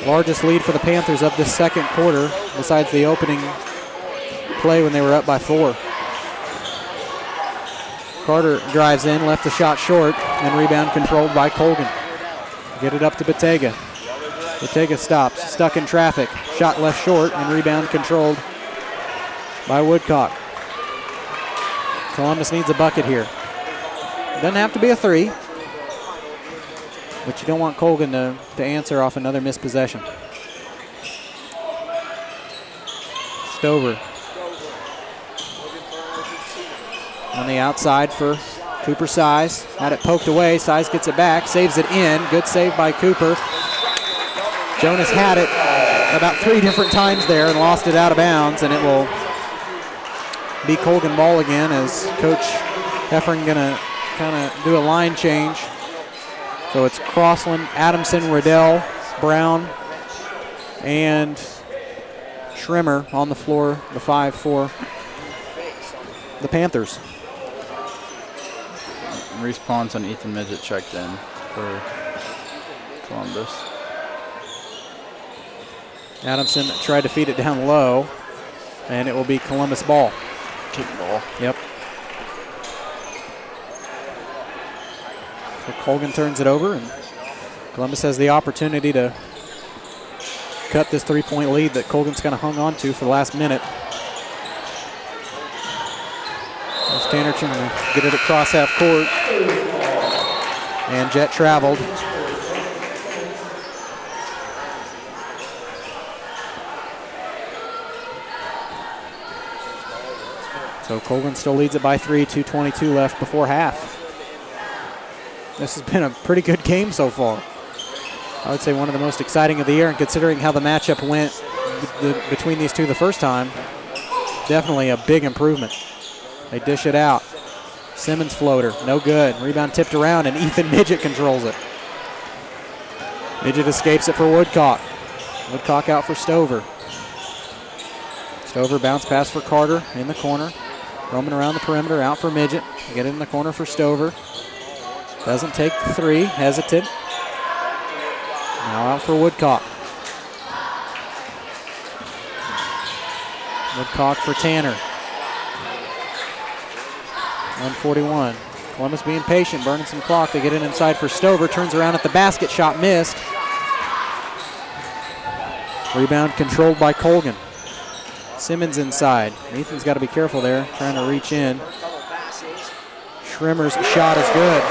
Largest lead for the Panthers of this second quarter, besides the opening play when they were up by 4. Carter drives in, left the shot short, and rebound controlled by Colgan. Get it up to Batega. Batega stops, stuck in traffic. Shot left short, and rebound controlled by Woodcock. Columbus needs a bucket here. Doesn't have to be a 3, but you don't want Colgan to answer off another missed possession. Stover on the outside for Cooper Size. Had it poked away. Size gets it back, saves it in. Good save by Cooper. Jonas had it about 3 different times there and lost it out of bounds, and it will be Colgan ball again as Coach Heffern going to kind of do a line change. So it's Crossland, Adamson, Riddell, Brown, and Schrimmer on the floor, the 5 for the Panthers. Reese Pons and Ethan Midget checked in for Columbus. Adamson tried to feed it down low, and it will be Columbus ball. Kick ball. Yep. So Colgan turns it over, and Columbus has the opportunity to cut this 3-point lead that Colgan's kind of hung on to for the last minute. There's Tanner trying to get it across half court, and Jet traveled. So Colgan still leads it by 3, 2:22 left before half. This has been a pretty good game so far. I would say one of the most exciting of the year, and considering how the matchup went between these two the first time, definitely a big improvement. They dish it out. Simmons floater, no good. Rebound tipped around, and Ethan Midget controls it. Midget escapes it for Woodcock. Woodcock out for Stover. Stover bounce pass for Carter in the corner. Roaming around the perimeter, out for Midget. Get it in the corner for Stover. Doesn't take the three, hesitant. Now out for Woodcock. Woodcock for Tanner. 141. Columbus being patient, burning some clock. They get it inside for Stover. Turns around at the basket, shot missed. Rebound controlled by Colgan. Simmons inside. Ethan's got to be careful there, trying to reach in. Schrimmer's shot is good.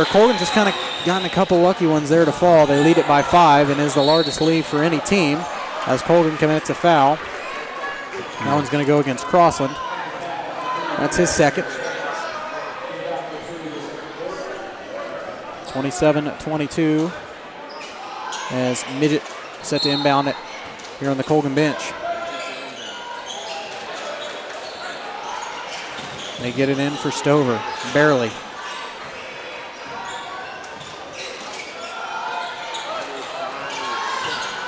Colgan just kind of gotten a couple lucky ones there to fall. They lead it by 5 and is the largest lead for any team as Colgan commits a foul. That one's going to go against Crossland. That's his second. 27-22 as Midget set to inbound it here on the Colgan bench. They get it in for Stover, barely.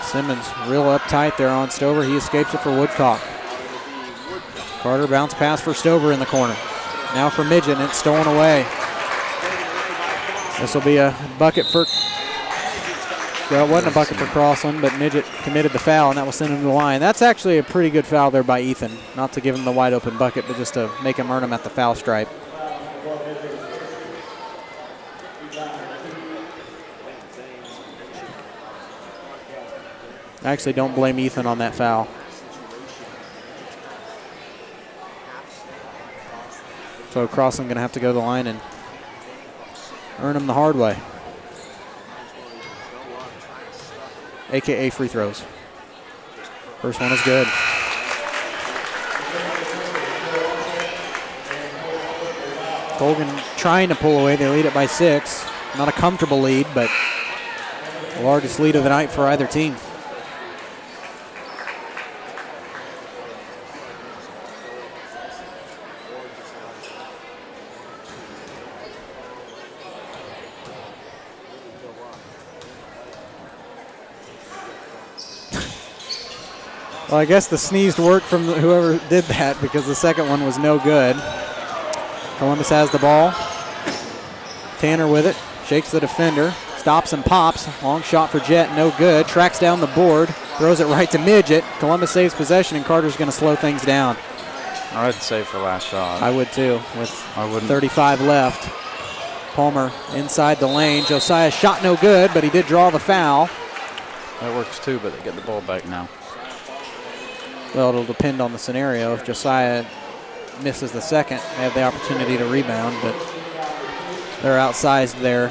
Simmons real uptight there on Stover. He escapes it for Woodcock. Carter bounce pass for Stover in the corner. Now for Midget, and it's stolen away. This will be a bucket for, well, it wasn't a bucket for Crossland, but Midget committed the foul, and that will send him to the line. That's actually a pretty good foul there by Ethan. Not to give him the wide open bucket, but just to make him earn him at the foul stripe. I actually don't blame Ethan on that foul. So Crossland going to have to go to the line and earn him the hard way. AKA free throws. First one is good. Colgan trying to pull away. They lead it by 6. Not a comfortable lead, but the largest lead of the night for either team. Well, I guess the sneezed work from whoever did that because the second one was no good. Columbus has the ball. Tanner with it, shakes the defender, stops and pops. Long shot for Jet, no good. Tracks down the board, throws it right to Midget. Columbus saves possession, and Carter's going to slow things down. I'd say for last shot. I would too, with 35 left. Palmer inside the lane. Josiah's shot no good, but he did draw the foul. That works too, but they get the ball back now. Well, it'll depend on the scenario. If Josiah misses the second, they have the opportunity to rebound, but they're outsized there.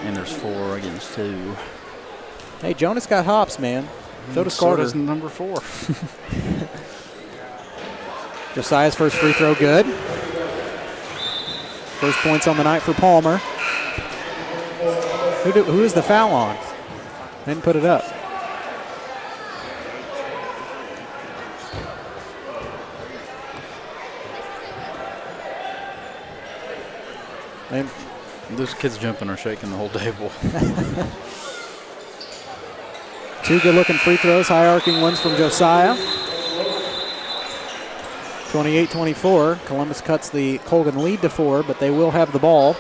And there's 4 against 2. Hey, Jonas got hops, man. So does Carter. So does number 4. Josiah's first free throw good. First points on the night for Palmer. Who is the foul on? Didn't put it up. Those kids jumping are shaking the whole table. 2 good-looking free throws, high-arcing ones from Josiah. 28-24. Columbus cuts the Colgan lead to 4, but they will have the ball.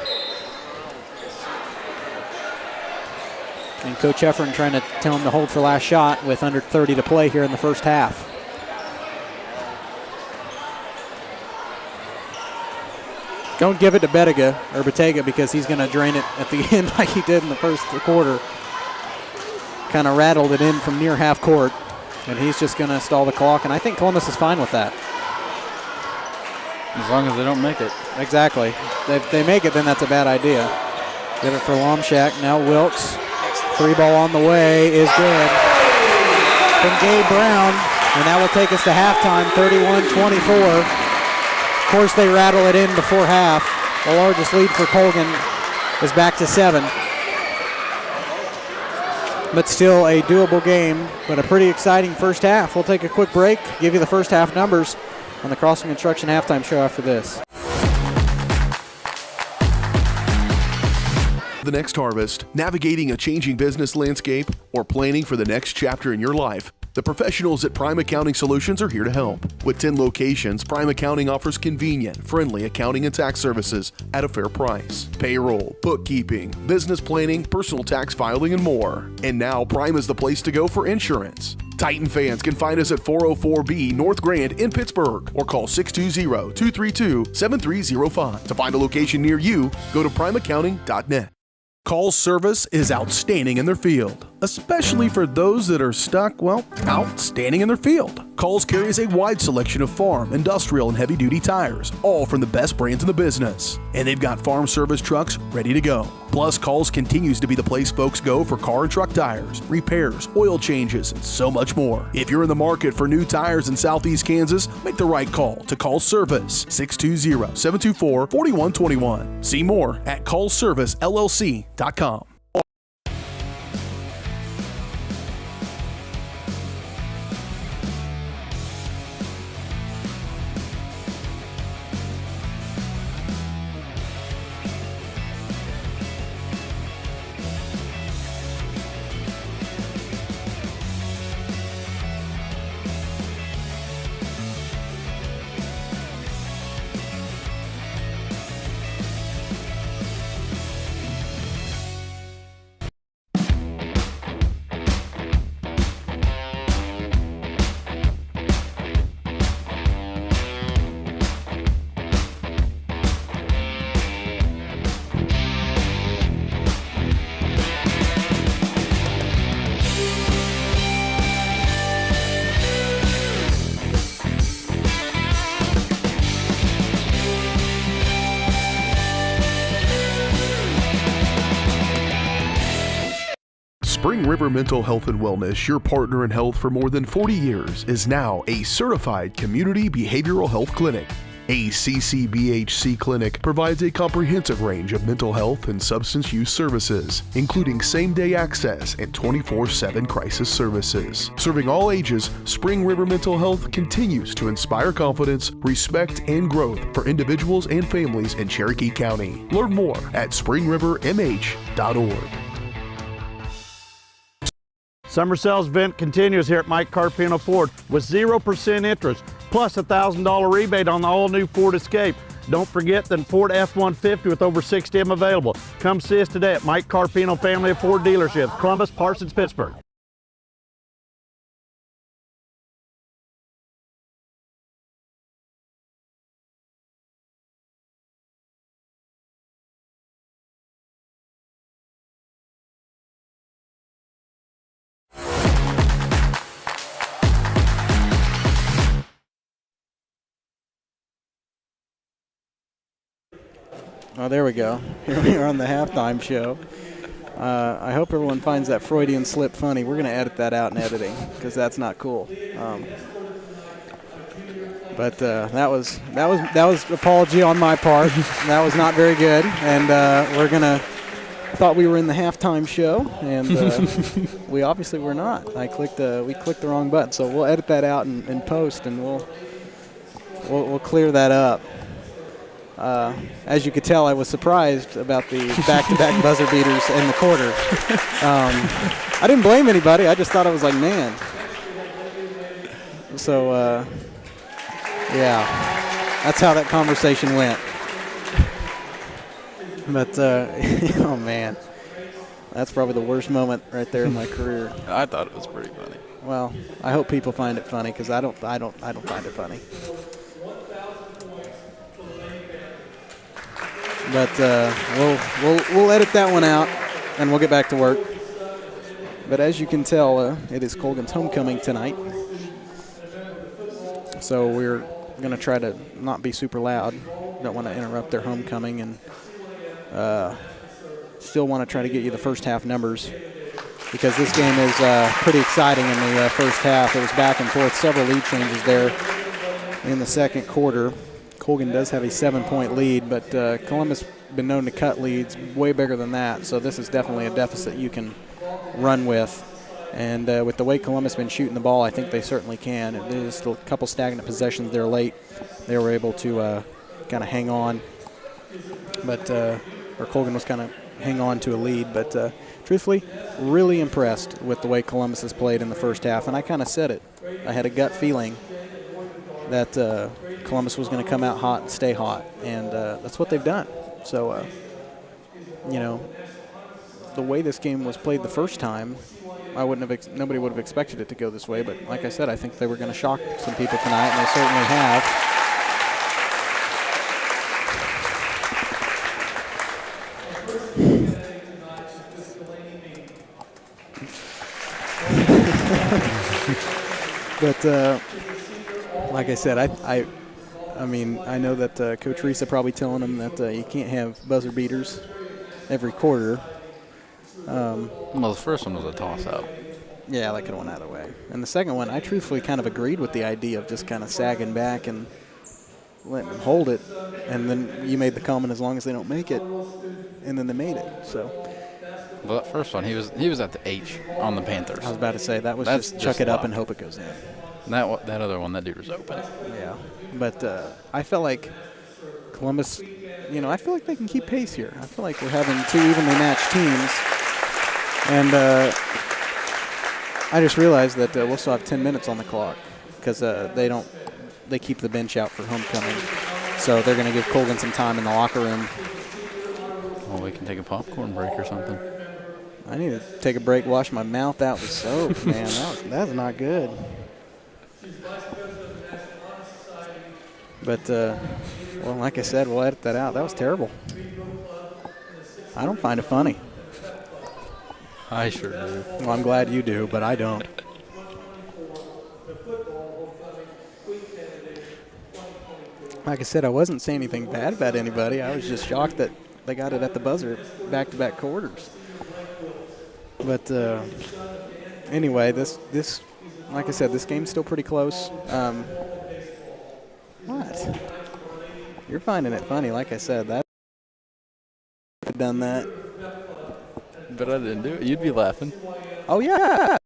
And Coach Heffern trying to tell him to hold for last shot with under 30 to play here in the first half. Don't give it to Betega because he's going to drain it at the end like he did in the first quarter. Kind of rattled it in from near half court, and he's just going to stall the clock, and I think Columbus is fine with that. As long as they don't make it. Exactly. If they make it, then that's a bad idea. Give it for Lomshak. Now Wilkes. 3 ball on the way is good. From Gabe Brown, and that will take us to halftime, 31-24. Of course, they rattle it in before half. The largest lead for Colgan is back to 7. but still a doable game, but a pretty exciting first half. We'll take a quick break, give you the first half numbers on the Crossing Construction halftime show after this. The next harvest, navigating a changing business landscape, or planning for the next chapter in your life, the professionals at Prime Accounting Solutions are here to help. With 10 locations, Prime Accounting offers convenient, friendly accounting and tax services at a fair price. Payroll, bookkeeping, business planning, personal tax filing, and more. And now Prime is the place to go for insurance. Titan fans can find us at 404B North Grand in Pittsburgh or call 620-232-7305. To find a location near you, go to primeaccounting.net. Call's service is outstanding in their field, especially for those that are stuck, outstanding in their field. Call's carries a wide selection of farm, industrial, and heavy-duty tires, all from the best brands in the business. And they've got farm service trucks ready to go. Plus, Call's continues to be the place folks go for car and truck tires, repairs, oil changes, and so much more. If you're in the market for new tires in Southeast Kansas, make the right call to Call's Service, 620-724-4121. See more at callservicellc.com. Spring River Mental Health and Wellness, your partner in health for more than 40 years, is now a certified community behavioral health clinic. A CCBHC clinic provides a comprehensive range of mental health and substance use services, including same-day access and 24/7 crisis services. Serving all ages, Spring River Mental Health continues to inspire confidence, respect, and growth for individuals and families in Cherokee County. Learn more at springrivermh.org. Summer sales event continues here at Mike Carpino Ford with 0% interest, plus a $1,000 rebate on the all-new Ford Escape. Don't forget the Ford F-150 with over 60 of them available. Come see us today at Mike Carpino Family of Ford Dealerships, Columbus, Parsons, Pittsburgh. Oh, there we go. Here we are on the halftime show. I hope everyone finds that Freudian slip funny. We're going to edit that out in editing because that's not cool. But that was apology on my part. That was not very good, and thought we were in the halftime show, and we obviously were not. We clicked the wrong button, so we'll edit that out in post, and we'll clear that up. As you could tell, I was surprised about the back-to-back buzzer beaters in the quarter. I didn't blame anybody. I just thought I was like, man. So, yeah, that's how that conversation went. But, oh, man, that's probably the worst moment right there in my career. I thought it was pretty funny. Well, I hope people find it funny because I don't find it funny. But we'll edit that one out, and we'll get back to work. But as you can tell, it is Colgan's homecoming tonight. So we're going to try to not be super loud. Don't want to interrupt their homecoming, and still want to try to get you the first half numbers because this game is pretty exciting in the first half. It was back and forth, several lead changes there in the second quarter. Colgan does have a 7-point lead, but Columbus been known to cut leads way bigger than that, so this is definitely a deficit you can run with. And with the way Columbus has been shooting the ball, I think they certainly can. There's still a couple stagnant possessions there late. They were able to kind of hang on, but or Colgan was kind of hang on to a lead. But truthfully, really impressed with the way Columbus has played in the first half. And I kind of said it. I had a gut feeling that Columbus was going to come out hot and stay hot, and that's what they've done. So, the way this game was played the first time, nobody would have expected it to go this way. But like I said, I think they were going to shock some people tonight, and they certainly have. But like I said, I mean, I know that Coach Risa probably telling them that you can't have buzzer beaters every quarter. Well, the first one was a toss-up. Yeah, that could have went either way. And the second one, I truthfully kind of agreed with the idea of just kind of sagging back and letting them hold it. And then you made the comment, as long as they don't make it, and then they made it. So. Well, that first one, he was at the H on the Panthers. I was about to say, that was just chuck it up and hope it goes in. That other one, that dude was open. Yeah. But I felt like Columbus, I feel like they can keep pace here. I feel like we're having two evenly matched teams. And I just realized that we'll still have 10 minutes on the clock because they keep the bench out for homecoming. So they're going to give Colgan some time in the locker room. Well, we can take a popcorn break or something. I need to take a break, wash my mouth out with soap, man. That's not good. But, well, like I said, we'll edit that out. That was terrible. I don't find it funny. I sure do. Well, I'm glad you do, but I don't. Like I said, I wasn't saying anything bad about anybody. I was just shocked that they got it at the buzzer back-to-back quarters. But anyway, this like I said, this game's still pretty close. What? You're finding it funny. Like I said, that I've done that. But I didn't do it. You'd be laughing. Oh, yeah.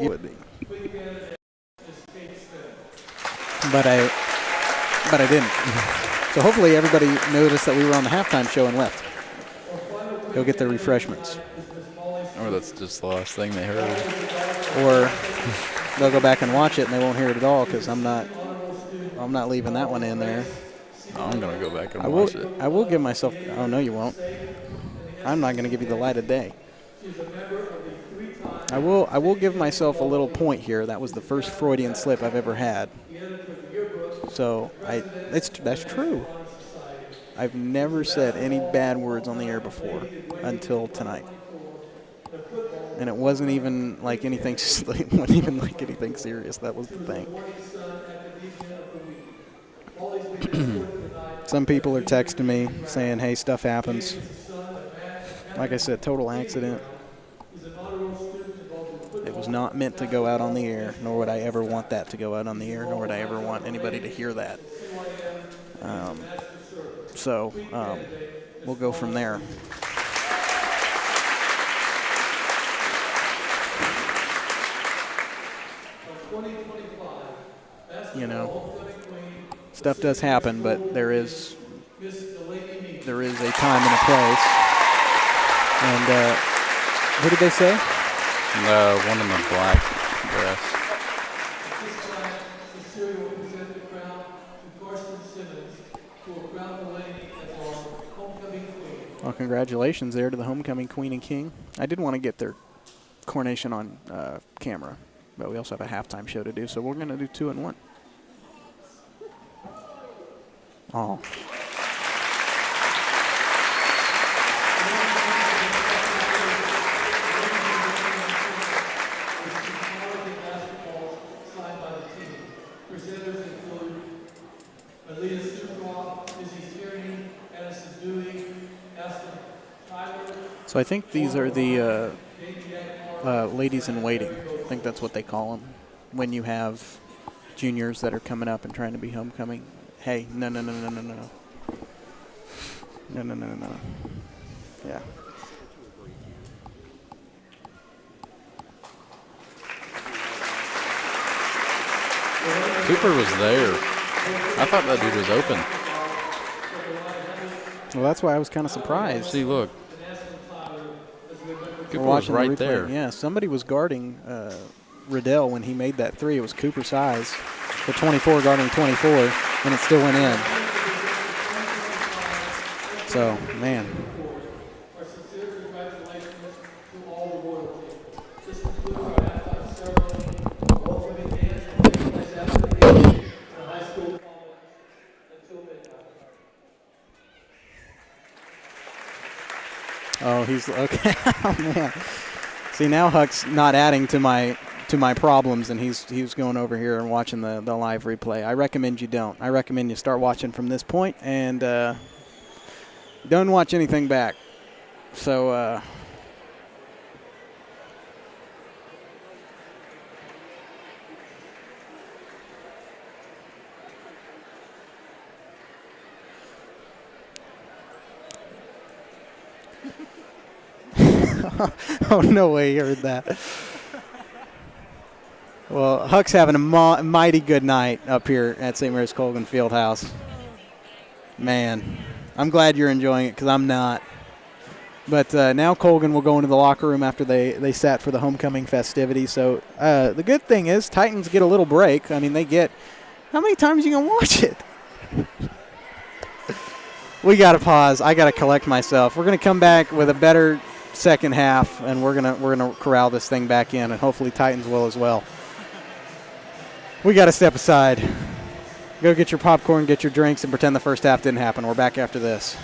You would be. But I didn't. So hopefully everybody noticed that we were on the halftime show and left. Go get their refreshments. Or that's just the last thing they heard. Or they'll go back and watch it and they won't hear it at all because I'm not leaving that one in there. I'm going to go back and watch it. I will give myself – oh, no, you won't. I'm not going to give you the light of day. I will give myself a little point here. That was the first Freudian slip I've ever had. So that's true. I've never said any bad words on the air before until tonight. And it wasn't even like anything serious. That was the thing. Some people are texting me saying, hey, stuff happens. Like I said, total accident. It was not meant to go out on the air, nor would I ever want that to go out on the air, nor would I ever want anybody to hear that. So we'll go from there. Stuff does happen, but there is a time and a place. And who did they say? The one in the black dress. Well, congratulations there to the homecoming queen and king. I did want to get their coronation on camera, but we also have a halftime show to do, so we're going to do 2 in 1. Oh. So I think these are the ladies in waiting. I think that's what they call them when you have juniors that are coming up and trying to be homecoming. Hey, no. No. Yeah. Cooper was there. I thought that dude was open. Well, that's why I was kind of surprised. See, look. Cooper We're was watching right the replay. there. Yeah, somebody was guarding Riddell when he made that three. It was Cooper's size. The 24 guarding 24, and it still went in. So, man. Oh, he's okay. Oh, man. See, now Huck's not adding to my problems, and he's going over here and watching the live replay. I recommend you don't. I recommend you start watching from this point and don't watch anything back. So oh, no way you heard that. Well, Huck's having a mighty good night up here at St. Mary's Colgan Fieldhouse. Man, I'm glad you're enjoying it because I'm not. But now Colgan will go into the locker room after they sat for the homecoming festivities. So the good thing is Titans get a little break. I mean, they get – how many times are you going to watch it? We got to pause. I got to collect myself. We're going to come back with a better second half, and we're gonna corral this thing back in, and hopefully Titans will as well. We got to step aside. Go get your popcorn, get your drinks, and pretend the first half didn't happen. We're back after this.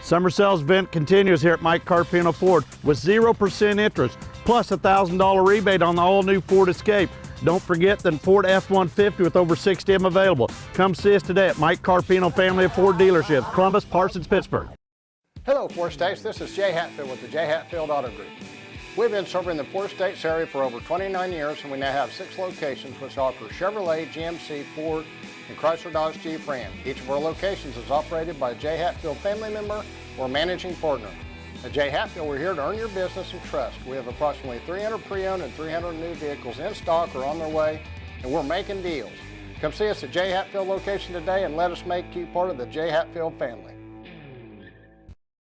Summer sales event continues here at Mike Carpino Ford with 0% interest plus a $1,000 rebate on the all-new Ford Escape. Don't forget the Ford F-150 with over 60 of them available. Come see us today at Mike Carpino Family of Ford Dealerships, Columbus, Parsons, Pittsburgh. Hello, Four States. This is Jay Hatfield with the Jay Hatfield Auto Group. We've been serving the Four States area for over 29 years, and we now have 6 locations which offer Chevrolet, GMC, Ford, and Chrysler Dodge Jeep Ram. Each of our locations is operated by a Jay Hatfield family member or managing partner. At Jay Hatfield, we're here to earn your business and trust. We have approximately 300 pre-owned and 300 new vehicles in stock or on their way, and we're making deals. Come see us at Jay Hatfield location today and let us make you part of the Jay Hatfield family.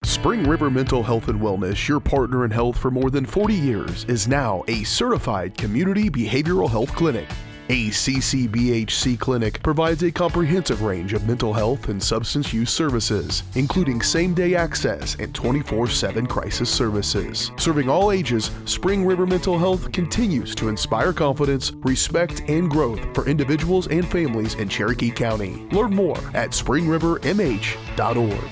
Spring River Mental Health and Wellness, your partner in health for more than 40 years, is now a certified community behavioral health clinic. A CCBHC clinic provides a comprehensive range of mental health and substance use services, including same-day access and 24/7 crisis services. Serving all ages, Spring River Mental Health continues to inspire confidence, respect, and growth for individuals and families in Cherokee County. Learn more at springrivermh.org.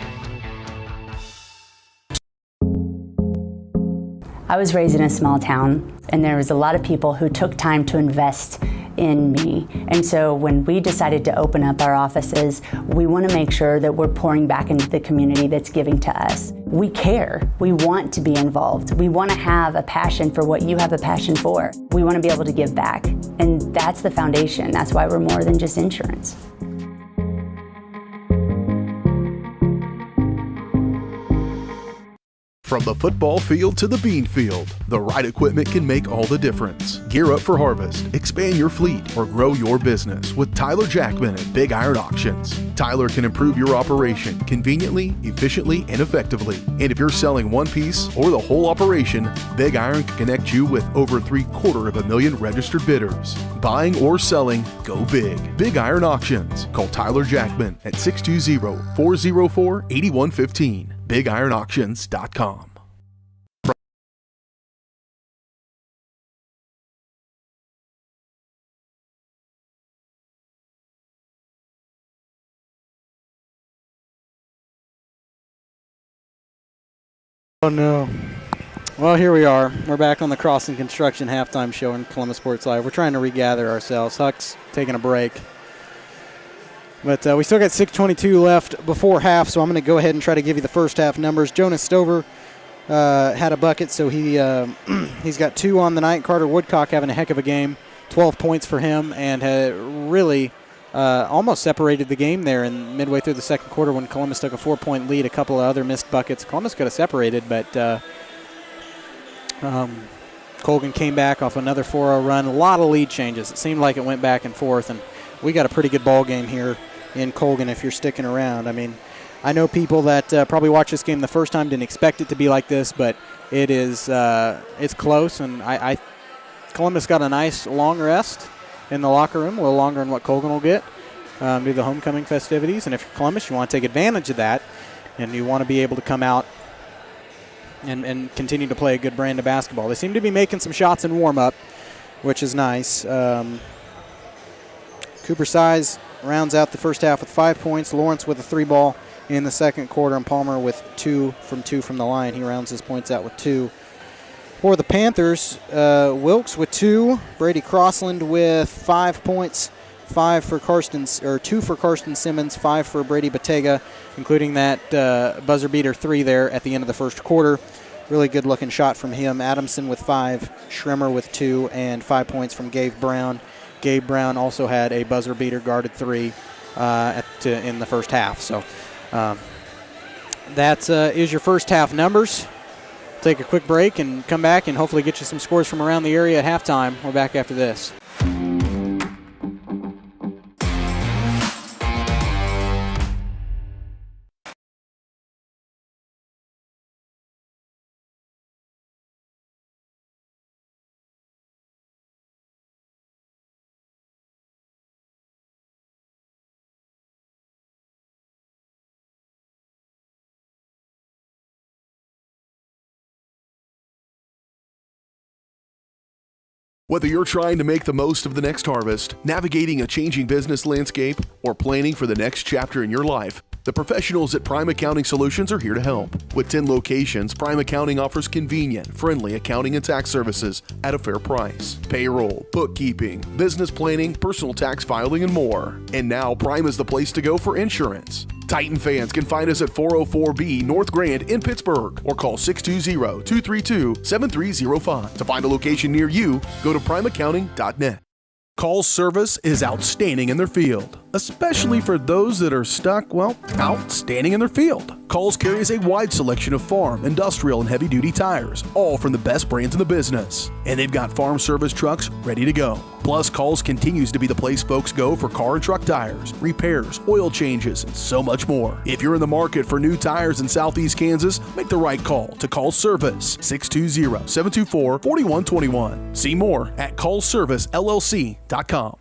I was raised in a small town, and there was a lot of people who took time to invest in me. And so when we decided to open up our offices, we want to make sure that we're pouring back into the community that's giving to us. We care. We want to be involved. We want to have a passion for what you have a passion for. We want to be able to give back. And that's the foundation. That's why we're more than just insurance. From the football field to the bean field, the right equipment can make all the difference. Gear up for harvest, expand your fleet, or grow your business with Tyler Jackman at Big Iron Auctions. Tyler can improve your operation conveniently, efficiently, and effectively. And if you're selling one piece or the whole operation, Big Iron can connect you with over 750,000 registered bidders. Buying or selling, go big. Big Iron Auctions. Call Tyler Jackman at 620-404-8115. BigIronAuctions.com. Oh, no. Well, here we are. We're back on the Crossing Construction halftime show in Columbus Sports Live. We're trying to regather ourselves. Huck's taking a break. But we still got 6:22 left before half, so I'm going to go ahead and try to give you the first half numbers. Jonas Stover had a bucket, so he's got 2 on the night. Carter Woodcock having a heck of a game. 12 points for him, and had really almost separated the game there in midway through the second quarter when Columbus took a 4-point lead. A couple of other missed buckets. Columbus could have separated, but Colgan came back off another 4-0 run. A lot of lead changes. It seemed like it went back and forth, and we got a pretty good ball game here in Colgan if you're sticking around. I mean, I know people that probably watched this game the first time didn't expect it to be like this, but it is it's close, and Columbus got a nice long rest in the locker room, a little longer than what Colgan will get due to the homecoming festivities. And if you're Columbus, you want to take advantage of that, and you want to be able to come out and continue to play a good brand of basketball. They seem to be making some shots in warm-up, which is nice. Cooper Size rounds out the first half with 5 points. Lawrence with a 3-ball in the second quarter, and Palmer with 2 from the line. He rounds his points out with 2. For the Panthers, Wilkes with 2. Brady Crossland with 5 points. 2 for Karsten Simmons, 5 for Brady Batega, including that buzzer beater 3 there at the end of the first quarter. Really good looking shot from him. Adamson with 5, Schremer with 2, and 5 points from Gabe Brown. Gabe Brown also had a buzzer beater guarded 3 in the first half. So that is your first half numbers. Take a quick break and come back and hopefully get you some scores from around the area at halftime. We're back after this. Whether you're trying to make the most of the next harvest, navigating a changing business landscape, or planning for the next chapter in your life, the professionals at Prime Accounting Solutions are here to help. With 10 locations, Prime Accounting offers convenient, friendly accounting and tax services at a fair price. Payroll, bookkeeping, business planning, personal tax filing, and more. And now Prime is the place to go for insurance. Titan fans can find us at 404B North Grand in Pittsburgh or call 620-232-7305. To find a location near you, go to primeaccounting.net. Call's service is outstanding in their field, especially for those that are stuck, outstanding in their field. Call's carries a wide selection of farm, industrial, and heavy-duty tires, all from the best brands in the business. And they've got farm service trucks ready to go. Plus, Call's continues to be the place folks go for car and truck tires, repairs, oil changes, and so much more. If you're in the market for new tires in Southeast Kansas, make the right call to Call's Service, 620-724-4121. See more at callservicellc.com.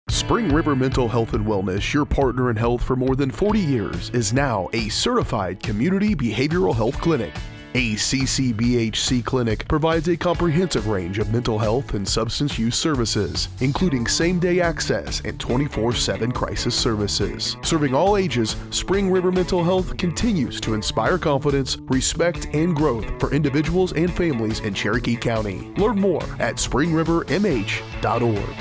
Spring River Mental Health and Wellness, your partner in health for more than 40 years, is now a certified community behavioral health clinic. A CCBHC clinic provides a comprehensive range of mental health and substance use services, including same-day access and 24/7 crisis services. Serving all ages, Spring River Mental Health continues to inspire confidence, respect, and growth for individuals and families in Cherokee County. Learn more at springrivermh.org.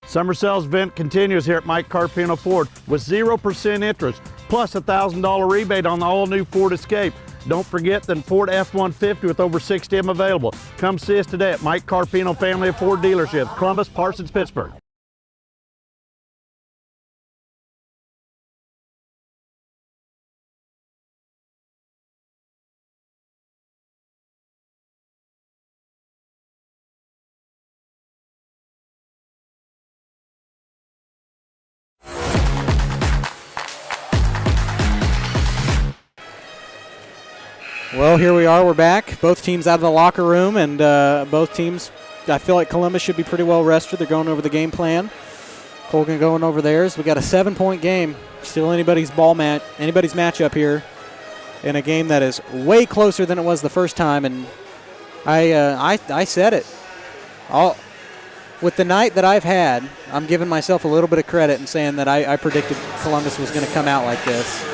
Summer sales event continues here at Mike Carpino Ford with 0% interest, plus a $1,000 rebate on the all-new Ford Escape. Don't forget the Ford F-150 with over 60 of them available. Come see us today at Mike Carpino Family of Ford Dealerships, Columbus, Parsons, Pittsburgh. Well, here we are. We're back. Both teams out of the locker room, and both teams, I feel like Columbus should be pretty well rested. They're going over the game plan. Colgan going over theirs. We got a 7-point game. Still anybody's matchup here in a game that is way closer than it was the first time. And I said it. With the night that I've had, I'm giving myself a little bit of credit and saying that I predicted Columbus was going to come out like this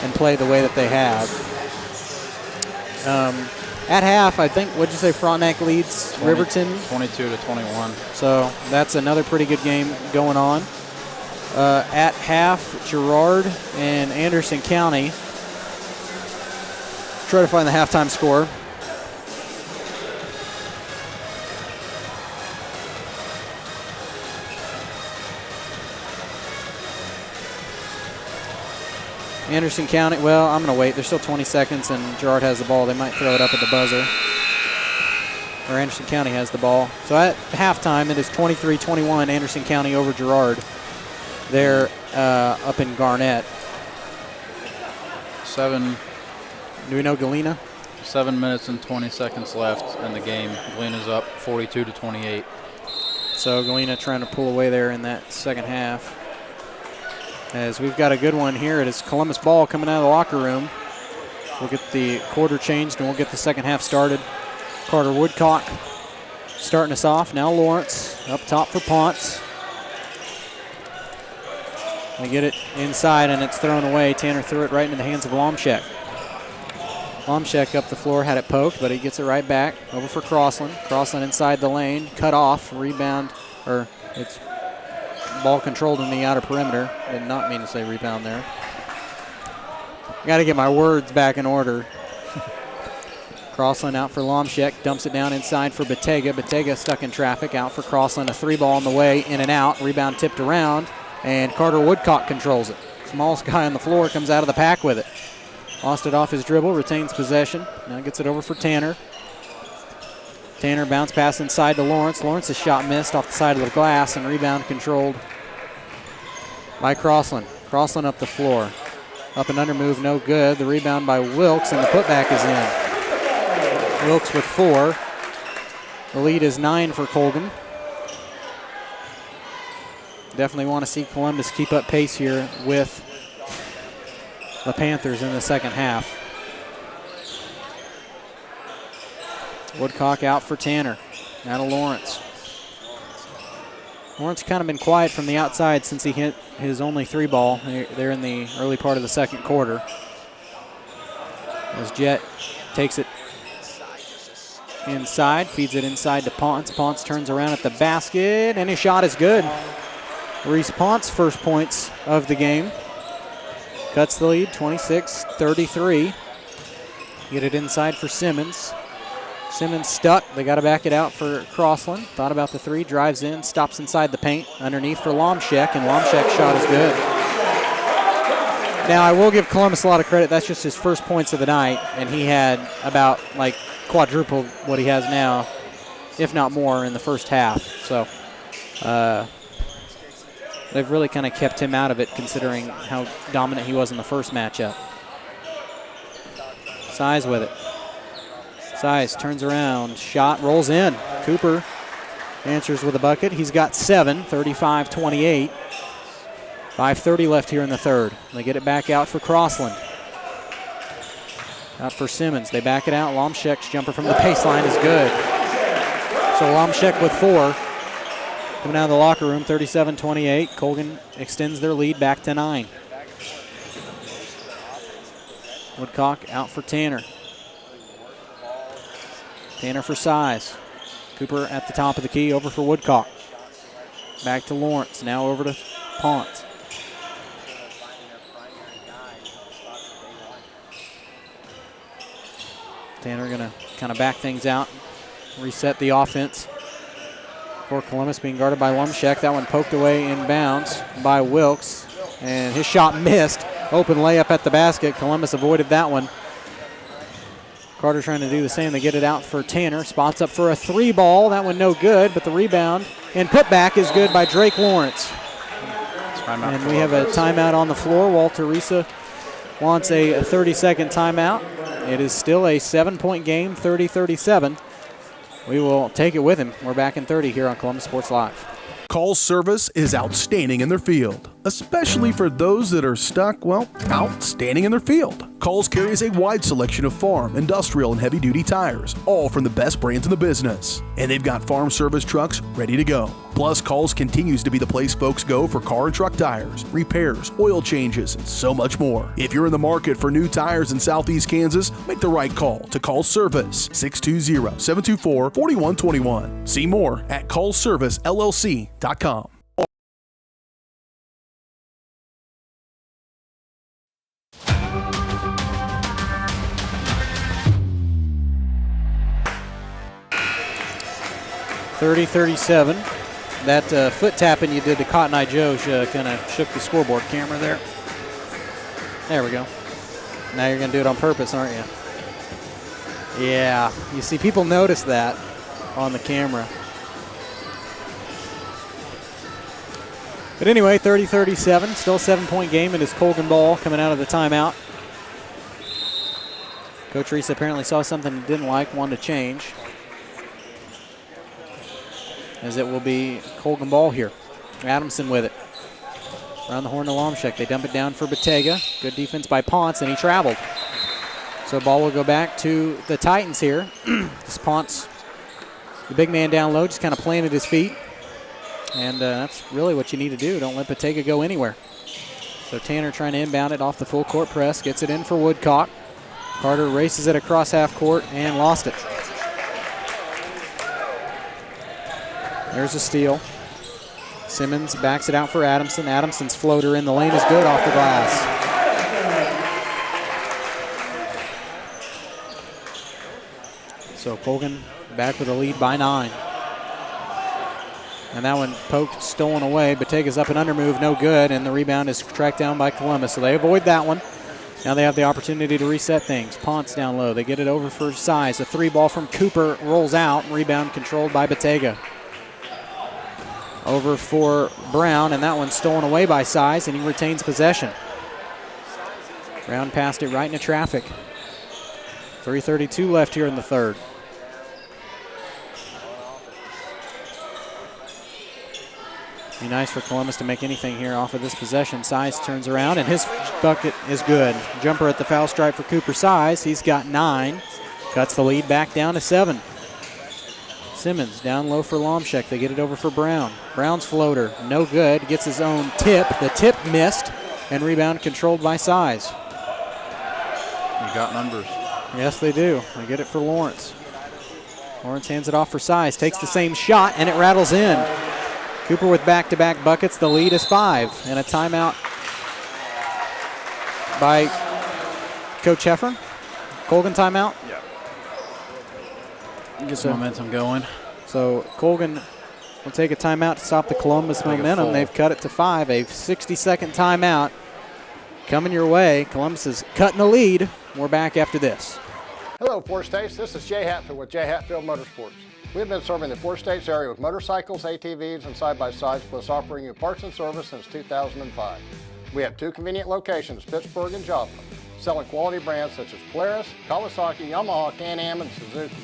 and play the way that they have. At half, I think, what'd you say, Frontenac leads Riverton? 22-21. So that's another pretty good game going on. At half, Girard and Anderson County try to find the halftime score. Anderson County, well, I'm going to wait. There's still 20 seconds, and Girard has the ball. They might throw it up at the buzzer. Or Anderson County has the ball. So at halftime, it is 23-21, Anderson County over Girard. They're up in Garnett. Do we know Galena? 7 minutes and 20 seconds left in the game. Galena's up 42-28. So Galena trying to pull away there in that second half. As we've got a good one here. It is Columbus ball coming out of the locker room. We'll get the quarter changed and we'll get the second half started. Carter Woodcock starting us off. Now Lawrence up top for Ponce. They get it inside and it's thrown away. Tanner threw it right into the hands of Lomshek. Lomshek up the floor, had it poked, but he gets it right back. Over for Crossland. Crossland inside the lane, cut off, rebound, or it's ball controlled in the outer perimeter. Did not mean to say rebound there. Got to get my words back in order. Crossland out for Lomshek, dumps it down inside for Betega. Betega stuck in traffic, out for Crossland. A three ball on the way, in and out. Rebound tipped around, and Carter Woodcock controls it. Smallest guy on the floor comes out of the pack with it. Lost it off his dribble, retains possession. Now gets it over for Tanner. Tanner bounce pass inside to Lawrence. Lawrence's shot missed off the side of the glass, and rebound controlled by Crossland. Crossland up the floor. Up and under move, no good. The rebound by Wilkes, and the putback is in. Wilkes with 4. The lead is 9 for Colgan. Definitely want to see Columbus keep up pace here with the Panthers in the second half. Woodcock out for Tanner. Now to Lawrence. Lawrence kind of been quiet from the outside since he hit his only 3 ball there in the early part of the second quarter. As Jet takes it inside, feeds it inside to Ponce. Ponce turns around at the basket, and his shot is good. Reese Ponce, first points of the game. Cuts the lead, 26-33. Get it inside for Simmons. Simmons stuck. They got to back it out for Crossland. Thought about the 3, drives in, stops inside the paint. Underneath for Lomshek, and Lomshek's shot is good. Now, I will give Columbus a lot of credit. That's just his first points of the night, and he had about like quadruple what he has now, if not more, in the first half. So they've really kind of kept him out of it, considering how dominant he was in the first matchup. Size with it. Size turns around, shot rolls in. Cooper answers with a bucket. He's got 7, 35-28. 5:30 left here in the third. They get it back out for Crossland. Out for Simmons. They back it out. Lomshek's jumper from the baseline is good. So Lomshek with 4. Coming out of the locker room, 37-28. Colgan extends their lead back to 9. Woodcock out for Tanner. Tanner for Size. Cooper at the top of the key, over for Woodcock. Back to Lawrence, now over to Ponce. Tanner going to kind of back things out, reset the offense for Columbus, being guarded by Lumshek. That one poked away in bounds by Wilkes, and his shot missed. Open layup at the basket. Columbus avoided that one. Carter trying to do the same. They get it out for Tanner. Spots up for a 3-ball. That one no good, but the rebound and putback is good by Drake Lawrence. And we have a timeout on the floor. Walter Risa wants a 30-second timeout. It is still a 7-point game, 30-37. We will take it with him. We're back in 30 here on Columbus Sports Live. Call's service is outstanding in their field, especially for those that are stuck, well, outstanding in their field. Call's carries a wide selection of farm, industrial, and heavy-duty tires, all from the best brands in the business. And they've got farm service trucks ready to go. Plus, Call's continues to be the place folks go for car and truck tires, repairs, oil changes, and so much more. If you're in the market for new tires in Southeast Kansas, make the right call to Call's Service, 620-724-4121. See more at callservicellc.com. (30-37). That foot tapping you did to Cotton Eye Joe kind of shook the scoreboard camera there. There we go. Now you're going to do it on purpose, aren't you? Yeah. You see, people notice that on the camera. But anyway, 30-37. Still a 7-point game. It is Colgan ball coming out of the timeout. Coach Reese apparently saw something he didn't like, wanted to change. As it will be Colgan ball here. Adamson with it. Around the horn to Lomshek. They dump it down for Batega. Good defense by Ponce, and he traveled. So ball will go back to the Titans here. This Ponce, the big man down low, just kind of planted his feet. And that's really what you need to do. Don't let Batega go anywhere. So Tanner trying to inbound it off the full court press. Gets it in for Woodcock. Carter races it across half court and lost it. There's a steal. Simmons backs it out for Adamson. Adamson's floater in the lane is good off the glass. So Colgan back with a lead by 9. And that one poked, stolen away. Batega's up and under move, no good, and the rebound is tracked down by Columbus. So they avoid that one. Now they have the opportunity to reset things. Ponce down low. They get it over for Size. A 3-ball from Cooper rolls out. Rebound controlled by Batega. Over for Brown, and that one's stolen away by Size, and he retains possession. Brown passed it right into traffic. 3:32 left here in the third. Be nice for Columbus to make anything here off of this possession. Size turns around, and his bucket is good. Jumper at the foul stripe for Cooper Size. He's got 9. Cuts the lead back down to 7. Simmons down low for Lomshek. They get it over for Brown. Brown's floater, no good. Gets his own tip. The tip missed, and rebound controlled by Size. You got numbers. Yes, they do. They get it for Lawrence. Lawrence hands it off for Size. Takes the same shot, and it rattles in. Cooper with back-to-back buckets. The lead is 5. And a timeout by Coach Heffern. Colgan timeout. Yeah. Get some momentum going. So Colgan will take a timeout to stop the Columbus momentum. They've cut it to 5. A 60-second timeout coming your way. Columbus is cutting the lead. We're back after this. Hello, Four States. This is Jay Hatfield with Jay Hatfield Motorsports. We've been serving the Four States area with motorcycles, ATVs, and side-by-sides, plus offering you parts and service since 2005. We have 2 convenient locations, Pittsburgh and Joplin, selling quality brands such as Polaris, Kawasaki, Yamaha, Can-Am, and Suzuki.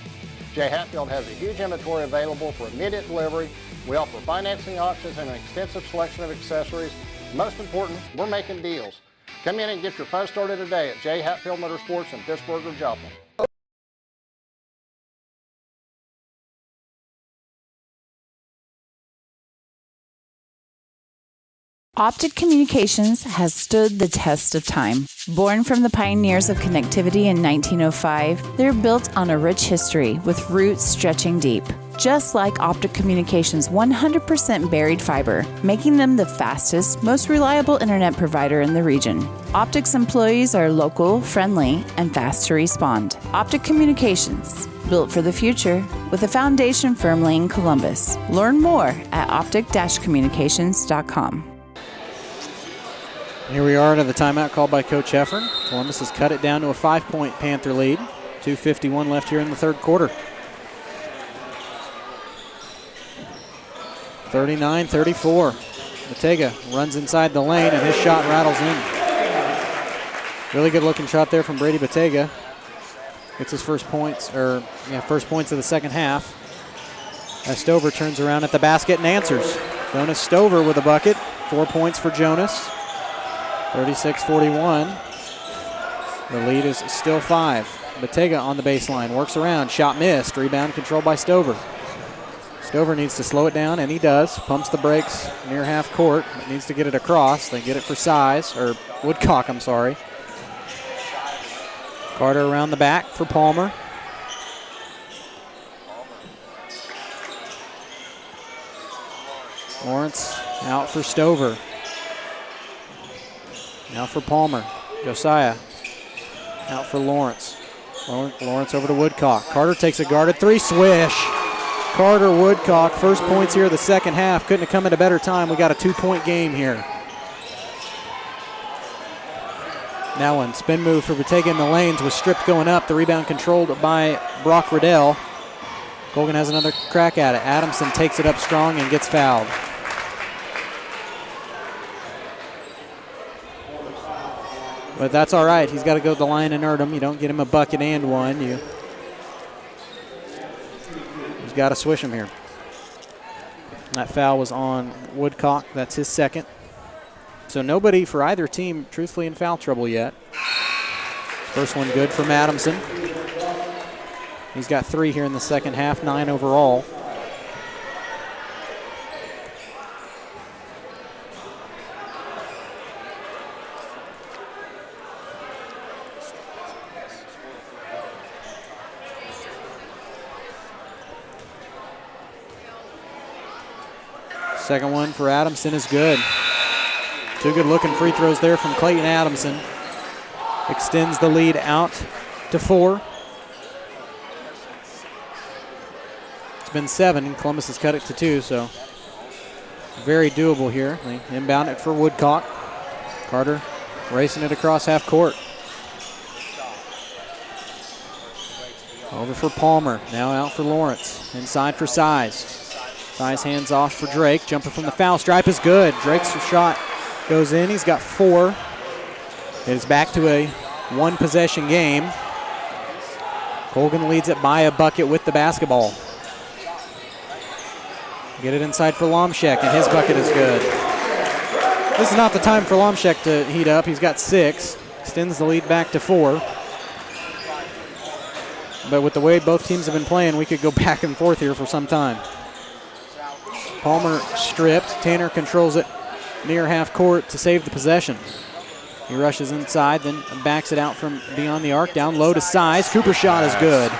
Jay Hatfield has a huge inventory available for immediate delivery. We offer financing options and an extensive selection of accessories. Most important, we're making deals. Come in and get your fun started today at Jay Hatfield Motorsports in Pittsburgh or Joplin. Optic Communications has stood the test of time. Born from the pioneers of connectivity in 1905, they're built on a rich history with roots stretching deep. just like Optic Communications' 100% buried fiber, making them the fastest, most reliable internet provider in the region. Optic's employees are local, friendly, and fast to respond. Optic Communications, built for the future, with a foundation firmly in Columbus. Learn more at optic-communications.com. Here we are to the timeout called by Coach Heffern. Columbus has cut it down to a 5-point Panther lead. 2:51 left here in the third quarter. 39-34. Bottega runs inside the lane, and his shot rattles in. Really good looking shot there from Brady Bottega. Gets his first points of the second half. As Stover turns around at the basket and answers. Jonas Stover with a bucket. 4 points for Jonas. 36-41. The lead is still 5. Bottega on the baseline, works around, shot missed, rebound controlled by Stover. Stover needs to slow it down, and he does. Pumps the brakes near half court, but needs to get it across. They get it for Woodcock, I'm sorry. Carter around the back for Palmer. Lawrence out for Stover. Now for Palmer. Josiah out for Lawrence. Lawrence over to Woodcock. Carter takes a guarded three. Swish. Carter Woodcock, first points here of the second half. Couldn't have come at a better time. We got a 2-point game here. Now one spin move for Bottega in the lanes was stripped going up. The rebound controlled by Brock Riddell. Colgan has another crack at it. Adamson takes it up strong and gets fouled. But that's all right. He's got to go to the line and earn him. You don't get him a bucket and one. He's got to swish him here. That foul was on Woodcock. That's his second. So nobody for either team truthfully in foul trouble yet. First one good from Adamson. He's got 3 here in the second half, 9 overall. Second one for Adamson is good. 2 good-looking free throws there from Clayton Adamson. Extends the lead out to 4. It's been 7, and Columbus has cut it to 2, so very doable here. They inbound it for Woodcock. Carter racing it across half court. Over for Palmer, now out for Lawrence. Inside for Size. Size hands off for Drake. Jumper from the foul stripe is good. Drake's shot goes in. He's got 4. It is back to a 1-possession game. Colgan leads it by a bucket with the basketball. Get it inside for Lomshek, and his bucket is good. This is not the time for Lomshek to heat up. He's got 6. Extends the lead back to 4. But with the way both teams have been playing, we could go back and forth here for some time. Palmer stripped. Tanner controls it near half court to save the possession. He rushes inside, then backs it out from beyond the arc. Down low to Size. Cooper's shot is good.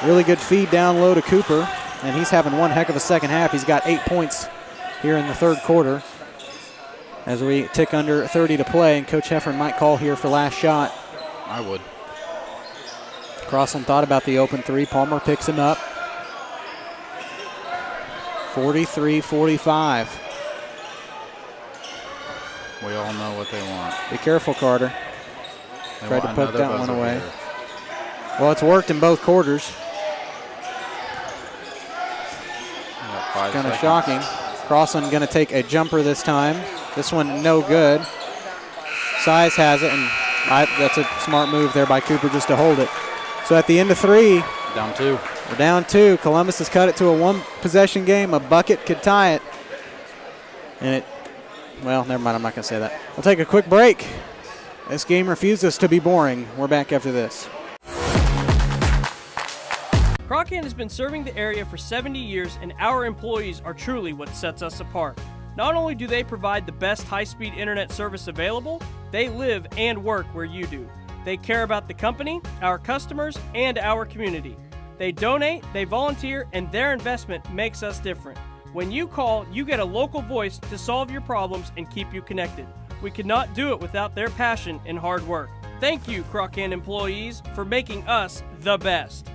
Really good feed down low to Cooper, and he's having one heck of a second half. He's got 8 points here in the third quarter as we tick under 30 to play, and Coach Heffern might call here for last shot. I would. Crossland thought about the open 3. Palmer picks him up. 43-45. We all know what they want. Be careful, Carter. They Tried to poke that one away. Here. Well, it's worked in both quarters. Kind of shocking. Crossland going to take a jumper this time. This one no good. Size has it, and that's a smart move there by Cooper just to hold it. So at the end of 3. Down 2. We're down 2. Columbus has cut it to a 1-possession game. A bucket could tie it. And well, never mind. I'm not going to say that. We'll take a quick break. This game refuses to be boring. We're back after this. Croccan has been serving the area for 70 years, and our employees are truly what sets us apart. Not only do they provide the best high-speed internet service available, they live and work where you do. They care about the company, our customers, and our community. They donate, they volunteer, and their investment makes us different. When you call, you get a local voice to solve your problems and keep you connected. We could not do it without their passion and hard work. Thank you, Croccan employees, for making us the best.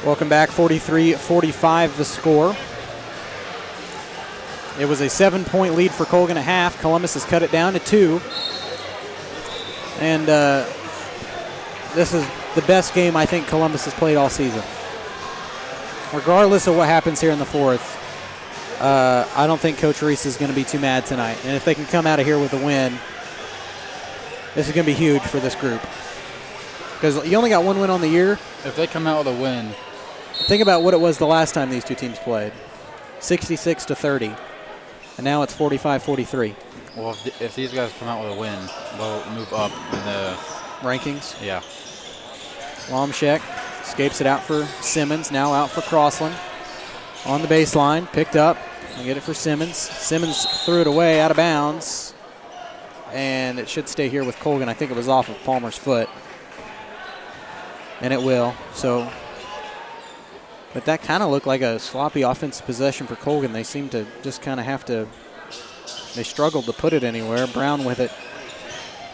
Welcome back, 43-45 the score. It was a 7-point lead for Colgan at half. Columbus has cut it down to 2. And this is the best game I think Columbus has played all season. Regardless of what happens here in the fourth, I don't think Coach Reese is going to be too mad tonight. And if they can come out of here with a win, this is going to be huge for this group. Because you only got one win on the year. If they come out with a win. Think about what it was the last time these two teams played. 66-30. And now it's 45-43. Well, if these guys come out with a win, they'll move up in the rankings. Yeah. Lomshek escapes it out for Simmons. Now out for Crossland. On the baseline, picked up. They get it for Simmons. Simmons threw it away out of bounds. And it should stay here with Colgan. I think it was off of Palmer's foot. And it will. So, but that kind of looked like a sloppy offensive possession for Colgan. They seem to just kind of have to, they struggled to put it anywhere. Brown with it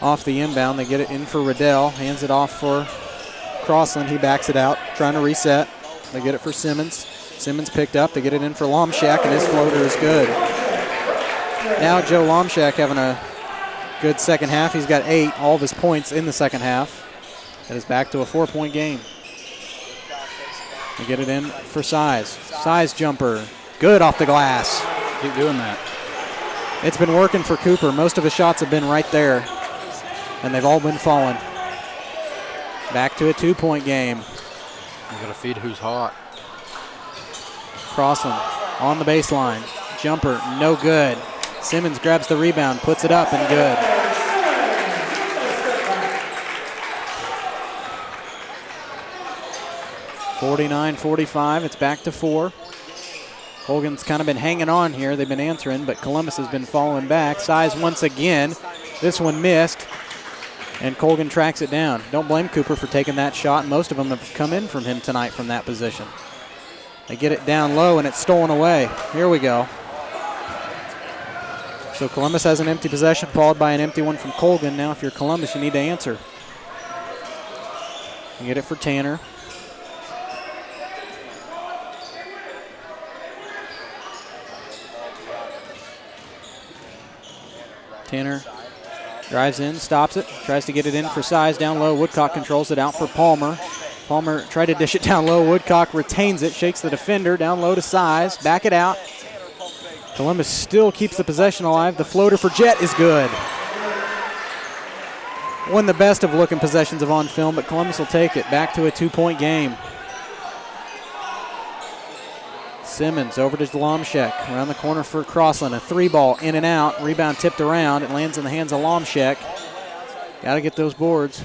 off the inbound. They get it in for Riddell. Hands it off for Crossland. He backs it out, trying to reset. They get it for Simmons. Simmons picked up. They get it in for Lomshek, and his floater is good. Now Joe Lomshek having a good second half. He's got 8, all of his points in the second half. It is back to a 4-point game. They get it in for Size. Size jumper. Good off the glass. Keep doing that. It's been working for Cooper. Most of his shots have been right there, and they've all been falling. Back to a 2-point game. You got to feed who's hot. Crossland on the baseline. Jumper, no good. Simmons grabs the rebound, puts it up, and good. (49-45). It's back to 4. Colgan's kind of been hanging on here. They've been answering, but Columbus has been falling back. Size once again. This one missed, and Colgan tracks it down. Don't blame Cooper for taking that shot. Most of them have come in from him tonight from that position. They get it down low, and it's stolen away. Here we go. So Columbus has an empty possession, followed by an empty one from Colgan. Now if you're Columbus, you need to answer. You get it for Tanner. Tanner drives in, stops it, tries to get it in for Size down low. Woodcock controls it out for Palmer. Palmer tried to dish it down low. Woodcock retains it, shakes the defender down low to Size. Back it out. Columbus still keeps the possession alive. The floater for Jet is good. One of the best of looking possessions of on film, but Columbus will take it. Back to a 2-point game. Simmons over to Lomshek. Around the corner for Crossland. A 3-ball in and out. Rebound tipped around. It lands in the hands of Lomshek. Got to get those boards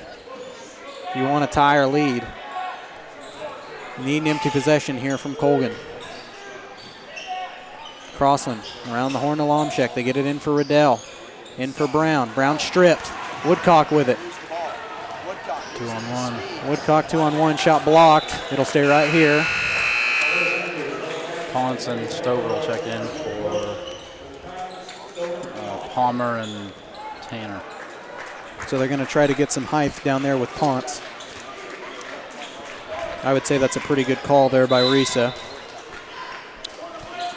if you want to tie or lead. Need an empty possession here from Colgan. Crossland around the horn to Lomshek. They get it in for Riddell. In for Brown. Brown stripped. Woodcock with it. 2-on-1. Woodcock 2-on-1. Shot blocked. It'll stay right here. Ponce and Stover will check in for Palmer and Tanner. So they're going to try to get some height down there with Ponce. I would say that's a pretty good call there by Risa.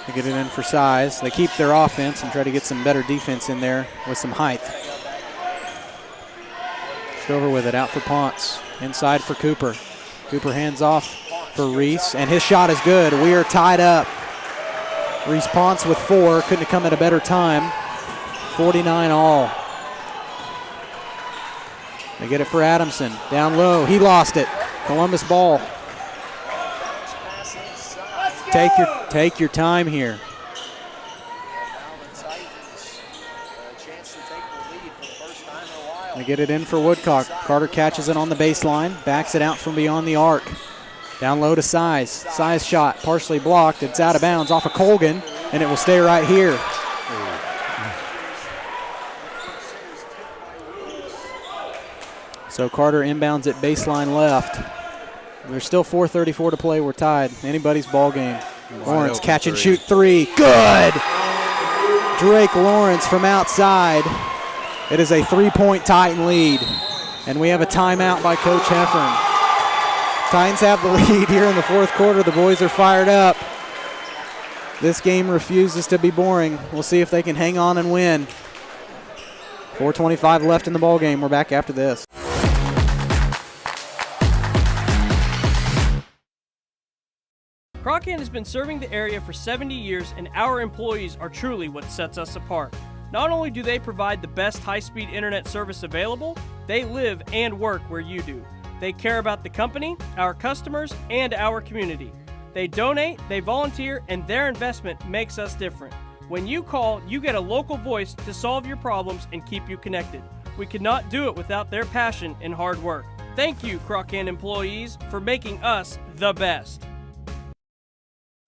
They get it in for Size. They keep their offense and try to get some better defense in there with some height. Stover with it, out for Ponce. Inside for Cooper. Cooper hands off for Reese, and his shot is good. We are tied up. Reese Ponce with 4. Couldn't have come at a better time. 49 all. They get it for Adamson. Down low. He lost it. Columbus ball. Take your time here. They get it in for Woodcock. Carter catches it on the baseline, backs it out from beyond the arc. Down low to Size. Size shot, partially blocked. It's out of bounds off of Colgan, and it will stay right here. So Carter inbounds at baseline left. There's still 4:34 to play. We're tied. Anybody's ball game. Lawrence catch and shoot three. Good! Drake Lawrence from outside. It is a 3-point Titan lead. And we have a timeout by Coach Heffern. Titans have the lead here in the fourth quarter. The boys are fired up. This game refuses to be boring. We'll see if they can hang on and win. 4:25 left in the ball game. We're back after this. Croccan has been serving the area for 70 years, and our employees are truly what sets us apart. Not only do they provide the best high-speed internet service available, they live and work where you do. They care about the company, our customers, and our community. They donate, they volunteer, and their investment makes us different. When you call, you get a local voice to solve your problems and keep you connected. We could not do it without their passion and hard work. Thank you, Croccan employees, for making us the best.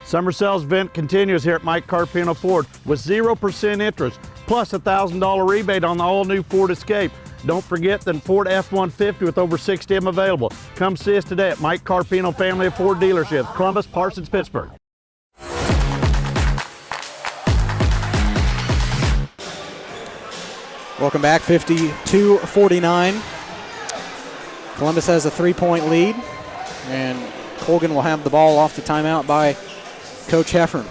Summer sales event continues here at Mike Carpino Ford with 0% interest, plus a $1,000 rebate on the all-new Ford Escape. Don't forget the Ford F-150 with over 60 of them available. Come see us today at Mike Carpino Family of Ford Dealerships, Columbus, Parsons, Pittsburgh. Welcome back, 52-49. Columbus has a 3-point lead, and Colgan will have the ball off the timeout by Coach Heffern.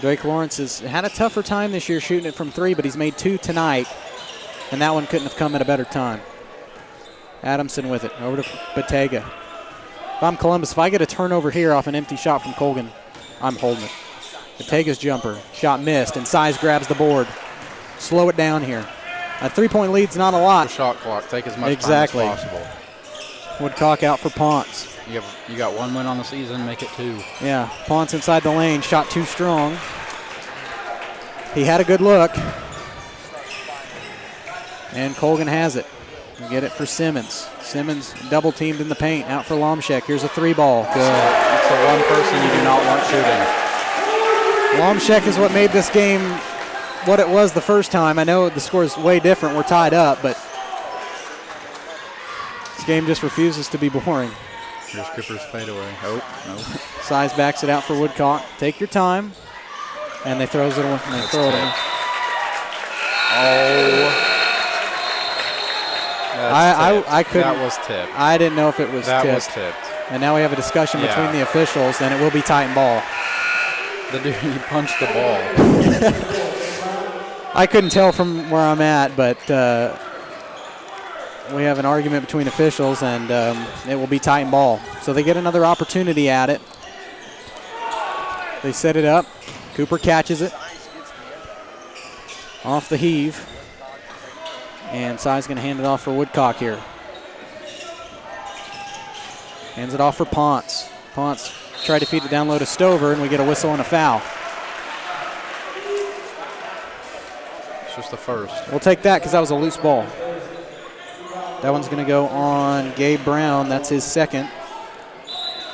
Drake Lawrence has had a tougher time this year shooting it from three, but he's made two tonight, and that one couldn't have come at a better time. Adamson with it, over to Batega. If I'm Columbus, if I get a turnover here off an empty shot from Colgan, I'm holding it. Batega's jumper, shot missed, and Size grabs the board. Slow it down here. A 3-point lead's not a lot. The shot clock, take as much time as possible. Woodcock out for Ponce. You got one win on the season, make it two. Yeah, Ponce inside the lane, shot too strong. He had a good look. And Colgan has it. We get it for Simmons. Simmons double teamed in the paint, out for Lomshek. Here's a 3-ball. Good. That's the one person you do not want shooting. Lomshek is what made this game what it was the first time. I know the score is way different. We're tied up, but this game just refuses to be boring. Here's Cooper's fadeaway. Oh, no. Size backs it out for Woodcock. Take your time. And they throws it away. And they throw it away. Oh. I couldn't. That was tipped. I didn't know if it was tipped. That was tipped. And now we have a discussion between the officials, and it will be Titan ball. The dude, he punched the ball. I couldn't tell from where I'm at, but we have an argument between officials, and it will be Titan ball. So they get another opportunity at it. They set it up. Cooper catches it. Off the heave. And Si's going to hand it off for Woodcock here. Hands it off for Ponce. Ponce tried to feed it down low to Stover, and we get a whistle and a foul. It's just the first. We'll take that because that was a loose ball. That one's going to go on Gabe Brown. That's his second.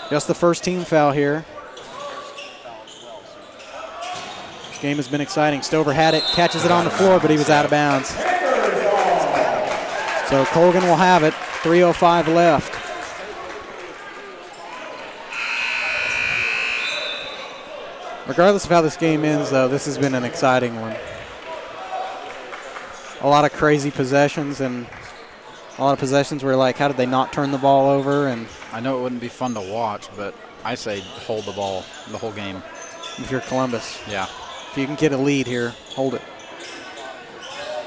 Just the first team foul here. This game has been exciting. Stover had it, catches it on the floor, but he was out of bounds. So Colgan will have it. 3:05 left. Regardless of how this game ends, though, this has been an exciting one. A lot of crazy possessions, and a lot of possessions where, like, how did they not turn the ball over? And I know it wouldn't be fun to watch, but I say hold the ball the whole game. If you're Columbus. Yeah. If you can get a lead here, hold it.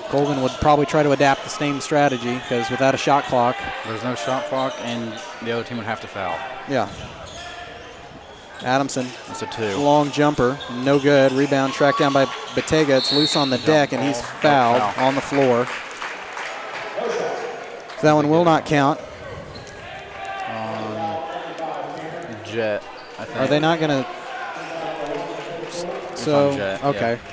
Colgan would probably try to adapt the same strategy because without a shot clock. There's no shot clock, and the other team would have to foul. Yeah. Adamson. It's a 2. Long jumper. No good. Rebound tracked down by Batega. It's loose on the deck, and he's fouled on the floor. So that one will not count. Jet, I think. Are they not going to? So, on Jet. okay. Yeah.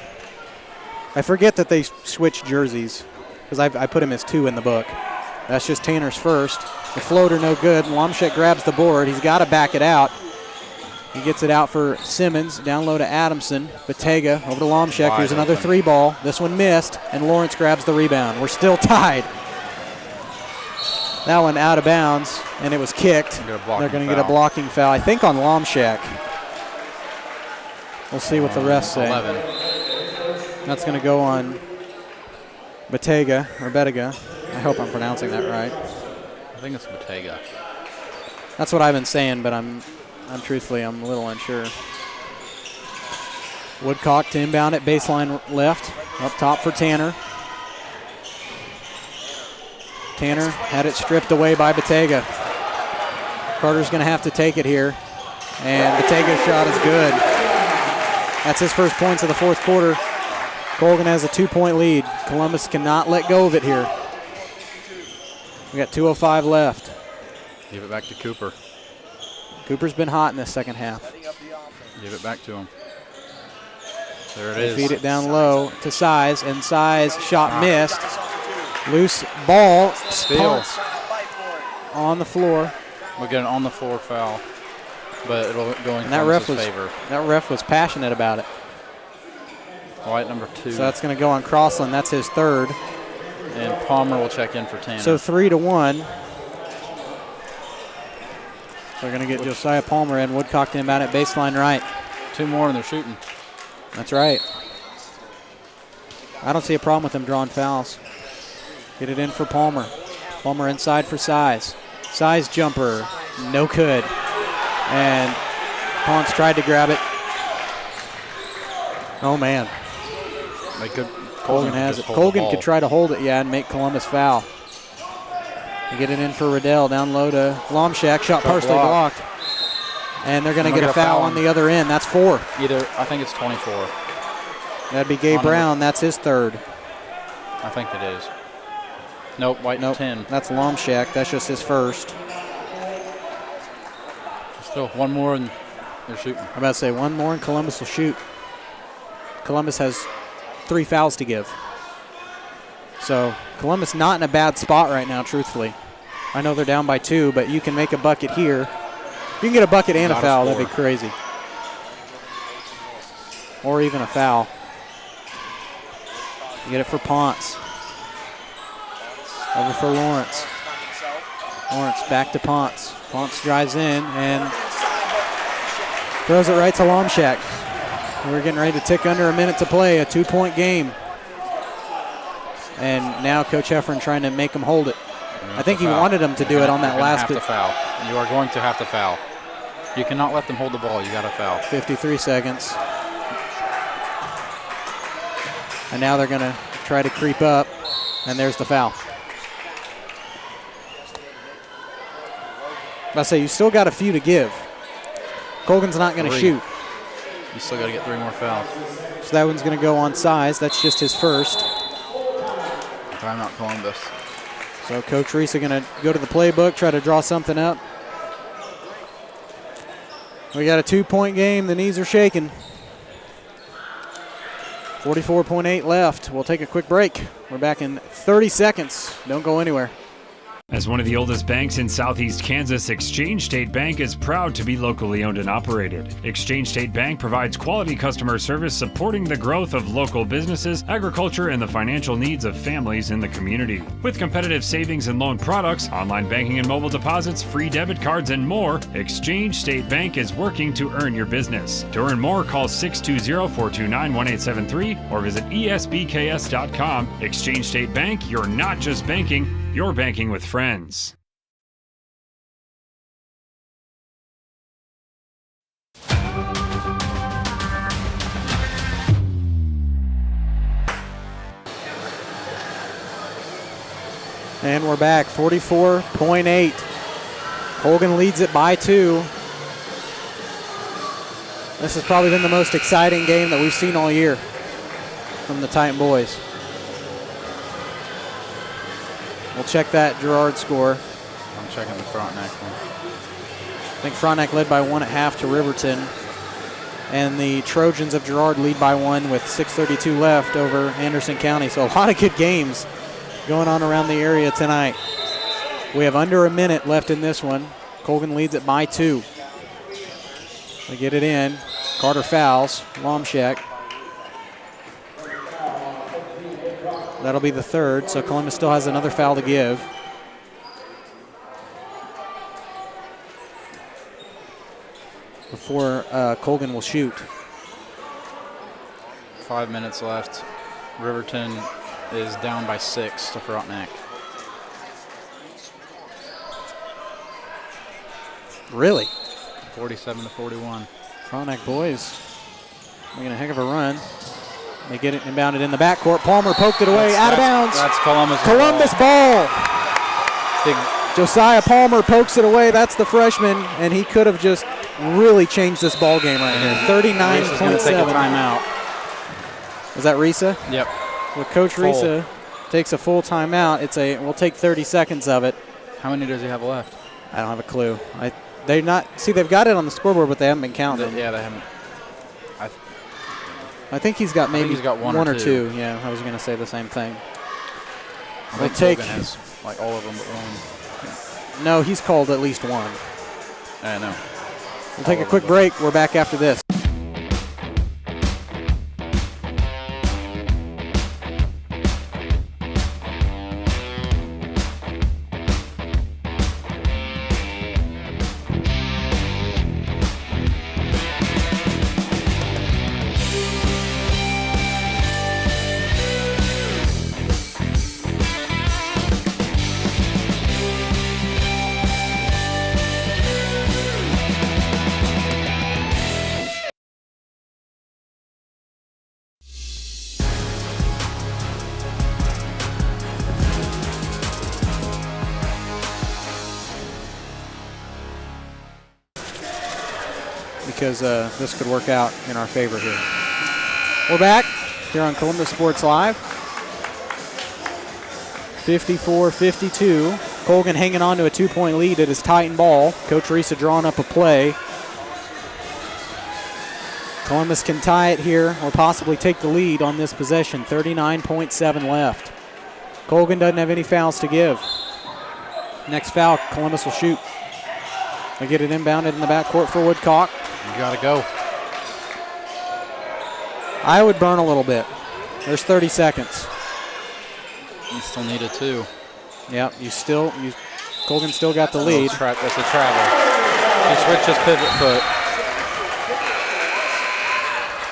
I forget that they switched jerseys because I put him as 2 in the book. That's just Tanner's first. The floater no good. Lomshek grabs the board. He's got to back it out. He gets it out for Simmons. Down low to Adamson. Batega over to Lomshek. Wide Here's another open. 3-ball. This one missed, and Lawrence grabs the rebound. We're still tied. That one out of bounds, and it was kicked. They're going to get a blocking foul, I think, on Lomshek. We'll see what the refs say. 11. That's going to go on Batega, or Betega. I hope I'm pronouncing that right. I think it's Batega. That's what I've been saying, but I'm truthfully, I'm a little unsure. Woodcock to inbound at baseline left. Up top for Tanner. Tanner had it stripped away by Batega. Carter's going to have to take it here. And Batega's shot is good. That's his first points of the fourth quarter. Colgan has a 2-point lead. Columbus cannot let go of it here. We got 2:05 left. Give it back to Cooper. Cooper's been hot in this second half. Give it back to him. There it They is. feed it down low to Size, and Size shot missed. Loose ball. Steal. On the floor. We'll get an on-the-floor foul, but it'll go in And that ref Columbus's favor. That ref was passionate about it. White number 2. So that's going to go on Crossland. That's his third. And Palmer will check in for Tanner. So 3-1. They're going to get Josiah Palmer in. Woodcock to inbound at baseline right. 2 more and they're shooting. That's right. I don't see a problem with them drawing fouls. Get it in for Palmer. Palmer inside for Size. Size jumper. No good. And Ponce tried to grab it. Oh, man. Colgan has it. Colgan could try to hold it, and make Columbus foul. They get it in for Riddell. Down low to Lomshek. Shot partially blocked. And they're going to get a foul on the other end. That's 4. I think it's 24. That'd be Gabe Brown. That's his third. I think it is. Nope, White 10. That's Lomshek. That's just his first. Still 1 more and they're shooting. I'm about to say 1 more and Columbus will shoot. Columbus has 3 fouls to give. So Columbus not in a bad spot right now, truthfully. I know they're down by 2, but you can make a bucket here. You can get a bucket and a foul. That'd be crazy. Or even a foul. You get it for Ponce. Over for Lawrence. Lawrence back to Ponce. Ponce drives in and throws it right to Lomshek. We're getting ready to tick under a minute to play, a 2-point game. And now Coach Heffron trying to make him hold it. I think he wanted him to do it on that last. You are going to have to foul. You cannot let them hold the ball. You got to foul. 53 seconds. And now they're going to try to creep up, and there's the foul. I say you still got a few to give. Colgan's not going to shoot. You still got to get 3 more fouls. So that one's going to go on Size. That's just his first. Timeout Columbus. So Coach Reese is going to go to the playbook, try to draw something up. We got a 2-point game. The knees are shaking. 44.8 left. We'll take a quick break. We're back in 30 seconds. Don't go anywhere. As one of the oldest banks in southeast Kansas, Exchange State Bank is proud to be locally owned and operated. Exchange State Bank provides quality customer service supporting the growth of local businesses, agriculture, and the financial needs of families in the community. With competitive savings and loan products, online banking and mobile deposits, free debit cards, and more, Exchange State Bank is working to earn your business. To earn more, call 620-429-1873 or visit esbks.com. Exchange State Bank, you're not just banking, you're banking with friends. And we're back, 44.8. Colgan leads it by 2. This has probably been the most exciting game that we've seen all year from the Titan boys. We'll check that Girard score. I'm checking the Frontenac one. I think Frontenac led by 1 at half to Riverton. And the Trojans of Girard lead by 1 with 6:32 left over Anderson County. So a lot of good games going on around the area tonight. We have under a minute left in this one. Colgan leads it by 2. They get it in. Carter fouls. Lomshek. That'll be the third, so Columbus still has another foul to give. Before Colgan will shoot. 5 minutes left. Riverton is down by 6 to Frontenac. Really? 47 to 41. Frontenac boys making a heck of a run. They get it inbounded in the backcourt. Palmer poked it away, out of bounds. That's Columbus. Columbus ball. Josiah Palmer pokes it away. That's the freshman, and he could have just really changed this ball game right here. 39.7. Take a timeout. Is that Risa? Yep. Well, Coach Risa takes a full timeout. We'll take 30 seconds of it. How many does he have left? I don't have a clue. They've got it on the scoreboard, but they haven't been counting. Yeah, they haven't. I think he's got maybe he's got one or or two. Yeah, I was going to say the same thing. I think Colgan has like all of them but one. No, he's called at least one. I know. We'll take a quick break. We're back after this. Because this could work out in our favor here. We're back here on Columbus Sports Live. 54-52. Colgan hanging on to a 2-point lead. It is Titan ball. Coach Risa drawing up a play. Columbus can tie it here or possibly take the lead on this possession. 39.7 left. Colgan doesn't have any fouls to give. Next foul, Columbus will shoot. They get it inbounded in the backcourt for Woodcock. You got to go. I would burn a little bit. There's 30 seconds. You still need a 2. Yep, Colgan still got the lead. That's a travel. He switched his pivot foot.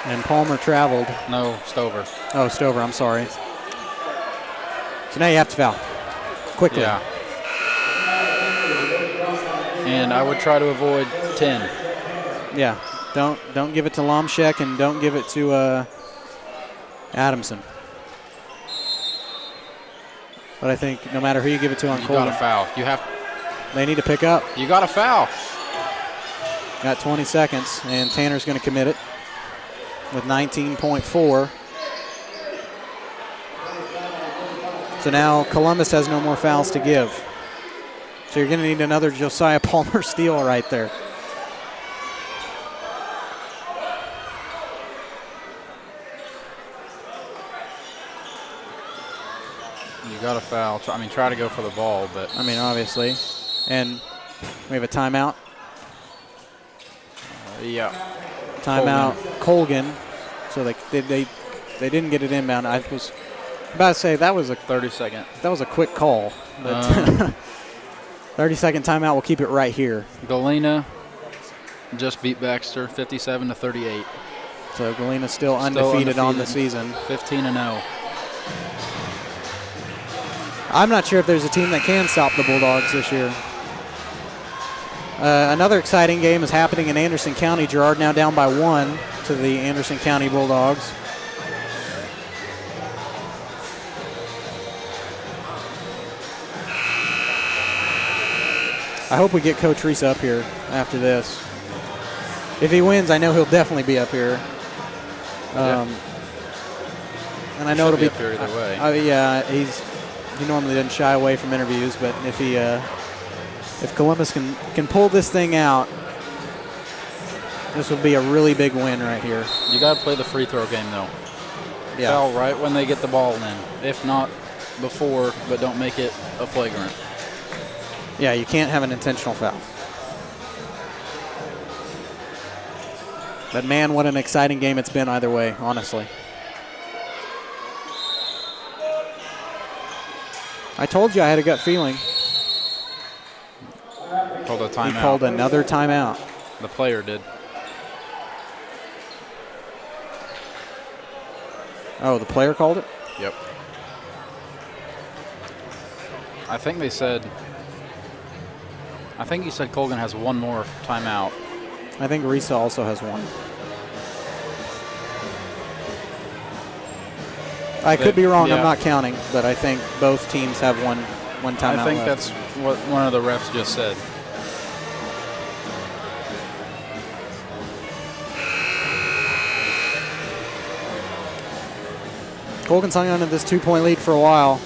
And Palmer traveled. No, Stover. Oh, Stover, I'm sorry. So now you have to foul. Quickly. Yeah. And I would try to avoid 10. Yeah, don't give it to Lomshek and don't give it to Adamson. But I think no matter who you give it to on Colgan, you got to foul. They need to pick up. You got to foul. Got 20 seconds, and Tanner's going to commit it with 19.4. So now Columbus has no more fouls to give. So you're going to need another Josiah Palmer steal right there. You got to foul. Try to go for the ball, but obviously. And we have a timeout. Yeah. Timeout, Colgan. So they didn't get it inbound. I was about to say that was a 30-second. That was a quick call. But 30-second timeout. We'll keep it right here. Galena just beat Baxter 57-38. So Galena's still undefeated on the season. 15-0. I'm not sure if there's a team that can stop the Bulldogs this year. Another exciting game is happening in Anderson County. Girard now down by 1 to the Anderson County Bulldogs. I hope we get Coach Reese up here after this. If he wins, I know he'll definitely be up here. And I know it'll be up here either way. Yeah, he normally doesn't shy away from interviews, but if Columbus can pull this thing out, This would be a really big win right here. You got to play the free throw game, though. Yeah. Foul right when they get the ball in. If not before, but don't make it a flagrant. Yeah, you can't have an intentional foul. But, man, what an exciting game it's been either way, honestly. I told you I had a gut feeling. Called a timeout. He called another timeout. The player did. Oh, the player called it? Yep. I think he said Colgan has one more timeout. I think Risa also has one. I could be wrong. Yeah. I'm not counting, but I think both teams have one timeout I think left. that's what one of the refs just said. Colgan's hung on to this 2-point lead for a while.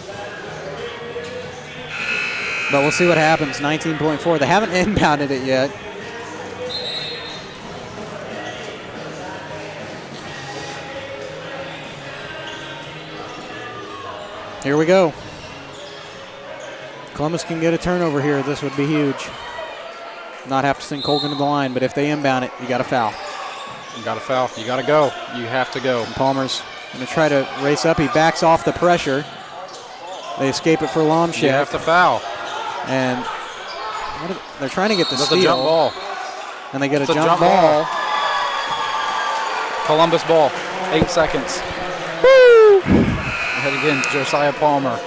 But we'll see what happens. 19.4. They haven't inbounded it yet. Here we go. Columbus can get a turnover here. This would be huge. Not have to send Colgan to the line, but if they inbound it, you got to foul. You got to foul. You got to go. You have to go. And Palmer's going to try to race up. He backs off the pressure. They escape it for Lomchek. You have to foul. And they're trying to get the That's steal. a jump ball. And they get a jump ball. Columbus ball. 8 seconds. Woo! Ahead again, Josiah Palmer.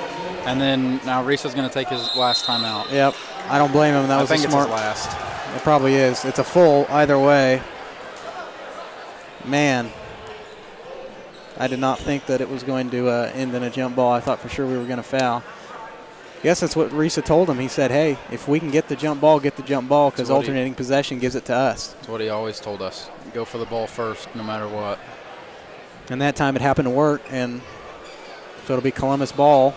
And then now Risa's going to take his last timeout. Yep. I don't blame him. That was a smart. I think it's his last. It probably is. It's a full either way. Man. I did not think that it was going to end in a jump ball. I thought for sure we were going to foul. I guess that's what Risa told him. He said, hey, if we can get the jump ball, because alternating possession gives it to us. That's what he always told us. Go for the ball first, no matter what. And that time it happened to work, and so it'll be Columbus ball.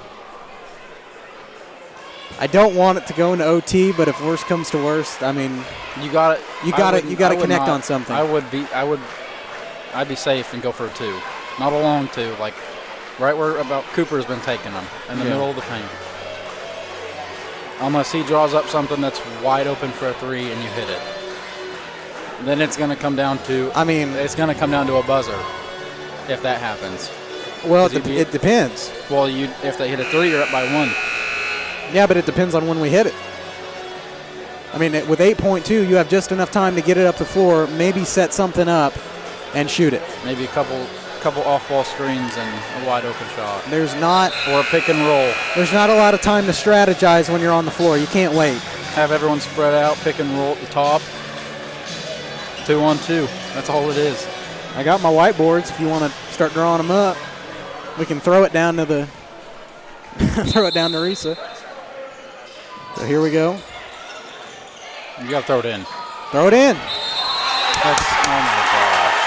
I don't want it to go into OT, but if worst comes to worst, I mean, you got to connect on something. I'd be safe and go for a 2. Not a long 2, like right where about Cooper's been taking them in the middle of the paint. Unless he draws up something that's wide open for a 3 and you hit it. Then it's going to come down to it's going to come down to a buzzer if that happens. Well, it depends. Well, if they hit a 3, you're up by 1. Yeah, but it depends on when we hit it. I mean, with 8.2, you have just enough time to get it up the floor, maybe set something up and shoot it. Maybe a couple off-ball screens and a wide-open shot. Or a pick and roll. There's not a lot of time to strategize when you're on the floor. You can't wait. Have everyone spread out, pick and roll at the top. 2-on-2. That's all it is. I got my whiteboards if you want to start drawing them up. We can throw it down to the Risa. So here we go. You got to throw it in. Throw it in. Oh my gosh.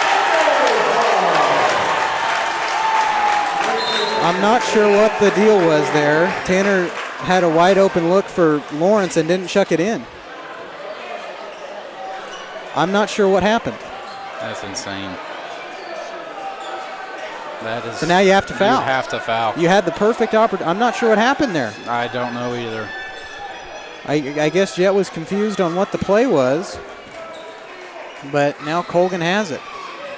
I'm not sure what the deal was there. Tanner had a wide open look for Lawrence and didn't chuck it in. I'm not sure what happened. That's insane. That is. So now you have to foul. You have to foul. You had the perfect opportunity. I'm not sure what happened there. I don't know either. I guess Jet was confused on what the play was, but now Colgan has it.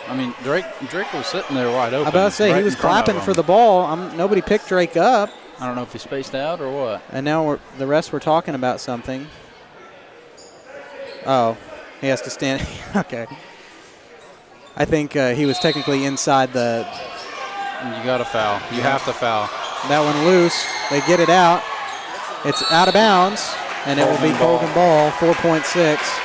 I mean, Drake was sitting there wide open. I was about to say, he was clapping for the ball. Nobody picked Drake up. I don't know if he spaced out or what. And now the rest were talking about something. Oh, he has to stand. Okay. I think he was technically inside the. You got to foul. You have to foul. That one loose. They get it out. It's out of bounds, and it will be Colgan ball, 4.6.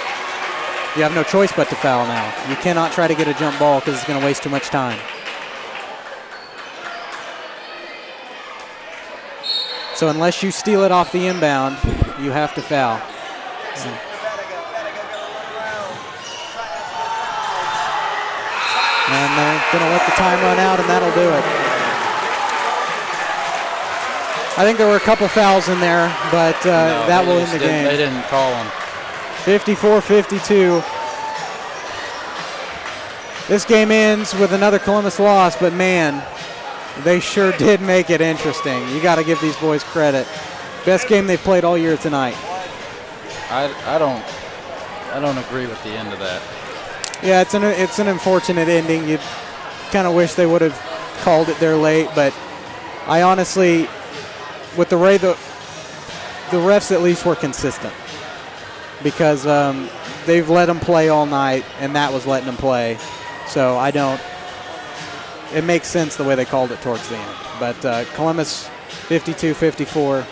You have no choice but to foul now. You cannot try to get a jump ball because it's going to waste too much time. So unless you steal it off the inbound, you have to foul. And they're going to let the time run out, and that'll do it. I think there were a couple fouls in there, but that will end the game. They didn't call them. 54-52. This game ends with another Columbus loss, but man, they sure did make it interesting. You got to give these boys credit. Best game they've played all year tonight. I don't agree with the end of that. Yeah, it's an unfortunate ending. You kind of wish they would have called it there late, but I honestly, with the way the refs at least were consistent, because they've let them play all night, and that was letting them play. So it makes sense the way they called it towards the end. But Columbus 52-54.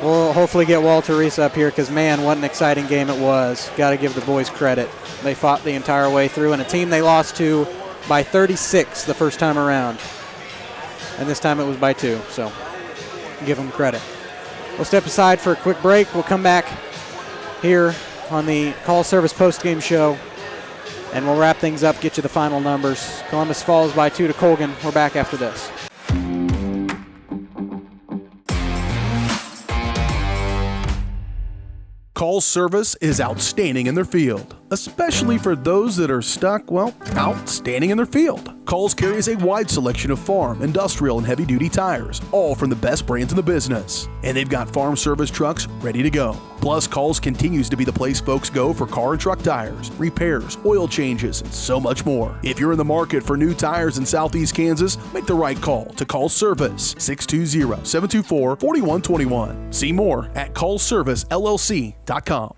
We'll hopefully get Walter Reese up here because, man, what an exciting game it was. Got to give the boys credit. They fought the entire way through, and a team they lost to by 36 the first time around. And this time it was by 2, so give them credit. We'll step aside for a quick break. We'll come back here on the Call Service postgame show, and we'll wrap things up, get you the final numbers. Columbus falls by 2 to Colgan. We're back after this. Call Service is outstanding in their field, especially for those that are stuck, outstanding in their field. Calls carries a wide selection of farm, industrial, and heavy-duty tires, all from the best brands in the business. And they've got farm service trucks ready to go. Plus, Calls continues to be the place folks go for car and truck tires, repairs, oil changes, and so much more. If you're in the market for new tires in Southeast Kansas, make the right call to Call Service, 620-724-4121. See more at callservicellc.com.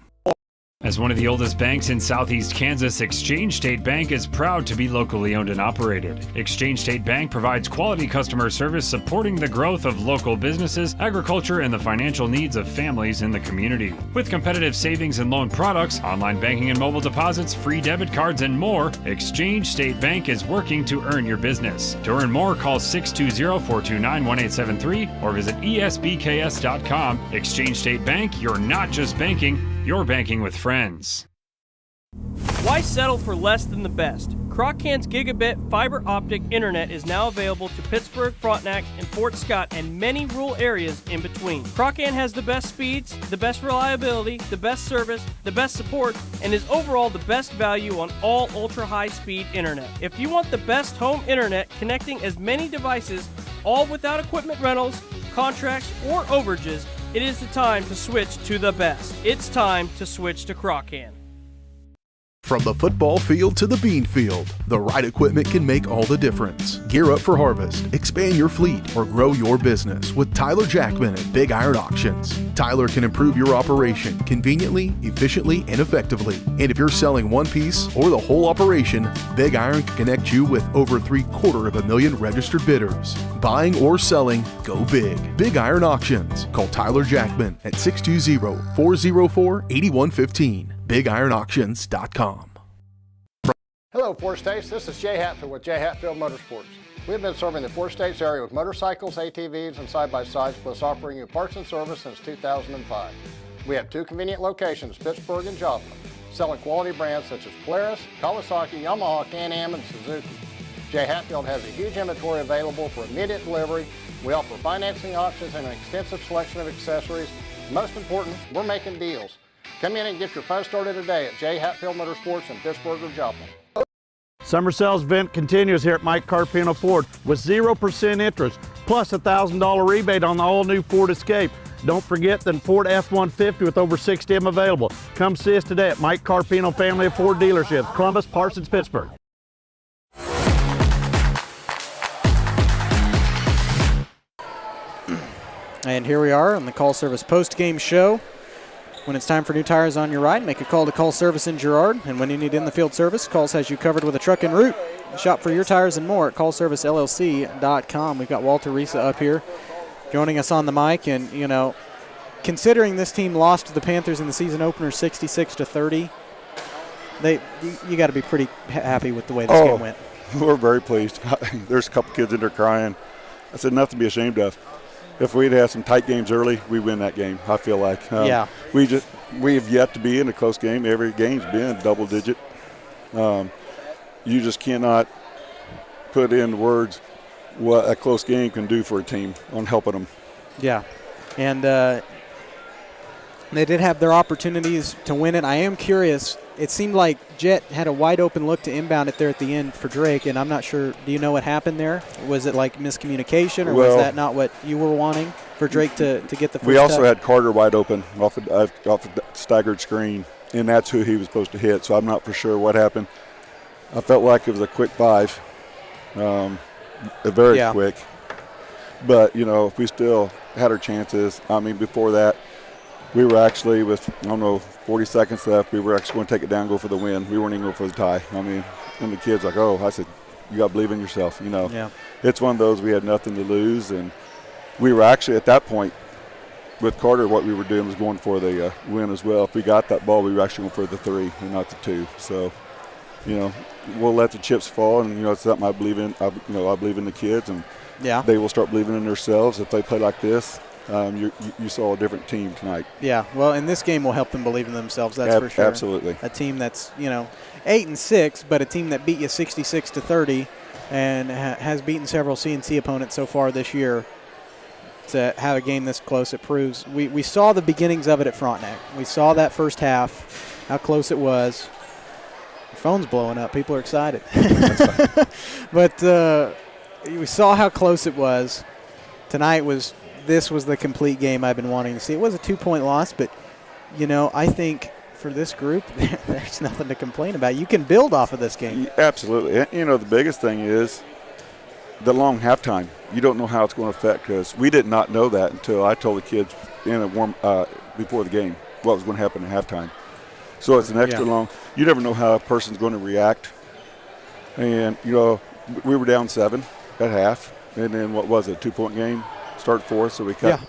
As one of the oldest banks in Southeast Kansas, Exchange State Bank is proud to be locally owned and operated. Exchange State Bank provides quality customer service supporting the growth of local businesses, agriculture, and the financial needs of families in the community. With competitive savings and loan products, online banking and mobile deposits, free debit cards, and more, Exchange State Bank is working to earn your business. To earn more, call 620-429-1873 or visit esbks.com. Exchange State Bank, you're not just banking, you're banking with friends. Why settle for less than the best? Croccan's gigabit fiber optic internet is now available to Pittsburgh, Frontenac, and Fort Scott, and many rural areas in between. Croccan has the best speeds, the best reliability, the best service, the best support, and is overall the best value on all ultra-high-speed internet. If you want the best home internet connecting as many devices, all without equipment rentals, contracts, or overages, it is the time to switch to the best. It's time to switch to Croccan. From the football field to the bean field, the right equipment can make all the difference. Gear up for harvest, expand your fleet, or grow your business with Tyler Jackman at Big Iron Auctions. Tyler can improve your operation conveniently, efficiently, and effectively. And if you're selling one piece or the whole operation, Big Iron can connect you with over 750,000 registered bidders. Buying or selling, go big. Big Iron Auctions. Call Tyler Jackman at 620-404-8115. BigIronAuctions.com. Hello, Four States. This is Jay Hatfield with Jay Hatfield Motorsports. We've been serving the Four States area with motorcycles, ATVs, and side-by-sides, plus offering you parts and service since 2005. We have 2 convenient locations, Pittsburgh and Joplin, selling quality brands such as Polaris, Kawasaki, Yamaha, Can-Am, and Suzuki. Jay Hatfield has a huge inventory available for immediate delivery. We offer financing options and an extensive selection of accessories. Most important, we're making deals. Come in and get your fun started today at J. Hatfield Motorsports in Pittsburgh or Joplin. Summer sales event continues here at Mike Carpino Ford with 0% interest plus a $1,000 rebate on the all-new Ford Escape. Don't forget the Ford F-150 with over 60 of them available. Come see us today at Mike Carpino Family of Ford Dealerships, Columbus, Parsons, Pittsburgh. And here we are on the Call Service post-game show. When it's time for new tires on your ride, make a call to Call Service in Girard. And when you need in-the-field service, Calls has you covered with a truck en route. Shop for your tires and more at callservicellc.com. We've got Walter Reese up here joining us on the mic. And, you know, considering this team lost to the Panthers in the season opener 66-30, you got to be pretty happy with the way this game went. We're very pleased. There's a couple kids in there crying. I said nothing to be ashamed of. If we'd had some tight games early, we win that game, I feel like. Yeah. We have yet to be in a close game. Every game's been double digit. You just cannot put in words what a close game can do for a team on helping them. Yeah. And they did have their opportunities to win it. I am curious, it seemed like Jet had a wide open look to inbound it there at the end for Drake, and I'm not sure. Do you know what happened there? Was it like miscommunication, or was that not what you were wanting for Drake to get the first We also touch? had Carter wide open off a staggered screen, and that's who he was supposed to hit, so I'm not for sure what happened. I felt like it was a quick 5, very quick. But, we still had our chances. I mean, before that, we were actually with, 40 seconds left, we were actually going to take it down and go for the win. We weren't even going for the tie. I mean, and the kids like, I said, you got to believe in yourself, Yeah. It's one of those, we had nothing to lose, and we were actually at that point with Carter, what we were doing was going for the win as well. If we got that ball, we were actually going for the 3 and not the 2. So, we'll let the chips fall, and, it's something I believe in. I believe in the kids, and they will start believing in themselves if they play like this. You saw a different team tonight. Yeah, well, and this game will help them believe in themselves. That's for sure. Absolutely. A team that's 8-6, but a team that beat you 66-30, and has beaten several C&C opponents so far this year. To have a game this close, it proves we saw the beginnings of it at Frontenac. We saw that first half, how close it was. Your phone's blowing up. People are excited. But we saw how close it was. Tonight this was the complete game I've been wanting to see. It was a 2-point loss, but, I think for this group, there's nothing to complain about. You can build off of this game. Absolutely. The biggest thing is the long halftime. You don't know how it's going to affect, because we did not know that until I told the kids before the game what was going to happen at halftime. So it's an extra long. You never know how a person's going to react. And, we were down 7 at half, and then what was it, a 2-point game? Start 4, so we cut,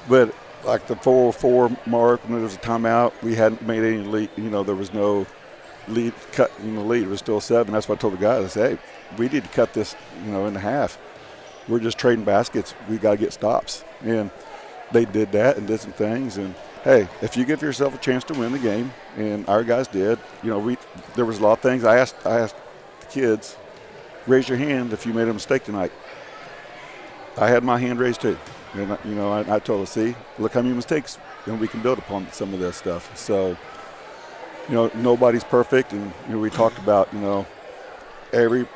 but like the 4-4 mark, when there was a timeout, we hadn't made any lead, there was no lead cut in the lead. It was still 7. That's what I told the guys. I said, hey, we need to cut this, in half. We're just trading baskets. We got to get stops. And they did that and did some things. And, hey, if you give yourself a chance to win the game, and our guys did, there was a lot of things. I asked the kids, raise your hand if you made a mistake tonight. I had my hand raised too. And, I told them, see, look how many mistakes, and we can build upon some of this stuff. So, nobody's perfect. And, we talked about, every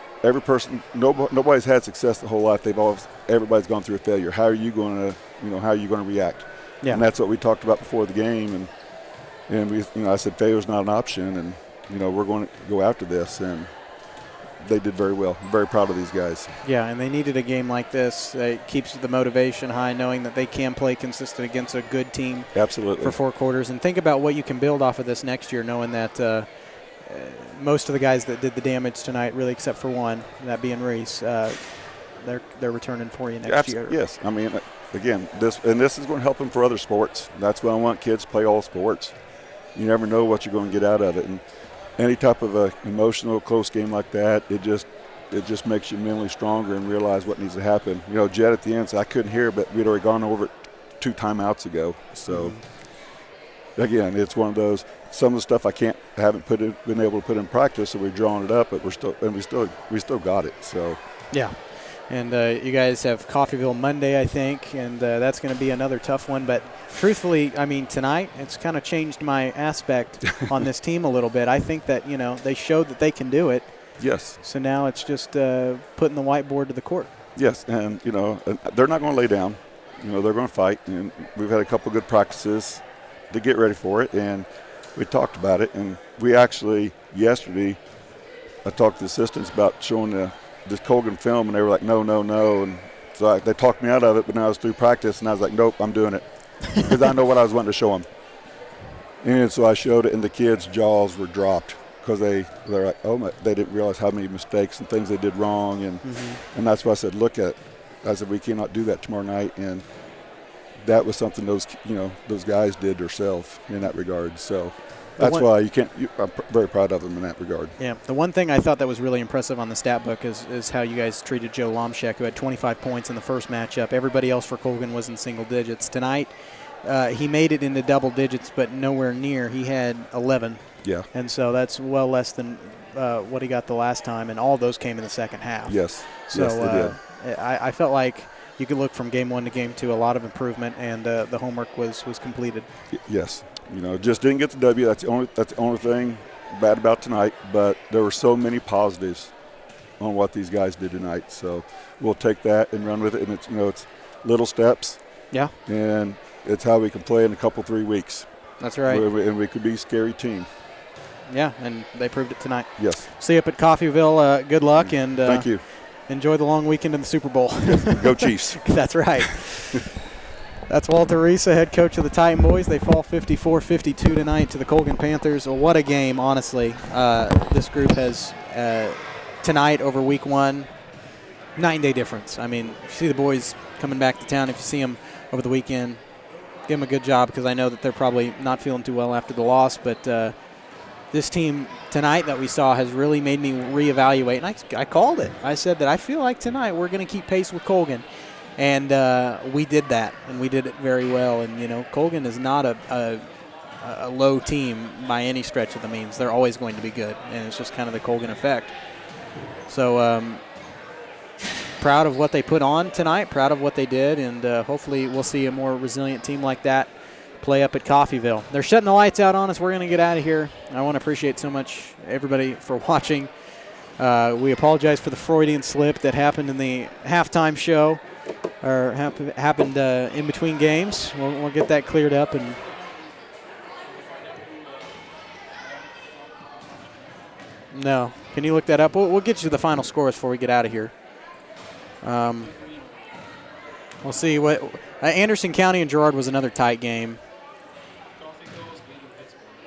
person, nobody's had success the whole life. Everybody's gone through a failure. How are you going to react? Yeah. And that's what we talked about before the game. And we, I said, failure's not an option. And, we're going to go after this. And they did very well. I'm very proud of these guys. Yeah, and they needed a game like this. It keeps the motivation high, knowing that they can play consistent against a good team. Absolutely. For 4 quarters. And think about what you can build off of this next year, knowing that most of the guys that did the damage tonight, really except for one, that being Reese, they're returning for you next year. Yes. I mean, again, this is going to help them for other sports. That's why I want kids to play all sports. You never know what you're going to get out of it. And any type of a emotional, close game like that, it just makes you mentally stronger and realize what needs to happen. Jet at the end said, I couldn't hear, but we'd already gone over it 2 timeouts ago. So, again, it's one of those. Some of the stuff I haven't been able to put in practice, so we've drawn it up, but we still got it. So, yeah. And you guys have Coffeyville Monday, I think, and that's going to be another tough one. But truthfully, I mean, tonight it's kind of changed my aspect on this team a little bit. I think that, they showed that they can do it. Yes. So now it's just putting the whiteboard to the court. Yes, and, they're not going to lay down. They're going to fight. And we've had a couple good practices to get ready for it, and we talked about it. And we actually, yesterday, I talked to the assistants about showing this Colgan film, and they were like, no. And so they talked me out of it, but now I was through practice, and I was like, nope, I'm doing it. Because I know what I was wanting to show them. And so I showed it, and the kids' jaws were dropped because they're like, they didn't realize how many mistakes and things they did wrong. And that's why I said, look at it. I said, we cannot do that tomorrow night. And that was something those guys did themselves in that regard. So that's why I'm very proud of them in that regard. Yeah. The one thing I thought that was really impressive on the stat book is how you guys treated Joe Lomshek, who had 25 points in the first matchup. Everybody else for Colgan was in single digits. Tonight, he made it into double digits, but nowhere near. He had 11. Yeah. And so that's well less than what he got the last time, and all those came in the second half. Yes. So yes, they did. I felt like you could look from game 1 to game 2, a lot of improvement, and the homework was completed. Yes. Just didn't get the W. That's the only thing bad about tonight. But there were so many positives on what these guys did tonight. So we'll take that and run with it. And it's little steps. Yeah. And it's how we can play in a couple 3 weeks. That's right. And we could be a scary team. Yeah, and they proved it tonight. Yes. See you up at Coffeyville. Good luck and thank you. Enjoy the long weekend in the Super Bowl. Go Chiefs. That's right. That's Walter Risa, head coach of the Titan Boys. They fall 54-52 tonight to the Colgan Panthers. Well, what a game, honestly. This group has, tonight over week 1, 9-day difference. I mean, if you see the boys coming back to town, if you see them over the weekend, give them a good job because I know that they're probably not feeling too well after the loss. But this team tonight that we saw has really made me reevaluate. And I called it. I said that I feel like tonight we're going to keep pace with Colgan. And we did that, and we did it very well. And, Colgan is not a low team by any stretch of the means. They're always going to be good, and it's just kind of the Colgan effect. So proud of what they put on tonight, proud of what they did, and hopefully we'll see a more resilient team like that play up at Coffeyville. They're shutting the lights out on us. We're going to get out of here. I want to appreciate so much everybody for watching. We apologize for the Freudian slip that happened in the halftime show. Or happened in between games. We'll get that cleared up. And no, can you look that up? We'll get you the final scores before we get out of here. We'll see what Anderson County and Girard was another tight game,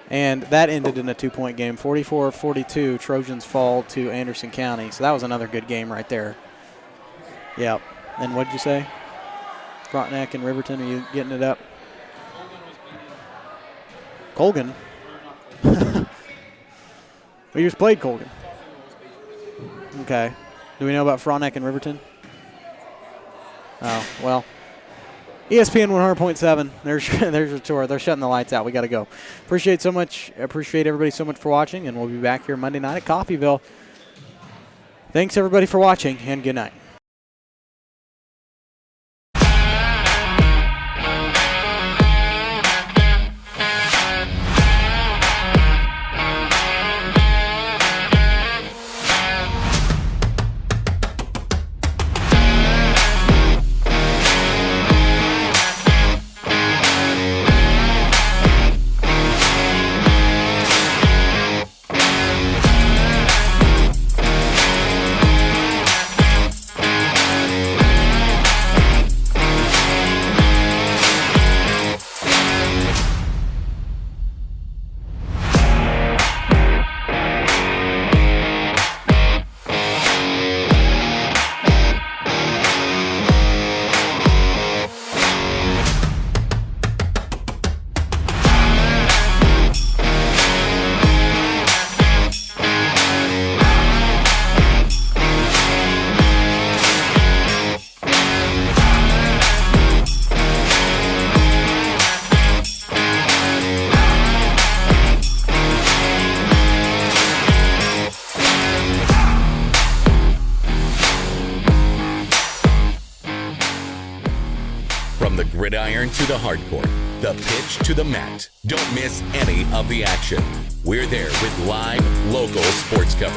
and that ended in a 2-point game. 44-42, Trojans fall to Anderson County. So that was another good game right there. Yep. And what did you say? Frontenac and Riverton, are you getting it up? Colgan? We just played Colgan. Okay. Do we know about Frontenac and Riverton? Oh, well. ESPN 100.7. There's your tour. They're shutting the lights out. We got to go. Appreciate everybody so much for watching, and we'll be back here Monday night at Coffeyville. Thanks, everybody, for watching, and good night. Gridiron to the hardcourt, the pitch to the mat. Don't miss any of the action. We're there with live, local sports coverage.